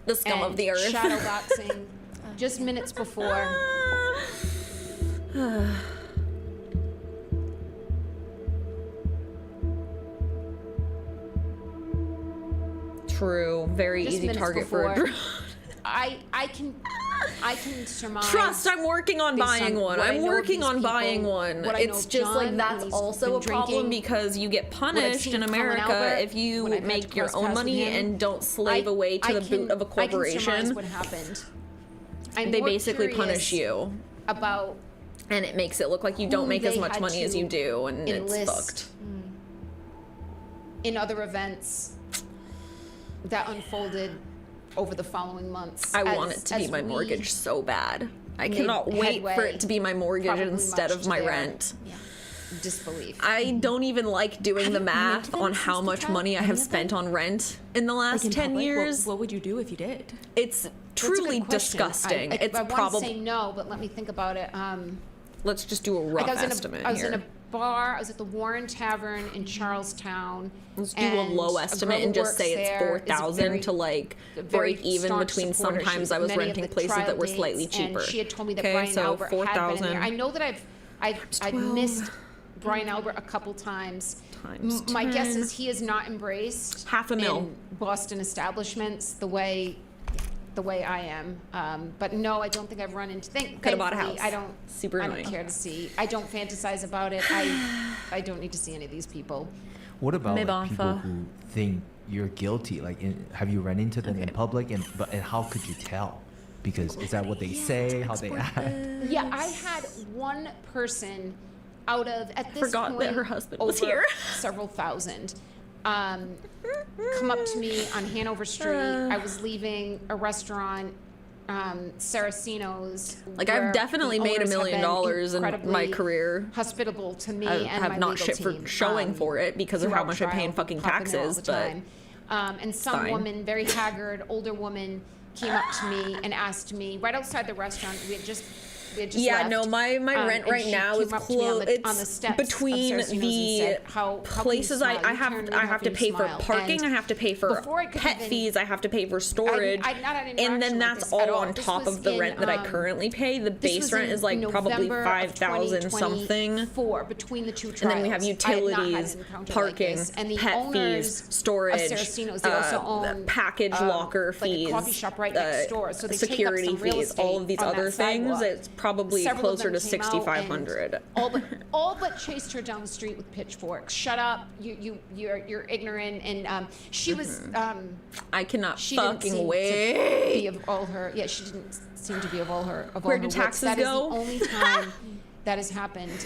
the scum of and the earth. shadow boxing just minutes before. True, very Just easy minutes target for a before. drone. I can surmise. Trust, I'm working on based buying on one. what I I'm know of working these on people, buying one. what I know It's of just John, like when that's he's also been a problem drinking, because you get what I've punished seen in from Colin America Albert, if you when I've had make to your cross own paths with money him, and don't slave away to the boot of a I can surmise corporation. what happened. I'm They more basically punish curious you. about And it makes it look like you don't who make as they much had money as to you do, and it's enlist fucked. in other events that unfolded over the following months. I want it to be as my we mortgage so bad. I made cannot wait for headway, it to be my mortgage probably instead much of to my their rent. disbelief. I don't even like doing the math on how much money I have spent on rent in the last Like in 10 public? years. What would you do if you did? It's That's a truly good question. disgusting. It's I want to probably. say no, but let me think about it. Let's just do a rough Like estimate I was here. in a bar. I was at the Warren Tavern in Charlestown. Let's do a low estimate and just say it's 4,000 to like break even between. Sometimes I was renting places that were slightly cheaper. And she had told me that Okay, Brian so Albert had been in 4,000. there. I know that I've missed Brian Albert a couple times. My guess 10. is he has not embraced $500,000 in Boston establishments the way I am. But no, I don't think I've run into. Could have bought a thankfully, house. I don't. Super I don't annoying. care to see. I don't fantasize about it. I don't need to see any of these people. What about Me like, people bonfa. who think you're guilty? Like, have you run into them in public? And how could you tell? Because is that what they say? How they act? Yeah, I had one person out of at this Forgot point that her husband was over here. several thousand. Come up to me on Hanover Street. I was leaving a restaurant, Saraceno's. Like, I've where definitely the made $1 owners have million been in my incredibly career. hospitable to me I and have my not legal shit team, for showing for it because of how throughout much I pay in trial, fucking pop in there all taxes, the but time. And some fine. woman, very haggard, older woman, came up to me and asked me right outside the restaurant. We had just yeah, left. no, my rent and right she now came is up to me on close. the- on the It's steps of between Saraceno's and the said, "How can you places smile? I You have turned me I how have can to you pay for smile?" parking. And I have to pay for before I could pet even- fees. I have to pay for storage, I'd not had an and then interaction like that's this at all all. on This top was of the in, rent that I currently pay. The This base was rent in is like probably November of 5,000 something. 2024, between the two trials. And then we have I had not had an utilities, encounter parking, like this. And the pet owners fees, storage, of Saraceno's, they also own package locker like fees, a coffee shop right next door. So they take up security some real fees, estate all of these on that other things. sidewalk. It's probably Several of closer them to came out 6,500. and all but chased her down the street with pitchforks. Shut up! You're ignorant. And she was. I cannot she didn't fucking seem wait. To be of all her. Yeah, she didn't seem to be of all her. Of Where all do her taxes wits. That go? is the only time that has happened.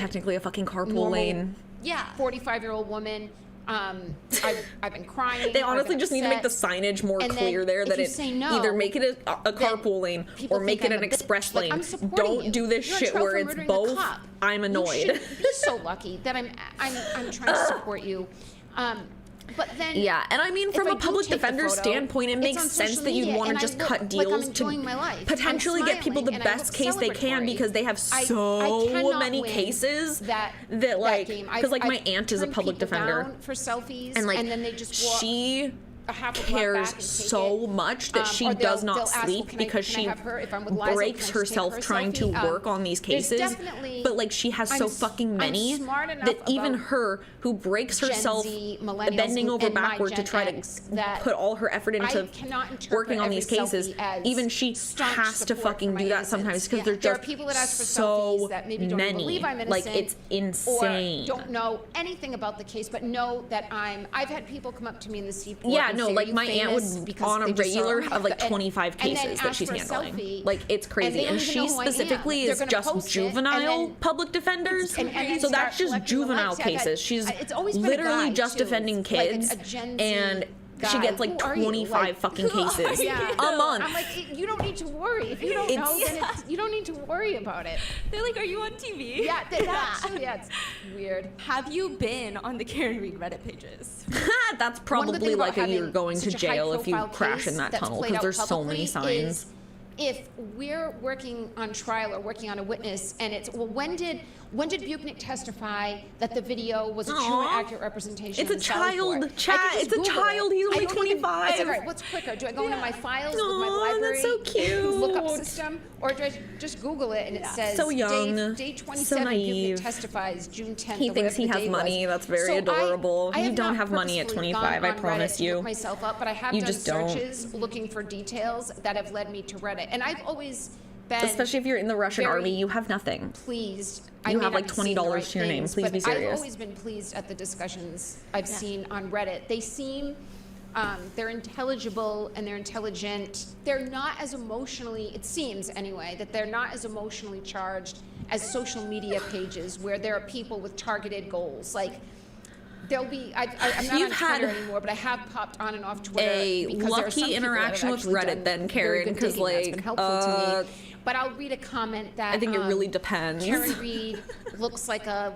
technically a fucking carpool normal, lane. Yeah. 45-year-old woman. I've been crying. They I've honestly been just need to make the upset. signage more And then clear there if that you it say no, either make it a carpool lane people or make think it I'm an a bitch. express Like, lane. I'm supporting Don't you. do this You're in shit trouble where for it's murdering a both. cop. I'm annoyed. You should be so lucky that I'm trying to support you. But then, yeah, and I mean, from if a I do public take the defender's photo, standpoint, it it's makes on sense social that you'd media, want and to I just look cut like deals I'm to enjoying my life. potentially I'm get people the smiling, and I best look case they can, celebratory. because they have so cannot many win cases that like, game. because like my I've aunt is a turned public people defender, down for selfies, and like then they just walk she a half a block cares back and take so it. much that she Or does they'll not ask, sleep well, because can I she have her? If I'm with Liza, can I breaks just take herself her trying to selfie? work on these There's cases. definitely- But like she has so fucking many I'm smart enough that even about her, who breaks Gen herself Z, millennials, bending over and my backward to Gen try X to that put all her effort I into cannot interpret working on every these cases, selfie as even she staunch has to support fucking for my do that innocence. sometimes because Yeah. they're There are just people that ask for so selfies that maybe don't even many. believe I'm Like innocent, it's insane. Or don't know anything about the case, but know that I've had people come up to me in the seaport. Yeah, and no, say, like "Are you my aunt famous?" would Because on a they just saw regular it. have like And- 25 and then cases that ask she's for a handling. selfie, Like it's crazy, they don't and even she know who I am. specifically They're is gonna just post it, and juvenile then public defenders. and So start that's just collecting the juvenile likes. Yeah, that- cases. She's it's always been a literally guy, just too. defending It's like kids, a Gen Z and she guy. gets like Who are you? 25 Like, fucking who are cases you? a month. I'm like, you don't need to worry. If you don't know, then you don't need to worry about it. They're like, are you on TV? Yeah, it's weird. Have you been on the Karen Reed Reddit pages? That's One probably of the things like about you're having going to such a jail if you high-profile crash in case that that's tunnel played because out there's so many publicly signs. is if we're working on trial or working on a witness and it's, well, when did Buchnick testify that the video was a true and Aw. accurate representation It's of a the Sally child, Ford? chat. I can just It's a Google child. it. He's I only don't even- 25. It's like, all right, what's quicker? Do I go into my files with my Aw, library that's so cute. lookup system, or do I just Google it and it says So young, day so 27 naive. Buchnick testifies June 10th. He or thinks he whatever the has date money. was. That's very So adorable. I You don't not have money at purposefully 25, gone I on promise Reddit to you. look myself up, but I have You done just don't. searches looking for details that have led me to Reddit, and I've always been Especially if you're in the Russian very army, you have nothing. pleased. You I may have not like be seeing the $20 right to your name. things, Please but be serious. I've always been pleased at the discussions I've seen on Reddit. They seem they're intelligible and they're intelligent. They're not as emotionally, it seems anyway, that they're not as emotionally charged as social media pages where there are people with targeted goals. Like, there'll be, I'm not You've on had Twitter anymore, but I have popped on and off Twitter. a because there are some lucky people that have interaction with actually Reddit done then, very Karen, good 'cause, digging. That's been like, helpful to me. But I'll read a comment that I think it really depends. Karen Reed looks like a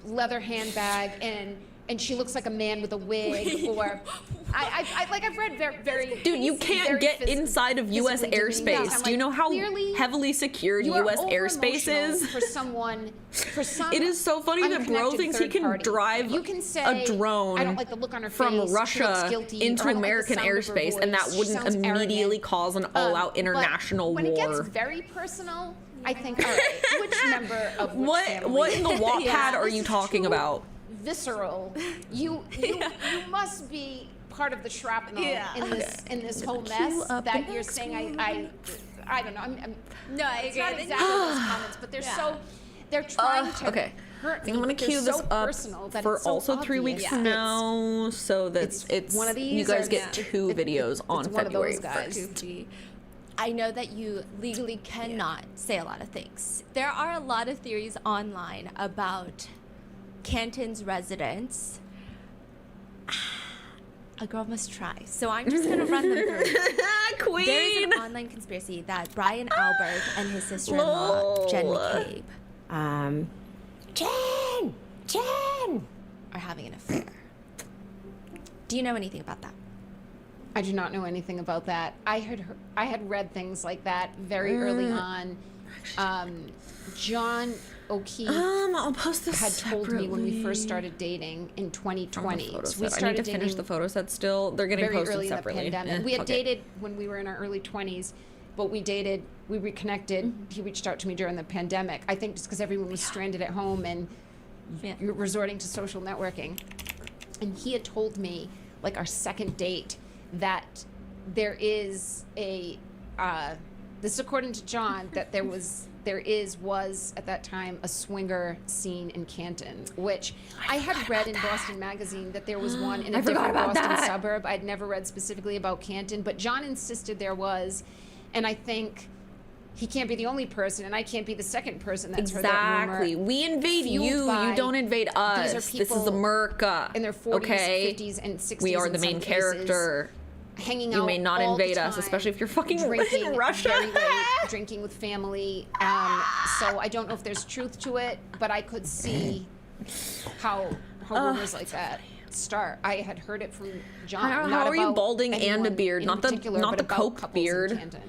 leather handbag and she looks like a man with a wig, or I've read very Dude, you can't very get inside of U.S. physically demeaning things. airspace. I'm Do you like, know how clearly heavily secured you are U.S. airspace over-emotional is? for someone, for some It is so funny that bro unconnected thinks he third can party. drive You can say, a drone I don't like the look on her from face, she looks Russia guilty, into or I don't like the American sound of her airspace, and that voice, she wouldn't sounds immediately arrogant. cause an all-out But international when it war. gets very personal, I think, all right, which member of which family? What in the Wattpad Yeah, are this you is talking too about? Visceral. You must be part of the shrapnel in this whole mess that you're saying. I don't know. No, I it's agree. not exactly those comments, but they're trying to okay. hurt I think me. I'm gonna but they're cue this so up personal that for it's so also 3 weeks obvious. from now, so that it's one of these, you guys or get 2 videos on it's one of February those guys. 1st. I know that you legally cannot say a lot of things. There are a lot of theories online about Canton's residence. A girl must try. So I'm just going to run them through. Queen! There is an online conspiracy that Brian Albert and his sister-in-law, Jen McCabe, Jen, are having an affair. Do you know anything about that? I do not know anything about that. I had read things like that very early on. John O'Keefe I'll post this had told me when we first started dating in 2020. So we I started need to finish dating the photo set still. They're getting very posted early separately. in the pandemic. We had fuck it. dated when we were in our early 20s, but we reconnected. He reached out to me during the pandemic. I think just because everyone was stranded at home and resorting to social networking. And he had told me, like our second date, that there is a this is according to John, that there was at that time a swinger scene in Canton, which I had read in Boston Magazine that there was one in a different Boston suburb. I'd never read specifically about Canton, but John insisted there was, and I think he can't be the only person, and I can't be the second person that's heard that rumor. Exactly. We invade you. You don't invade us. These are This is America. in their 40s, okay? 50s, and 60s. We are in the main some cases, character. hanging out You may not all invade the us, time, especially if you're fucking drinking in Russia. very late, drinking with family. So I don't know if there's truth to it, but I could see how rumors like that start. I had heard it from John. How not are you about balding and a anyone beard? in Not the particular, not but the about Coke couples in beard. Canton.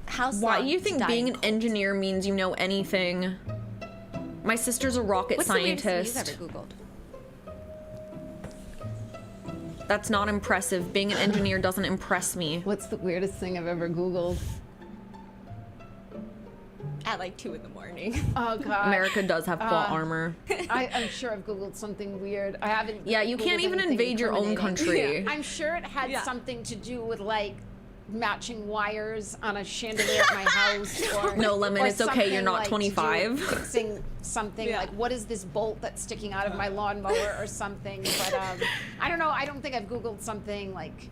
How's Why do you think being an engineer means you know anything? My sister's a rocket What's scientist. the weirdest thing you've ever Googled? That's not impressive. Being an engineer doesn't impress me. What's the weirdest thing I've ever Googled? At like 2 in the morning. Oh God. America does have plot armor. I'm sure I've Googled something weird. I haven't. Yeah, you can't Googled even anything invade your own incriminating. country. Yeah, I'm sure it had something to do with like matching wires on a chandelier at my house. Or, No, Lemon, or it's okay, you're something, not like, to do 25. with Fixing something like what is this bolt that's sticking out of my lawnmower or something. But I don't know. I don't think I've Googled something like.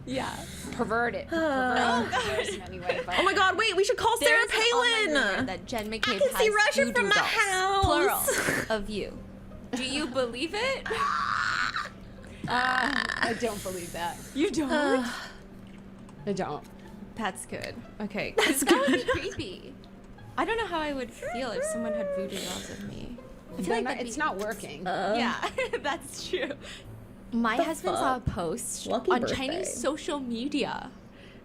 Yeah. Perverted. Perverted anyway, but Oh my God! Wait, we should call Sarah There's an online rumor Palin. that Jen McCabe I can has see Russia voodoo from my dolls, house. plural, of you. Do you believe it? I don't believe that. You don't? I don't. That's good. Okay, That would be creepy. I don't know how I would feel if someone had voodoo dolls of me. I feel like that'd it's be- not working. Yeah, that's true. My husband saw a post Lucky on birthday. Chinese social media.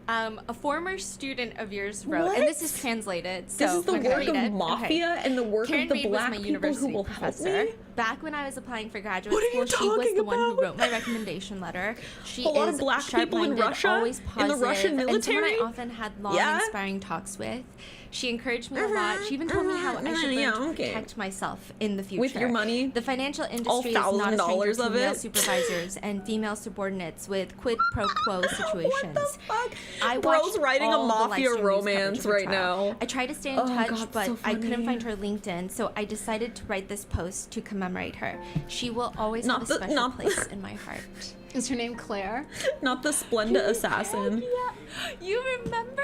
A former student of yours wrote, and this is translated. So This is the I'm gonna work read of it. mafia and the work Karen of the Reed was black my people university who will help professor. me. Back when I was applying for graduate What are school, you she was talking the one who about? wrote my recommendation letter. She A lot is of black people in sharp-minded, Russia? always In the positive, Russian and someone military? I often had long, Yeah? inspiring talks with. She encouraged me a lot. She even told me how I should learn to protect myself in the future. With your money? The financial All industry is not a stranger $1,000 to of male it? supervisors and female subordinates with quid pro quo situations. I Bro's watched writing a all the live mafia stream news coverage romance of her right trial. now. I tried to stay in Oh, touch, God, but so I couldn't funny. find her LinkedIn, so I decided to write this post to commemorate her. She will always Not have the- a special not- place in my heart. Is her name Claire? Not the Splenda assassin. You remember?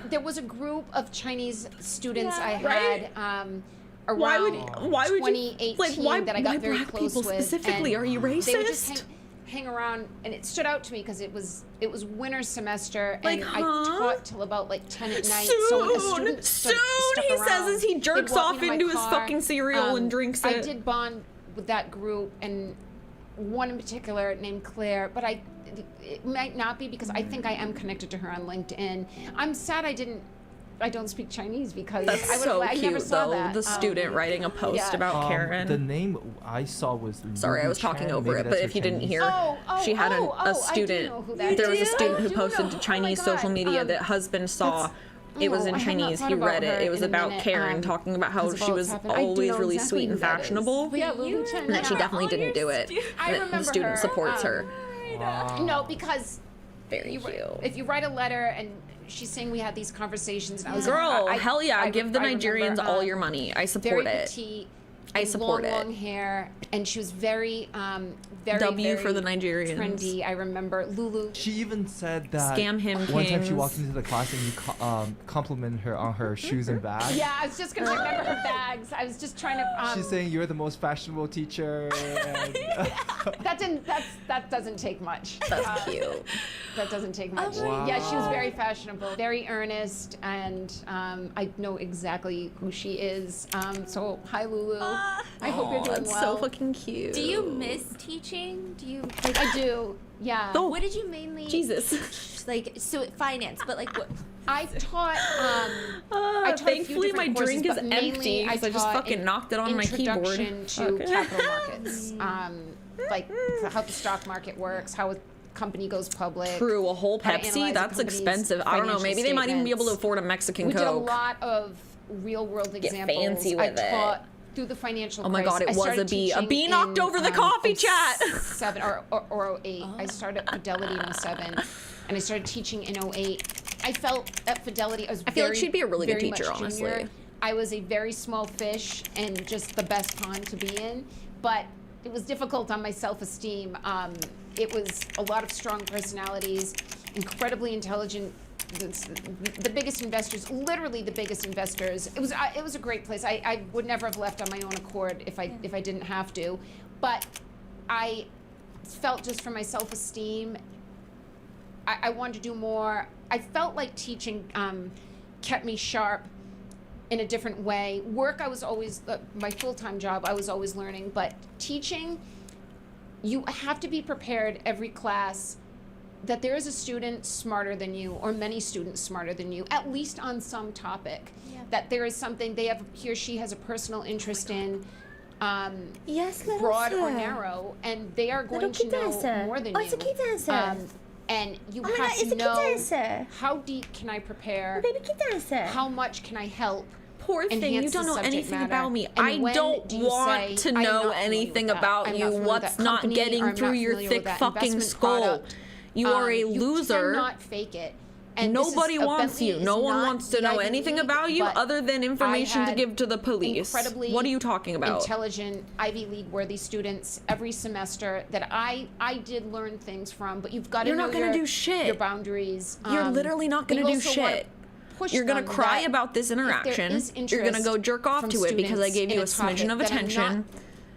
There was a group of Chinese students Yeah. I had Right? around Why would you 2018 like why that I got why very black close people with. specifically? and Are you They would just racist? hang around, and it stood out to me because it was winter semester, Like, and huh? I taught till about like 10 at night. So when a student Soon, stuck he around, says as he they'd jerks walk off me to my into his car. fucking cereal and drinks I it. did bond with that group, and one in particular named Claire, but it might not be because I think I am connected to her on LinkedIn. I'm sad I don't speak Chinese because That's I so I never cute saw though. that. The student writing a post yeah. about Karen. The name I saw was. Sorry, I was Lulu talking Chan. over Maybe it, but that's if her you didn't Chinese. hear, she had I a do student. know who that There was a is. student I who do posted know. to Oh my Chinese God. social media that husband saw. It was in I have not Chinese. thought He about read her it. It was in a about minute, Karen talking about how because of she all was that's happened. I do always know really exactly sweet who and that is. fashionable. Yeah, Lulu Chen, And that she yeah. definitely didn't do it. I That remember the student her, supports her. No, because Very cute. if you write a letter and she's saying we had these conversations, and I was Girl, I, hell yeah! I- give the I Nigerians remember, all your money. I support very it. petite, I support long, it. long hair, and she was very, very W for very the Nigerians. trendy. I remember Lulu. She even said that Scam him, one time she kings. walked into the class and you complimented her on her shoes and bags. Yeah, I was just gonna remember her bags. I was just trying to. She's saying you're the most fashionable teacher. And that doesn't take much. That's cute. That doesn't take much. Wow. Yeah, she was very fashionable, very earnest, and I know exactly who she is. So hi, Lulu. I hope you're doing That's well. so fucking cute. Do you miss teaching? Do you? Like, I do. Yeah. Oh, what did you mainly? Jesus. Like so finance, but like what? I taught. I taught a few thankfully my different courses, drink is but mainly empty because I just taught fucking an knocked it on my keyboard. Introduction to Okay. capital markets, like how the stock market works, how a company goes public. True, a whole how to Pepsi? analyze a That's company's expensive. I don't know. Maybe they might even be able to financial afford a Mexican we did a Coke. lot of real world Get examples. fancy I with it. taught through the financial Oh my crisis. God, it I was a started bee. A teaching bee knocked in, over the coffee chat. 07 or 08. I started at Fidelity in 07, and I started teaching in 08. I felt at Fidelity I was I feel like very, she'd be a really good very much teacher, junior. honestly. I was a very small fish and just the best pond to be in, but it was difficult on my self-esteem. It was a lot of strong personalities, incredibly intelligent. The biggest investors, literally the biggest investors. It was a great place. I would never have left on my own accord if I didn't have to, but I felt just for my self-esteem, I wanted to do more. I felt like teaching kept me sharp in a different way. Work, I was always, my full-time job, I was always learning, but teaching, you have to be prepared every class that there is a student smarter than you, or many students smarter than you, at least on some topic. Yeah. That there is something he or she has a personal interest in, Yes, little broad or sir. narrow, and they are going Little to kid know dancer. more than Oh, you. it's a kid dancer. And you Oh my have God, to it's a kid know dancer. how deep can I prepare, Baby kid dancer. how much can I help. Poor thing, you enhance don't the know subject anything matter. about me. And I when don't do you want say, to "I'm know not familiar anything with that. about I'm you. not familiar with What's that not company, or getting I'm through not your familiar thick with that fucking investment skull. product." You are a loser. You cannot fake it. And this is- Nobody wants Bentley you. is No one not wants to the know Ivy anything League, about you but other than information I to had give to the police. incredibly What are you talking about? Intelligent, Ivy League worthy students every semester that I did learn things from, but you've got to You're know not gonna do shit. your boundaries. You're literally not going to you do also wanna shit. push You're going to them cry that about this if there interaction. is You're going to go interest jerk off from to it because I students gave you in a a topic smidgen of that I'm attention. not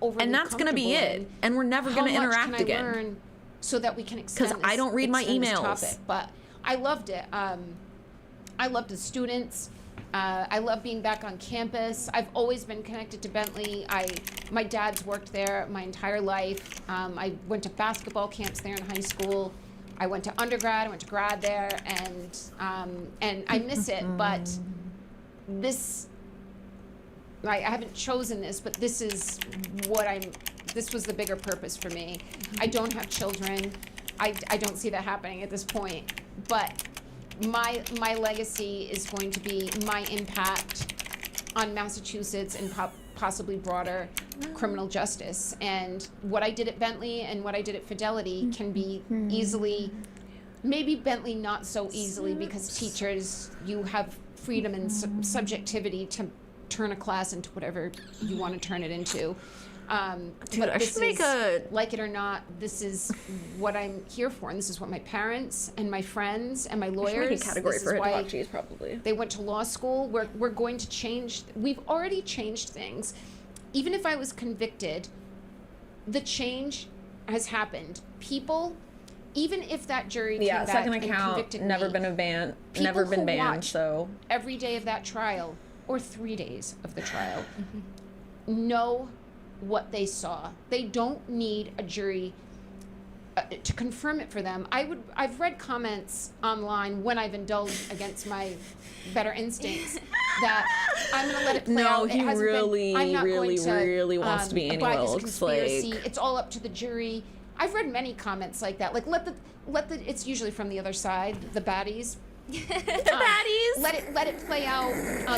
overly And that's going to be comfortable it. in, And we're never going to how much interact can I again. learn so that we can extend 'Cause I don't read my extend this emails. topic. But I loved it. I loved the students. I love being back on campus. I've always been connected to Bentley. My dad's worked there my entire life. I went to basketball camps there in high school. I went to undergrad. I went to grad there, and I miss it. But this, I haven't chosen this, but this is what this was the bigger purpose for me. I don't have children. I don't see that happening at this point. But my legacy is going to be my impact on Massachusetts and possibly broader criminal justice. And what I did at Bentley and what I did at Fidelity can be easily, maybe Bentley not so easily, because teachers, you have freedom and subjectivity to turn a class into whatever you want to turn it into. Dude, but I this should make is, like it or not, this is what I'm here for, and this is what my parents and my friends and my lawyers. Make a category this for is why Hitachis, probably. they went to law school. We're going to change. We've already changed things. Even if I was convicted, the change has happened. People, even if that jury came back second and account, convicted never me, been banned. people Never been who banned. watched So every day of that trial, or 3 days of the trial, know what they saw. They don't need a jury to confirm it for them. I've read comments online when I've indulged against my better instincts that I'm going to let it play out. he It hasn't really, been, I'm not really, going to, really wants to be Annie abide this Wilkes. conspiracy. Like, It's all up to the jury. I've read many comments like that. Like let the it's usually from the other side, the baddies. baddies. Let it play out.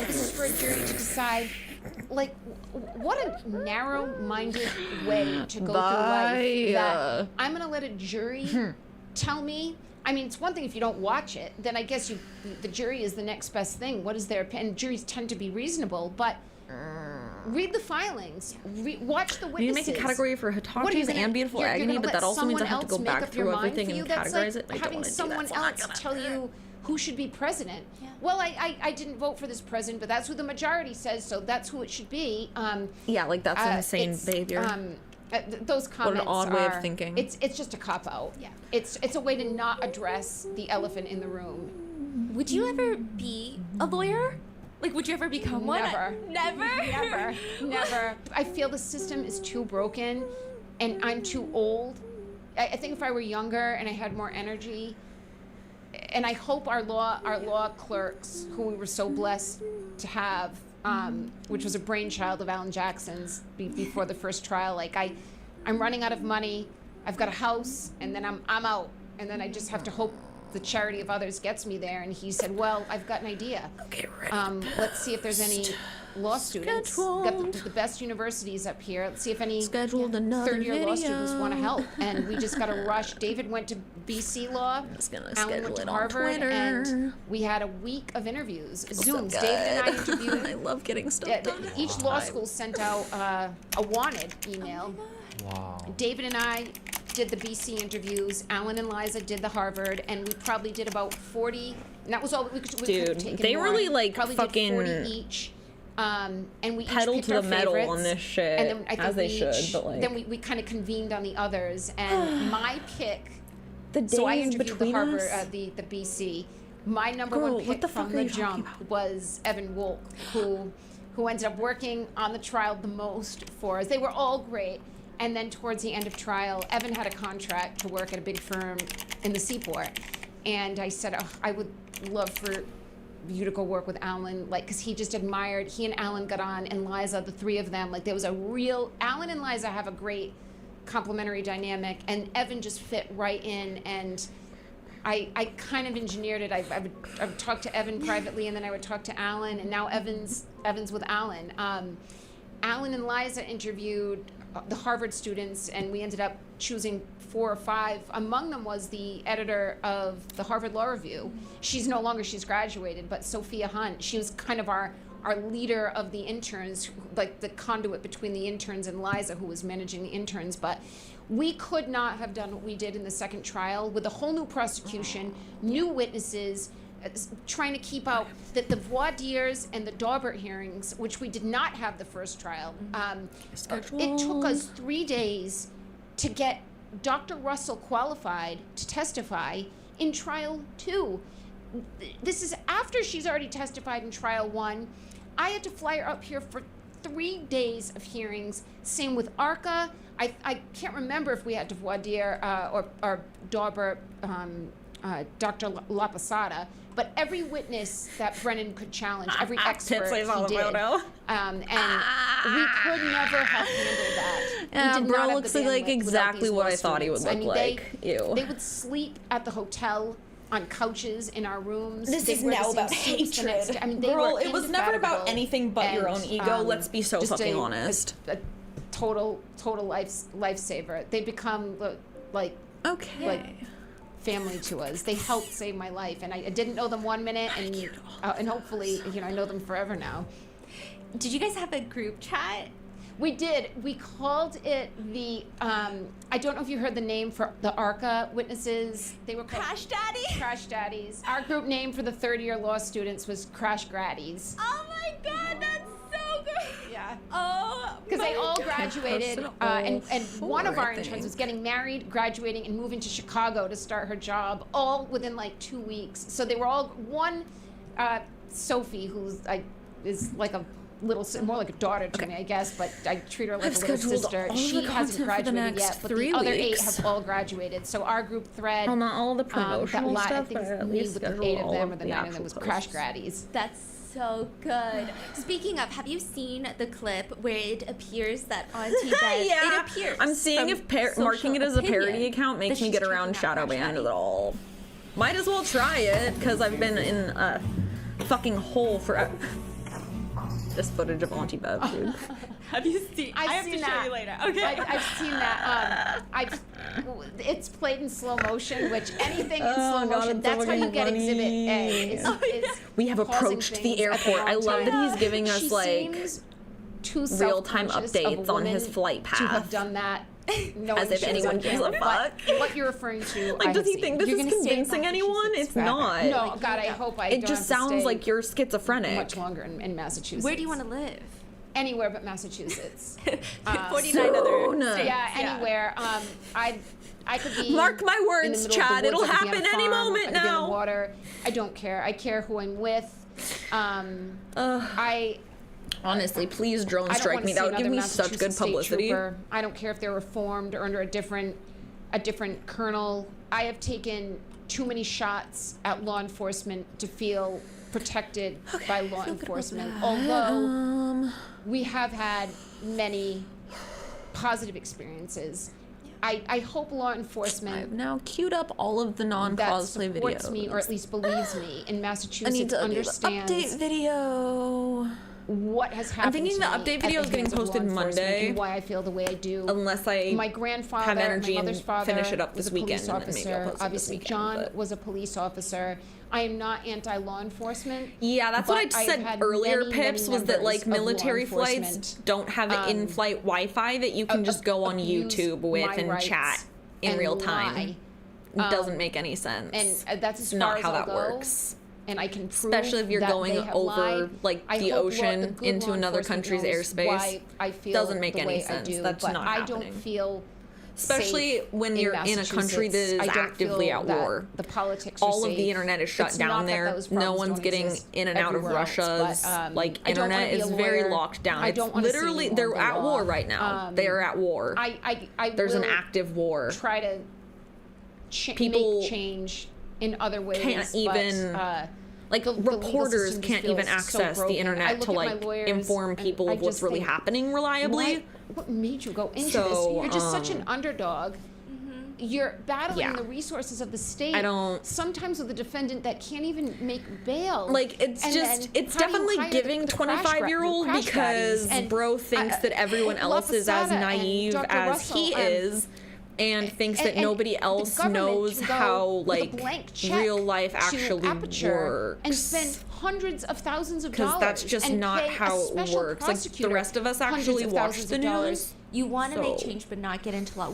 This is for a jury to decide. Like, what a narrow-minded way to go through life. That I'm gonna let a jury tell me. I mean, it's one thing if you don't watch it, then I guess the jury is the next best thing. What is their opinion? Juries tend to be reasonable, but read the filings, watch the witnesses. You make a category for Hitachis and beautiful you're agony, gonna but let that also means I someone have to go else make back up your through mind everything for you? and That's categorize like it. I don't having want to do someone that. So I'm not else gonna. tell you who should be president. Well, I didn't vote for this president, but that's who the majority says, so that's who it should be. Yeah, like that's insane behavior. Those comments What an odd way of are- thinking. It's just a cop out. Yeah. It's a way to not address the elephant in the room. Would you ever be a lawyer? Like, would you ever become one? Never. Never? Never. I feel the system is too broken, and I'm too old. I think if I were younger and I had more energy, and I hope our law clerks, who we were so blessed to have, which was a brainchild of Alan Jackson's before the first trial. Like I'm running out of money. I've got a house, and then I'm out, and then I just have to hope the charity of others gets me there. And he said, well, I've got an idea. Okay, let's see if there's any law students. Got the best universities up here. Let's see if any third-year law students want to help. And we just got to rush. David went to BC Law. Alan went to Harvard. And we had a week of interviews, Zooms. So David and I good. interviewed. I love getting stuff done. Each law school sent out a wanted email. Wow. David and I did the BC interviews. Alan and Liza did the Harvard, and we probably did about 40. And that was all we could have Dude, taken they more. really like probably fucking did 40 each. And we each pedal picked to our the metal favorites, on this shit, and then I think as they we should, each, but, like- then we kind of convened on the others, and my pick. The So I days interviewed the between Harvard, us? the BC. My number Girl, one what pick the fuck from are the you talking jump was Evan Wolk, who ended up working on the trial the most for us. They were all great. And then towards the end of trial, Evan had a contract to work at a big firm in the Seaport. And I said, oh, I would love for you to go work with Alan, like, because he and Alan got on, and Liza, the three of them, like, there was a real, Alan and Liza have a great complementary dynamic, and Evan just fit right in, and I kind of engineered it. I would talk to Evan privately, and then I would talk to Alan, and now Evan's with Alan. Alan and Liza interviewed the Harvard students, and we ended up choosing 4 or 5. Among them was the editor of the Harvard Law Review. She's graduated, but Sophia Hunt, she was kind of our leader of the interns, like the conduit between the interns and Liza, who was managing the interns. But we could not have done what we did in the second trial with a whole new prosecution, new witnesses, trying to keep out the voir dires and the Daubert hearings, which we did not have the first trial. It took us 3 days to get Dr. Russell qualified to testify in trial 2. This is after she's already testified in trial 1. I had to fly her up here for 3 days of hearings. Same with ARCA. I can't remember if we had to voir dire or Daubert, Dr. La Posada, but every witness that Brennan could challenge, every expert he did. And we could never have handled that. Yeah, we did bro not have looks the like bandwidth exactly without what these I thought he would law look students. like. Ew. They would sleep at the hotel on couches in our rooms. This They is wear the now same about suits the next hatred. day. I mean, they Girl, were it was never about indefatigable, anything but your own and, ego. Let's be so just fucking honest. A total lifesaver. They become like family to us. They helped save my life, and I didn't know them 1 minute, and hopefully, I know them forever now. Did you guys have a group chat? We did. We called it the, I don't know if you heard the name for the ARCA witnesses. They were called Crash Daddy? Crash Daddies. Our group name for the third-year law students was Crash Graddies. Oh my god, that's so good. Yeah. Oh, because they all graduated, and one of our interns think. was getting married, graduating, and moving to Chicago to start her job, all within like 2 weeks. So they were all Sophie, who's is like a more like a daughter to me, I guess, but I treat her like a little sister. She hasn't graduated yet, but the other 8 have all graduated. So our group thread, Well, not all the promotional I stuff, think but it's at me least with the schedule 8 of all them of or the the 9 of them was actual Crash posts. Graddies. That's so good. Speaking of, have you seen the clip where it appears that Auntie Bev, Yeah. it appears I'm seeing from if marking it as a social parody opinion account makes that me she's get around checking out shadow Crash banned Daddy. at all. Might as well try it, because I've been in a fucking hole for this footage of Auntie Bev, dude. Have you seen? I have to show you later. Okay. I've seen that. It's played in slow motion, which anything in slow motion, it's so that's how you fucking get funny. Exhibit A. Is We have causing approached the things at airport. wrong I love time. that he's giving us She like seems too real-time self-conscious of a updates on his woman flight to have path. done that. knowing As if she was anyone on gives a camera. fuck. But what you're referring to, Like, I does have he seen. think this You're is gonna stay in convincing anyone? It's not. No, God, I hope I It don't just have to sounds stay like you're schizophrenic. much longer in Massachusetts. Where do you want to live? Anywhere but Massachusetts. 49 other states. Yeah, anywhere. I could be. Mark my in the words, middle of the Chad, woods, it'll I could be on a happen any farm, moment I could be on now. the water. I don't care. I care who I'm with. Honestly, please drone I don't strike wanna me. see That would give another me such good Massachusetts state publicity. trooper. I don't care if they're reformed or under a different colonel. I have taken too many shots at law enforcement to feel protected by law enforcement. Although we have had many positive experiences. I hope law enforcement I've now queued up all of the that non-cosplay supports videos. me, or at least believes me, in I need Massachusetts to do the understands update video. what has happened. I'm thinking to the me update at video the is getting hands of law posted enforcement Monday. and why I feel the way I do. Unless I My grandfather, have energy my and mother's father, finish it up was this a weekend, police and then maybe I'll officer. post it this Obviously, weekend, John but- was a police officer. I am not anti-law enforcement. Yeah, that's what I but I've said had earlier, many, Pips, many was that like members of law military flights enforcement, don't have in-flight Wi-Fi that you can just go on abuse YouTube with my and rights chat in and real time. lie. It doesn't make any sense. And that's as It's not far as how I'll that go. works. And I can prove Especially if you're that going they have over lied. like I the hope ocean good into law another enforcement country's knows airspace. why I feel Doesn't make the any way sense. I do, That's but not I happening. don't feel Especially safe when you're in a country that is Massachusetts. I don't actively feel at that war. The politics are All of safe. the internet is shut It's down not that there. those No problems one's don't getting exist in and out of everywhere else, Russia's but, like I don't wanna internet be is a very lawyer. locked down. I It's don't wanna literally see they're the at law. war right now. They're at war. I There's an will active war. Try to People make change in other ways. can't even like the legal reporters system just can't even feels so access the broken. I internet look to at my like lawyers inform and people I of what's just really think, happening reliably. What made you go into So, this? You're just such an underdog. You're battling Yeah. the resources of the state. I don't- Sometimes with a defendant that can't even make bail. Like it's And just then it's how do you definitely hire giving the crash 25-year-old crash because baddies? And, bro thinks that everyone La else is as Posada and naive Dr. as Russell, he is. And thinks that and nobody the else government knows can go how with a like blank check real life to actually Aperture works. and spend hundreds of thousands of dollars. Because that's just and not pay a how it special works. Like the prosecutor rest of us hundreds actually of watch thousands the of dollars. news. You want to make So- change, but not get into law.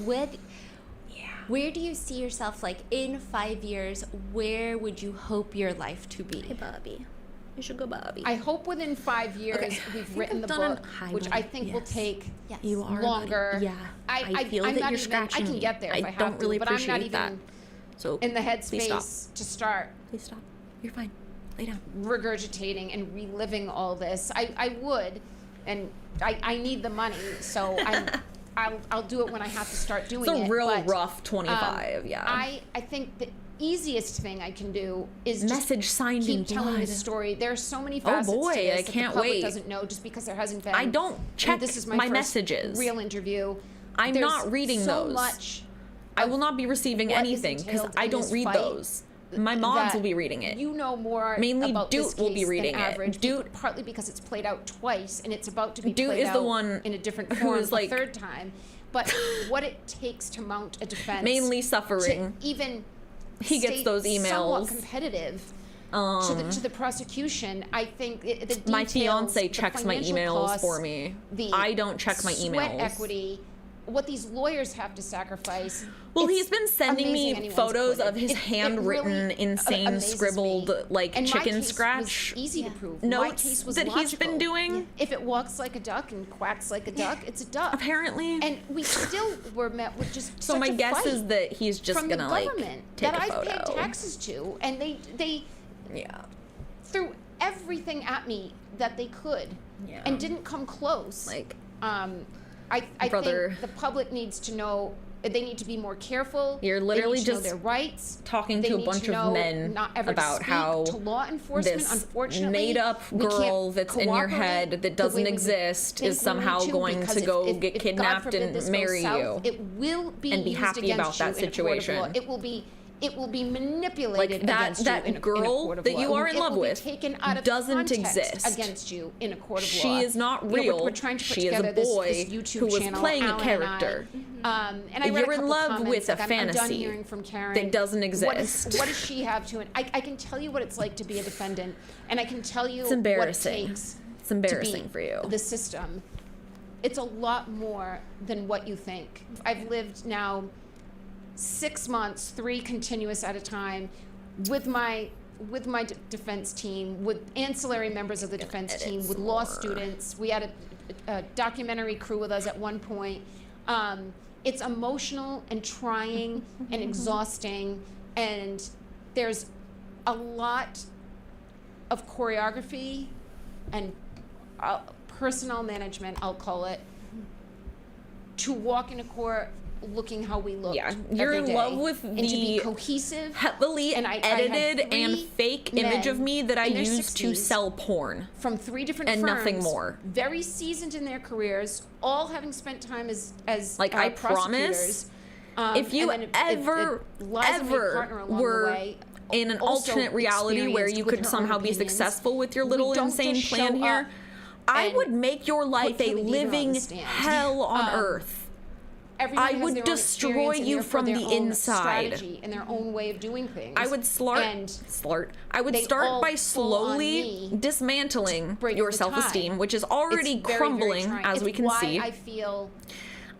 Where do you see yourself, like, in 5 years? Where would you hope your life to be? Hey, Bobby. You should go, Bobby. I hope within 5 years Okay. we've written the I've done book, an which I think will yes. take You are longer. buddy. Yeah. I feel I'm that not you're even, scratching I can me. get there if I have don't really to, but I'm not appreciate even that. So in the please stop. headspace to start. Please stop. You're fine. Lay down. Regurgitating and reliving all this. I would, and I need the money, so I'll do it when I have to start doing it. It's a real but, rough 25, yeah. I think the easiest thing I can do is Message just signed in keep telling blood. the story. There are so many Oh facets boy, to this I that can't the public wait. doesn't know just because there hasn't been. I don't check this is my first messages. real interview. I'm There's not reading so those. much I will not be receiving what is anything because entailed I in don't this read fight those. My mods that will be reading it. You know more Mainly about this Doot will be case reading than it. average, Doot- partly because it's played out twice and it's about to be Doot played is the out one in a different who form is, like, a third time. But what it takes to mount a defense, Mainly suffering. to even He gets stay those somewhat emails. competitive to the prosecution. I think the details, My fiance the checks my financial emails costs, for me. the I don't check my sweat emails. equity, what these lawyers have to sacrifice. Well, It's he's been sending amazing me anyone's photos quitted. of his It handwritten, really insane, amazes scribbled, me. like And my chicken case was scratch easy to prove. My notes case was that he's been logical. doing. If it walks like a duck and quacks like a duck, it's a duck. Apparently. And we still were met with just So such my a guess fight is that he's just from gonna the like government take that a I've paid photo. taxes to, and they Yeah. threw everything at me that they could, Yeah. and didn't come close. Like, I Brother. think the public needs to know. They need to be more careful. You're literally they need to just know their rights. talking They to a need bunch to of know men not ever to about speak how to law enforcement. this Unfortunately, made-up we can't girl that's in your cooperate head the that doesn't way we exist think is we somehow need to, going because to go if get God kidnapped forbid and this goes marry south, you it will be and be used happy against about that you in a court of law. situation. It will be manipulated Like that against you in a court girl of that law. you are in It love will be with taken out of doesn't context exist against you in a court of She law. is not You know, real. we're trying to put She is a together this boy YouTube who was channel, playing a Alan and I. character. And I read a You're in couple love comments, with a like, I'm done fantasy hearing from Karen. that doesn't What exist. does she have to? And I can tell you what it's like to be a defendant, and I can tell you It's embarrassing. what it takes. It's embarrassing to be for you. The system. It's a lot more than what you think. I've lived now 6 months, 3 continuous at a time, with my defense team, with ancillary members of the defense team, with law students. We had a documentary crew with us at one point. It's emotional and trying and exhausting, and there's a lot of choreography and personnel management, I'll call it, to walk into court looking how we look. Yeah, you're every in day, love with and to be the cohesive, heavily and I edited had 3 and fake men image of me that I in their use to 60s sell porn from 3 different and firms, nothing more. very seasoned in their careers, all having spent time as Like, I prosecutors. promise, if you and then ever were way, in an also alternate reality where experienced you with could her somehow own be opinions. successful with your We little don't insane just plan show here, up I and would make your life put a Philly Diva on the living stand. hell on earth. Everyone I has would their own destroy experience and you therefore from their the own inside. strategy and their own way of doing things. I would I would they start all by pull on slowly me dismantling break your the self-esteem, tie. which is already It's very, very crumbling, trying. as It's we can why see. I feel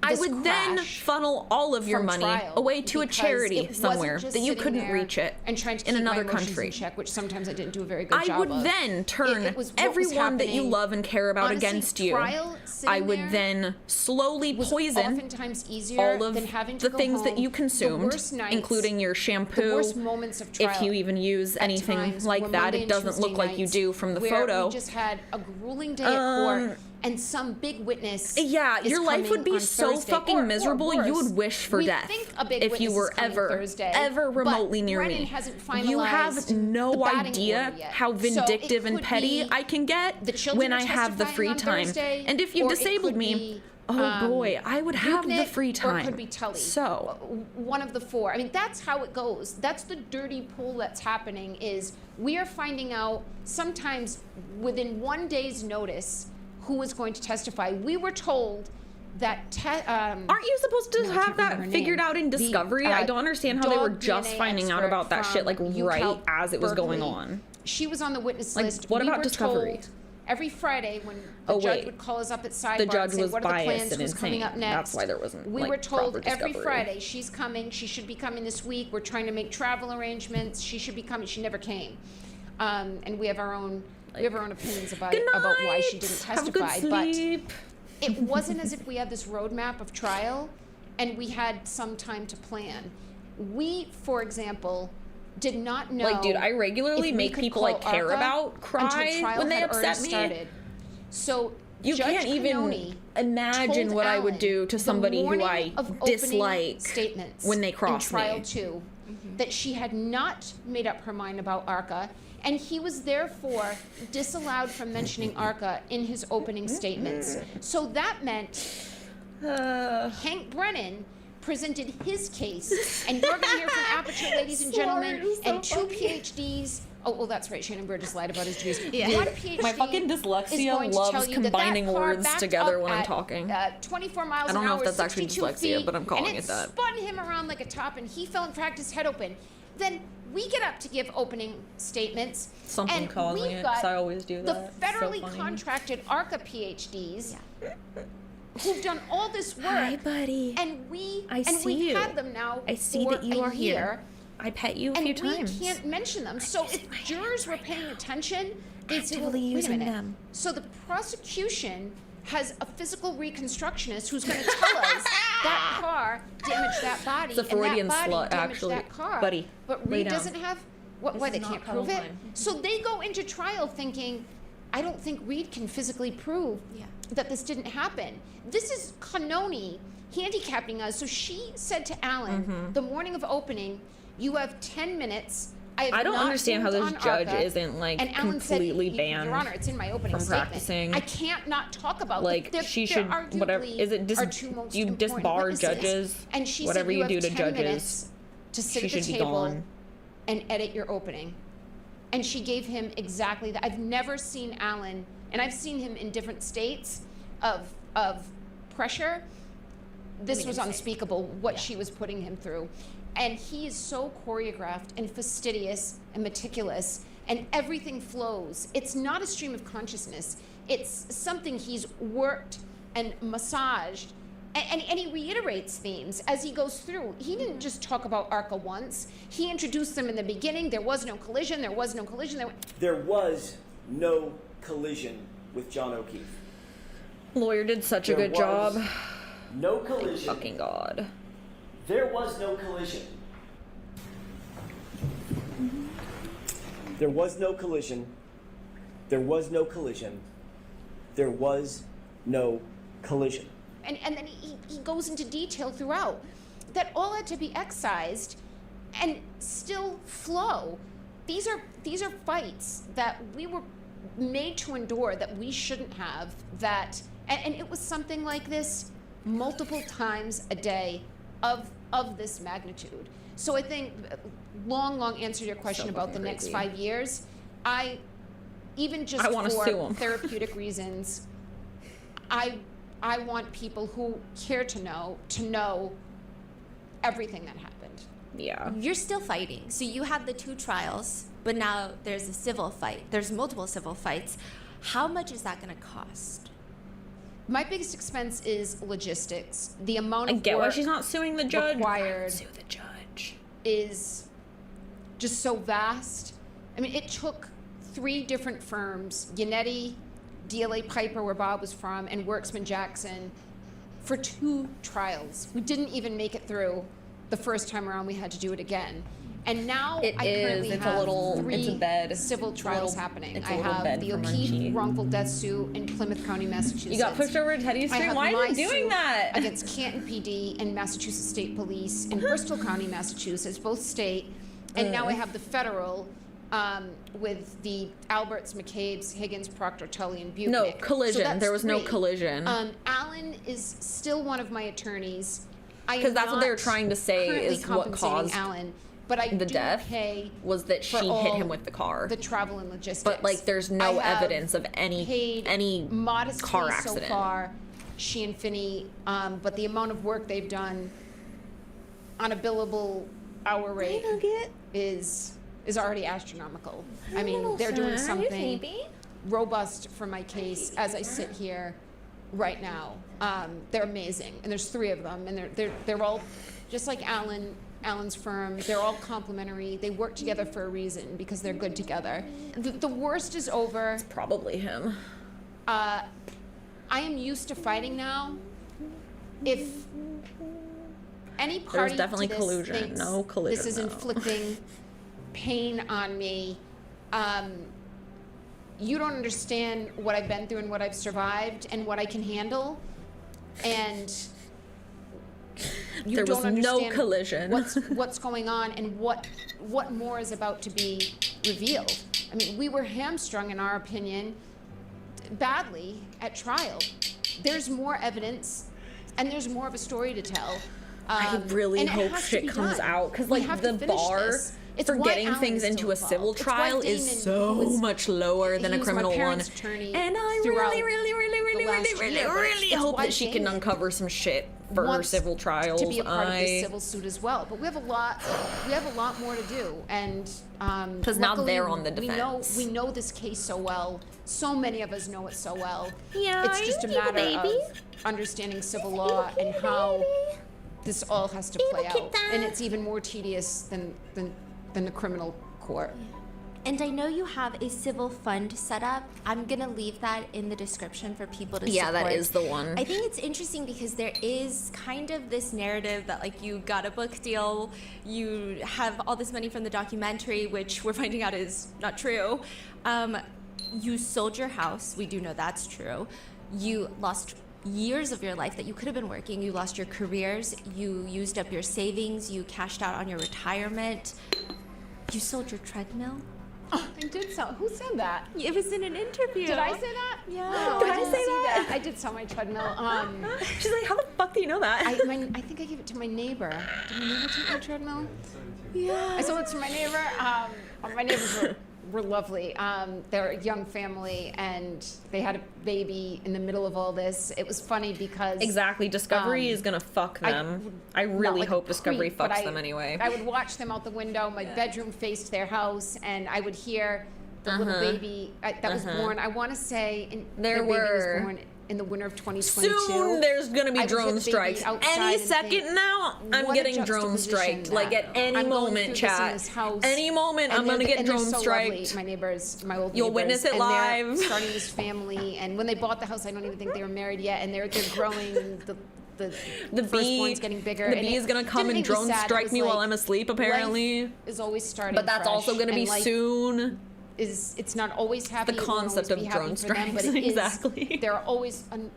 I would then funnel all of your from money trial away to a because charity it wasn't somewhere just that you sitting couldn't there reach it and trying to in keep my another emotions country. in check, which sometimes I didn't do a very good I job would of. then turn It was what was everyone that you happening. love and care about Honestly, against you. trial sitting I would there then slowly was poison oftentimes easier all of than having to the go things that home. you The consumed, worst nights, including your shampoo. the worst moments of trial if you even use at anything times like were that, Monday it and doesn't Tuesday look like you nights do from the where photo. We just had a grueling day at court, and some big witness. Yeah, is your life would coming be on so Thursday, fucking or miserable. You worse. would wish for We death think a big if you witness were is coming Thursday, ever but remotely near Brennan me. hasn't You have finalized the no batting idea order yet. how So it vindictive and could petty be I can get the children when are I have the testifying free on time. Thursday, And if you or it disabled could me, be, oh boy, I would have the Yuknik, free Or time. it could be Tully. So, one of the four. I mean, that's how it goes. That's the dirty pool that's happening. Is we are finding out sometimes within 1 day's notice who is going to testify. We were told that. Aren't you supposed to have that figured out in Discovery? I don't understand how they were just finding out about that shit like right as it was going on. She was on the witness list. What We about were Discovery? told every Friday when the judge would call us up at sidebar The judge and say, was what are the biased plans, and who's coming insane. up next? That's why there wasn't, We like, were told proper every Discovery. Friday, she's coming, she should be coming this week, we're trying to make travel arrangements, she should be coming, she never came. And we have our own opinions about why she didn't testify. Have a good sleep. But it wasn't as if we had this roadmap of trial and we had some time to plan. We, for example, did not know. Like, dude, I regularly if we make could people I call care ARCA about until cry trial when they had already upset me. started. So You Judge can't even Cannoni imagine told what I would Alan do to the somebody who morning I of opening dislike statements when they in cross trial me. 2 that she had not made up her mind about ARCA, and he was therefore disallowed from mentioning ARCA in his opening statements. So that meant Hank Brennan presented his case, and you're going to hear from Aperture, ladies and gentlemen, and two PhDs. Oh, well, that's right. Shannon Burgess lied about his degrees. Yeah. One PhD My fucking dyslexia is going to loves tell you that combining that car words backed together up when I'm at, talking. 24 miles I don't an know hour, if that's actually 62 dyslexia, feet, but I'm calling and it that. spun him around like a top, and he fell and cracked his head open. Then we get up to give opening statements. Something and causing we've it, got 'cause I always do the that. It's so federally funny. contracted ARCA PhDs who've done all this work. Hi, buddy. And we've see you. had them now I see for that you a are here. year, I pet you a and few we times. can't mention them. So if jurors were paying attention, they'd say, well, Actively wait a using minute. them. So the prosecution has a physical reconstructionist who's going to tell us that car damaged that body, It's a Freudian and that body slut, damaged actually. that car. Buddy, But lay Reed down. doesn't have. Why they can't prove it? So they go into trial thinking, I don't think Reed can physically prove that this didn't happen. This is Cannoni handicapping us. So she said to Alan the morning of opening, "You have 10 minutes." I don't understand how this ruled on judge ARCA. isn't, like, And Alan completely said, banned Your Honor, it's in my opening from statement. practicing. I can't not talk about Like, them. she They're should, whatever, arguably is it our two most you important disbar witnesses. judges, And she whatever said, you have do to 10 judges, minutes to sit she at the should be table gone. and edit your opening. And she gave him exactly that. I've never seen Alan, and I've seen him in different states of pressure. This was unspeakable, what she was putting him through. And he is so choreographed and fastidious and meticulous, and everything flows. It's not a stream of consciousness. It's something he's worked and massaged. And he reiterates themes as he goes through. He didn't just talk about ARCA once. He introduced them in the beginning. There was no collision. There was no collision. There was no collision with John O'Keefe. Lawyer did such a There good job. was No collision. Fucking God. There was no collision. There was no collision. There was no collision. There was no collision. And then he goes into detail throughout. That all had to be excised and still flow. These are fights that we were made to endure that we shouldn't have. And it was something like this multiple times a day of this magnitude. So I think, long answer to your question about the next 5 years, even just I wanna sue for 'em. therapeutic reasons, I want people who care to know everything that happened. Yeah. You're still fighting. So you had the 2 trials, but now there's a civil fight. There's multiple civil fights. How much is that going to cost? my biggest expense is logistics. The amount of I get why work she's not suing the judge. required Sue the judge. is just so vast. I mean, it took 3 different firms, Yannetti, DLA Piper, where Bob was from, and Worksman Jackson, for 2 trials. We didn't even make it through the first time around. We had to do it again. And now I currently have 3 civil trials happening. I have the O'Keefe wrongful death suit in Plymouth County, Massachusetts. You got pushed over to Teddy's I stream? have Why are my you doing suit that? against Canton PD and Massachusetts State Police in Bristol County, Massachusetts, both state. And now I have the federal with the Alberts, McCabe's, Higgins, Proctor, Tully, and Buchnick. No collision. So There was no 3. collision. Alan is still one of my attorneys. Because that's what they were trying to say currently is what compensating caused Alan, but I the do death pay was that for she hit all him with the car. the travel and logistics. But like, there's no I have evidence of any paid modestly car accident. so far, she and Finney, but the amount of work they've done on a billable hour rate is already astronomical. I mean, they're doing something robust for my case as I sit here right now. They're amazing, and there's 3 of them, and they're all just like Alan's firm. They're all complementary. They work together for a reason because they're good together. The worst is over. It's probably him. I am used to fighting now. If any party There's definitely to this collusion. thinks No collusion, this is though. inflicting pain on me, you don't understand what I've been through and what I've survived and what I can handle, and you There don't was no understand collision. what's going on and what more is about to be revealed. I mean, we were hamstrung, in our opinion, badly at trial. There's more evidence, and there's more of a story to tell. I really and it hope has to shit be comes done. out because We like have the to finish bar this. It's for why getting Alan's things still into a civil involved. It's why trial is Damon so was- much lower than he a was my criminal one. parents' attorney And I throughout really the last year, but it's hope why that she can Damon uncover some shit for her wants civil trials. to be a part of this civil suit as well. But we have a lot more to do, and 'Cause now luckily, they're on the defense. We know this case so well. So many of us know it so well. Yeah, it's just a matter of understanding civil law and how this all has to play out, and it's even more tedious than the criminal court. And I know you have a civil fund set up. I'm gonna leave that in the description for people to Yeah, support. that is the one. I think it's interesting because there is kind of this narrative that like you got a book deal, you have all this money from the documentary, which we're finding out is not true. You sold your house. We do know that's true. You lost years of your life that you could have been working. You lost your careers. You used up your savings. You cashed out on your retirement. You sold your treadmill. Oh, I did sell. Who said that? It was in an interview. Did I say that? Yeah. No, Did I I didn't say see that? I did sell my treadmill. She's like, how the fuck do you know that? I think I gave it to my neighbor. Did my neighbor take my treadmill? Yeah. I sold it to my neighbor. My neighbors were lovely. They're a young family, and they had a baby in the middle of all this. It was funny because Exactly. Discovery is gonna fuck them. I really like hope a Discovery creep, but fucks them anyway. I would watch them out the window. My bedroom faced their house, and I would hear the little baby that was born. I want to say their baby was born in the winter of 2022. Soon there's gonna be I would hear drone the baby strikes. outside Any and second think, now, I'm what a getting drone juxtaposition striked. Like that at any I'm going moment, through this in chat. this house, Any moment, and I'm gonna they're- get and they're drone so striked. lovely. My neighbors, my old You'll neighbors, witness it and they're live. starting this family, and when they bought the house, I don't even think they were married yet, and they're growing. The firstborn's getting bigger. The and bee it is gonna come didn't and make me drone sad. It strike was me while like, I'm asleep. Apparently, life is always starting. but that's fresh, also gonna be and life soon. It's not always happy. The it won't concept always be of happy drone for them, strikes, but it is- exactly.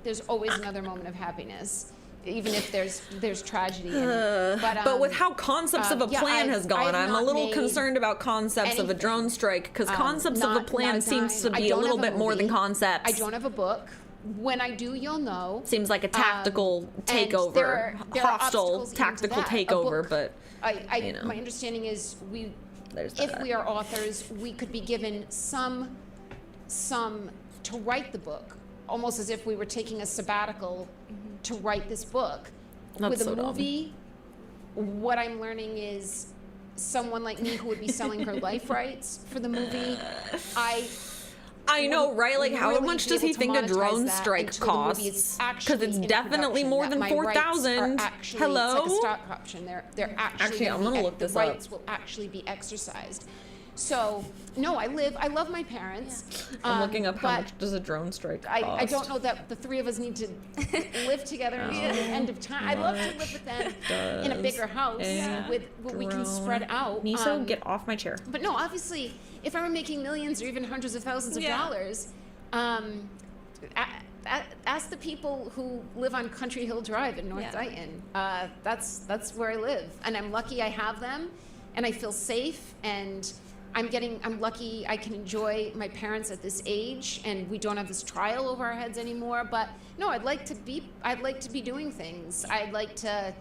There's always another moment of happiness, even if there's tragedy in it. But with how concepts of a plan has gone, I'm a little concerned about concepts of a drone strike because concepts of a plan seems to be a little bit more than concepts. I don't have a book. When I do, you'll know. Seems like a tactical takeover, there are hostile obstacles even to tactical that. A takeover. book, But you know. My understanding is if that. we are authors, we could be given some to write the book, almost as if we were taking a sabbatical to write this book. That's With a so dumb. movie, what I'm learning is someone like me who would be selling her life rights for the movie, I know, right? Like, how really much be does he able to think a monetize drone that strike until the movie is costs? actually Because it's in definitely production, more that than my rights are 4,000. actually- Hello? It's like a stock option. They're actually I'm gonna look the this up. rights will actually be exercised. So no, I love my parents. I'm looking up how but much does a drone strike cost. I don't know that the three of us need to live together until the end of time. I'd love to live with them in a bigger house with what we can spread out. Niso, get off my chair. But no, obviously, if I were making millions or even hundreds of thousands of dollars, ask the people who live on Country Hill Drive in North Dayton. That's where I live, and I'm lucky I have them, and I feel safe, and I'm lucky I can enjoy my parents at this age, and we don't have this trial over our heads anymore. But no, I'd like to be doing things. I'd like to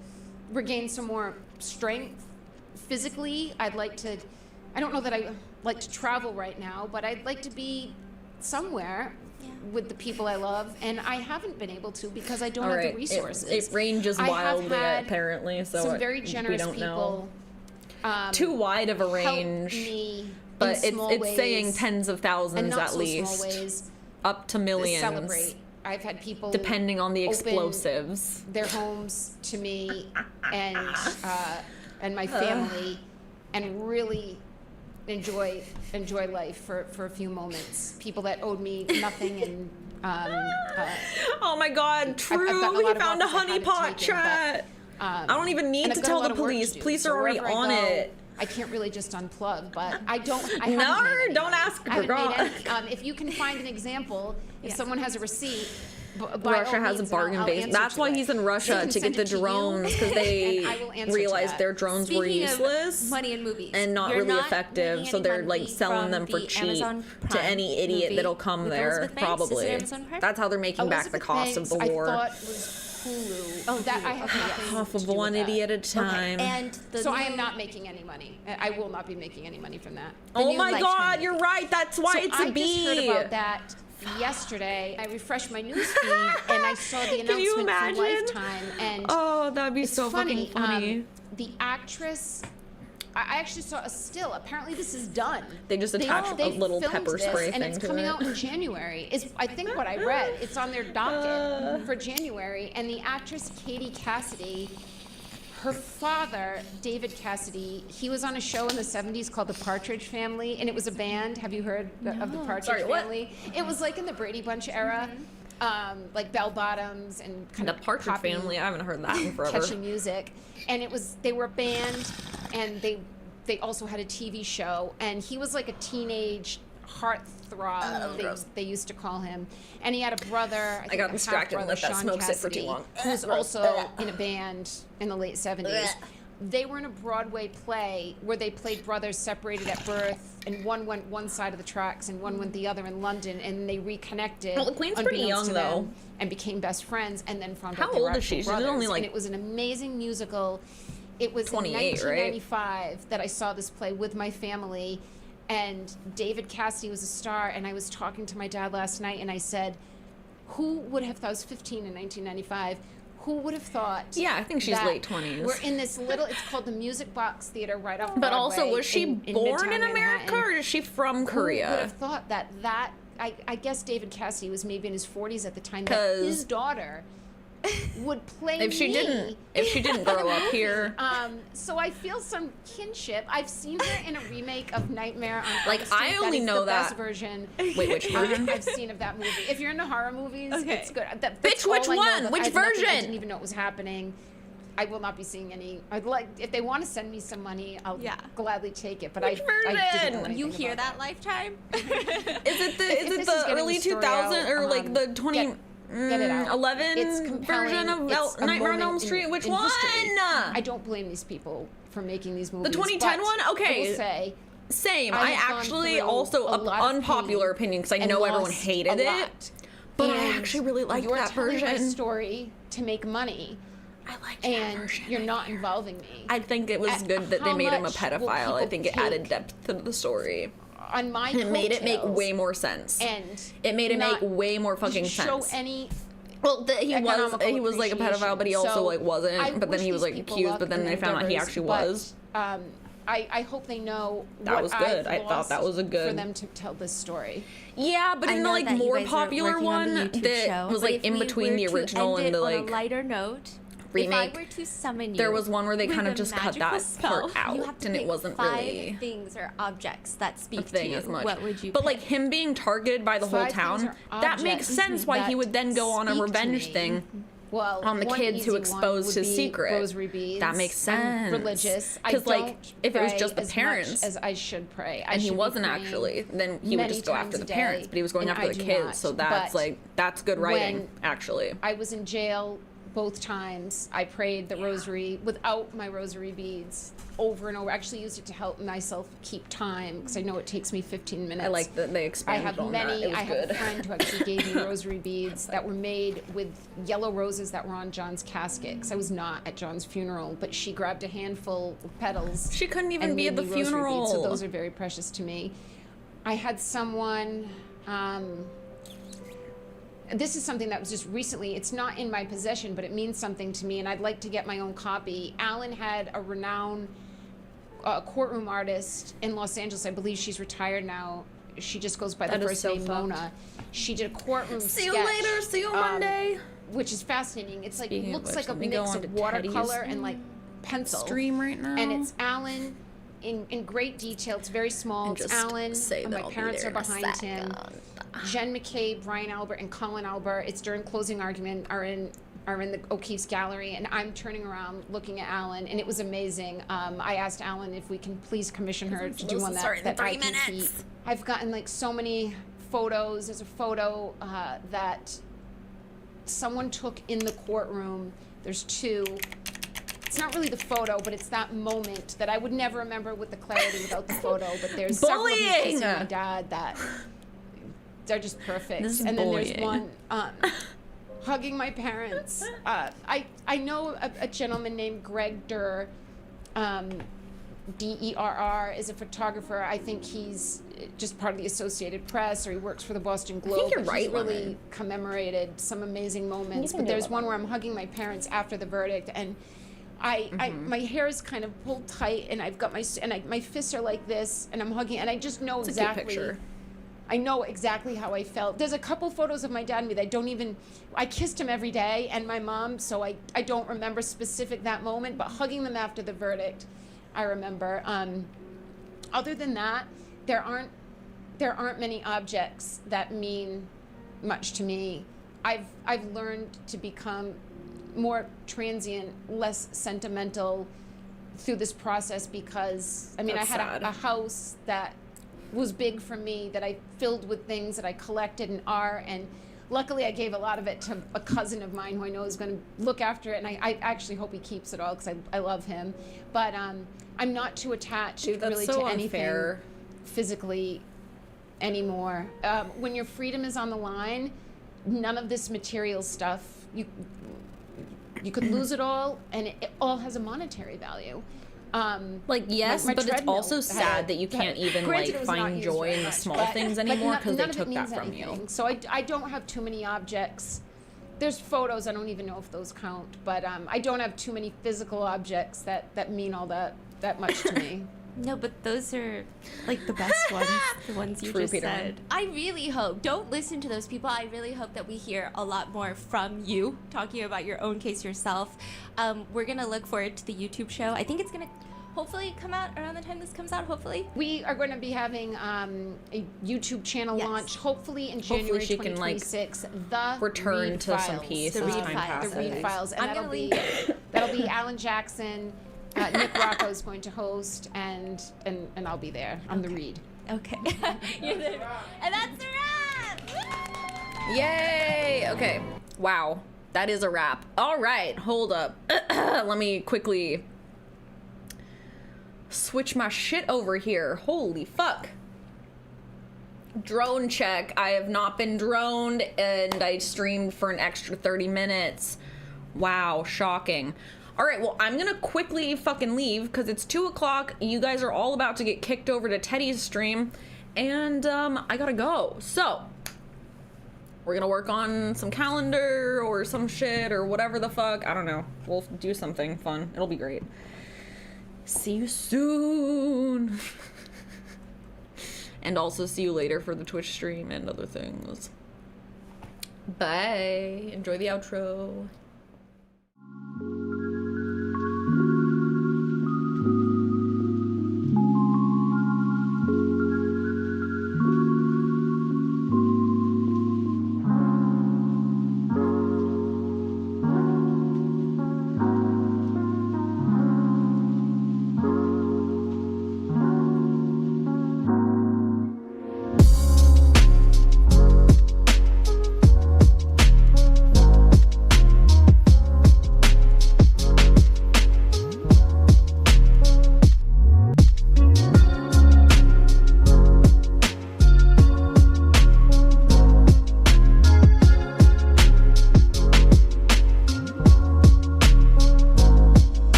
regain some more strength physically. I don't know that I like to travel right now, but I'd like to be somewhere with the people I love, and I haven't been able to because I don't have the resources. It ranges wildly, apparently, so some very generous we don't people. Know. Too wide of a range, me but it's ways, saying tens of thousands and not at so least, small ways, up to millions. Celebrate. I've had people depending on the open explosives, their homes to me and my family, and really enjoy life for a few moments. People that owed me nothing and oh my God, true. He found a honeypot chat. I don't even need to tell the police. Police are already on it. I can't really just unplug, but I don't. Don't ask for God. If you can find an example, if someone has a receipt. Russia has a bargain base. That's why he's in Russia, to get the drones, because they realized their drones were useless money in movies and not really effective, so they're like selling them for cheap to any idiot that'll come there. Probably that's how they're making back the cost of the war. I thought was Hulu. Oh, that I have half of one idiot at a time. And so I am not making any money. I will not be making any money from that. Oh my God, you're right. That's why it's a B. I just heard about that yesterday. I refreshed my news feed and I saw the announcement from Lifetime. And oh, that'd be so fucking funny. The actress. I actually saw a still. Apparently, this is done. They just attached a little pepper spray thing and it's coming out in January. Is I think what I read. It's on their docket for January. And the actress Katie Cassidy, her father David Cassidy, he was on a show in the '70s called The Partridge Family, and it was a band. Have you heard of The Partridge Family? It was like in the Brady Bunch era. Like bell bottoms and kind of Partridge Family. I haven't heard that in forever. Catchy music, and they were a band, and they also had a TV show, and he was like a teenage heartthrob. They used to call him, and he had a brother. I got distracted and let that smoke sit for too long. Who was also in a band in the late '70s. They were in a Broadway play where they played brothers separated at birth, and one went one side of the tracks and one went the other in London, and they reconnected. Well, the Queen's pretty young though, and became best friends, and then found out they were old is she? She's only like. And it was an amazing musical. It was 28, in 1995 that I saw this play with my family, and David Cassidy was a star. And I was talking to my dad last night, and I said, "Who would have thought?" I was 15 in 1995. Who would have thought? Yeah, I think she's late 20s. We're in this little, it's called the Music Box Theater right off Broadway. But also, was she born in America, Manhattan. or is she from Korea? Who would have thought that I guess David Cassidy was maybe in his 40s at the time, that his daughter would play if she didn't grow up here. So I feel some kinship. I've seen her in a remake of Nightmare on Elm Street. I only know that. Best version. Wait, which version? I've seen of that movie. If you're into horror movies, it's good. Bitch, which one? Which version? I didn't even know it was happening. I will not be seeing any. I'd like, if they want to send me some money, I'll gladly take it. But which version? I didn't know You hear that, that. Lifetime? Is it the early 2000s or like the 2011 version of Nightmare on Elm Street? Which one? I don't blame these people for making these movies. The 2010 one? Okay. I will say, same. I actually also unpopular opinion because I know everyone hated it, but I actually really liked that version. You're telling my story to make money. I liked that version. You're not involving me. I think it was good that they made him a pedophile. I think it added depth to the story. On my and it made it make way more sense. And it made it make way more fucking sense. Show any. Well, he was like a pedophile, but he also like wasn't. But then he was like accused. But then they found out he actually was. I hope they know That what was good. I've I thought that lost was a good- for them to tell this story. Yeah, but I in the know like that you more guys are popular working on the one YouTube that show, was but like if in we between were the to original end and it the on like a lighter note, remake, if I were to summon you, there was one where they with kind of a just cut magical that spell, part you out, have to and it pick wasn't 5 really things or objects that a speak to thing you. as much. What would you? But pick? like him being targeted by the whole 5 things town, or that makes objects sense why he that would then go on a speak to revenge me. thing. Well, On the one kids who easy one exposed would his be secret. Rosary beads. That makes sense. I'm religious. I 'Cause, like, don't if it was pray just the as parents, much as I should pray. I And he should be wasn't praying actually, then he would many just go after times the a day, parents, but he was going and after I the do kids, not. so that's But like, that's good writing, when actually. I was in jail both times. I prayed the rosary without my rosary beads over and over. I actually used it to help myself keep time because I know it takes me 15 minutes. I like that they I expanded have on many. that. It was I have good. a friend who actually gave me rosary beads that were made with yellow roses that were on John's casket. 'Cause I was not at John's funeral, but she grabbed a handful of petals. She couldn't even and be at made the me rosary beads, so funeral. those are very precious to me. I had someone. This is something that was just recently. It's not in my possession, but it means something to me, and I'd like to get my own copy. Alan had a renowned courtroom artist in Los Angeles. I believe she's retired now. She just goes by That the is first so name fucked. Mona. She did a courtroom See you sketch, later. See you Monday. which is fascinating. It's like Speaking of looks which, like a let me go mix on to of watercolor Teddy's and like pencil. stream right now. And it's Alan in great detail. It's very small. And It's just Alan. say And that my I'll be parents there are in a behind him. Jen McCabe, Brian Albert, and Colin Albert. It's during closing argument are in the O'Keefe's gallery, and I'm turning around looking at Alan, and it was amazing. I asked Alan if we can please commission her to do one that I can keep. I've gotten like so many photos. There's a photo that someone took in the courtroom. There's 2. It's not really the photo, but it's that moment that I would never remember with the clarity without the photo. But there's several of them kissing my dad that they're just perfect. This is and then there's bullying. one hugging my parents. I know a gentleman named Greg Durr, Derr, is a photographer. I think he's just part of the Associated Press, or he works for the Boston Globe. you're but right, he's really Lemon. commemorated some amazing moments. can But do there's it. one where I'm hugging my parents after the verdict, and my hair is kind of pulled tight, and I've got my fists are like this, and I'm hugging, and I just know It's a cute exactly. picture. I know exactly how I felt. There's a couple photos of my dad and me that I don't even. I kissed him every day, and my mom, so I don't remember specific that moment, but hugging them after the verdict, I remember. Other than that, there aren't many objects that mean much to me. I've learned to become more transient, less sentimental through this process because I mean That's I had sad. a house that was big for me that I filled with things that I collected and art, and luckily I gave a lot of it to a cousin of mine who I know is going to look after it, and I actually hope he keeps it all because I love him. But I'm not too attached Dude, that's really so to anything unfair. physically anymore. When your freedom is on the line, none of this material stuff, you could lose it all, and it all has a monetary value. Like, yes, my but it's treadmill also had sad that you can't even granted, like it was not find used joy very in the much, small but- things but anymore none- because they none of it took that means from you. anything. So I don't have too many objects. There's photos, I don't even know if those count, but I don't have too many physical objects that mean all that much to me. No, but those are like the best ones, the ones you True, just Peterman. said. I really hope, don't listen to those people. I really hope that we hear a lot more from you talking about your own case yourself. We're going to look forward to the YouTube show. I think it's going to hopefully come out around the time this comes out, hopefully. We are going to be having a YouTube channel Yes. launch, hopefully in Hopefully January she can, like, 2026. The return Read to some Files. peace The as Read time Files. The Read passes. Files, and I'm that'll be Alan Jackson. Nick Rocco is going to host, and I'll be there on the Read. Okay. You're there. And that's a wrap! Yay! Okay. Wow. That is a wrap. All right. Hold up. Let me quickly switch my shit over here. Holy fuck. Drone check. I have not been droned, and I streamed for an extra 30 minutes. Wow. Shocking. All right, well, I'm gonna quickly fucking leave because it's 2 o'clock. You guys are all about to get kicked over to Teddy's stream, and I gotta go. So, we're gonna work on some calendar or some shit or whatever the fuck. I don't know. We'll do something fun. It'll be great. See you soon. And also see you later for the Twitch stream and other things. Bye. Enjoy the outro.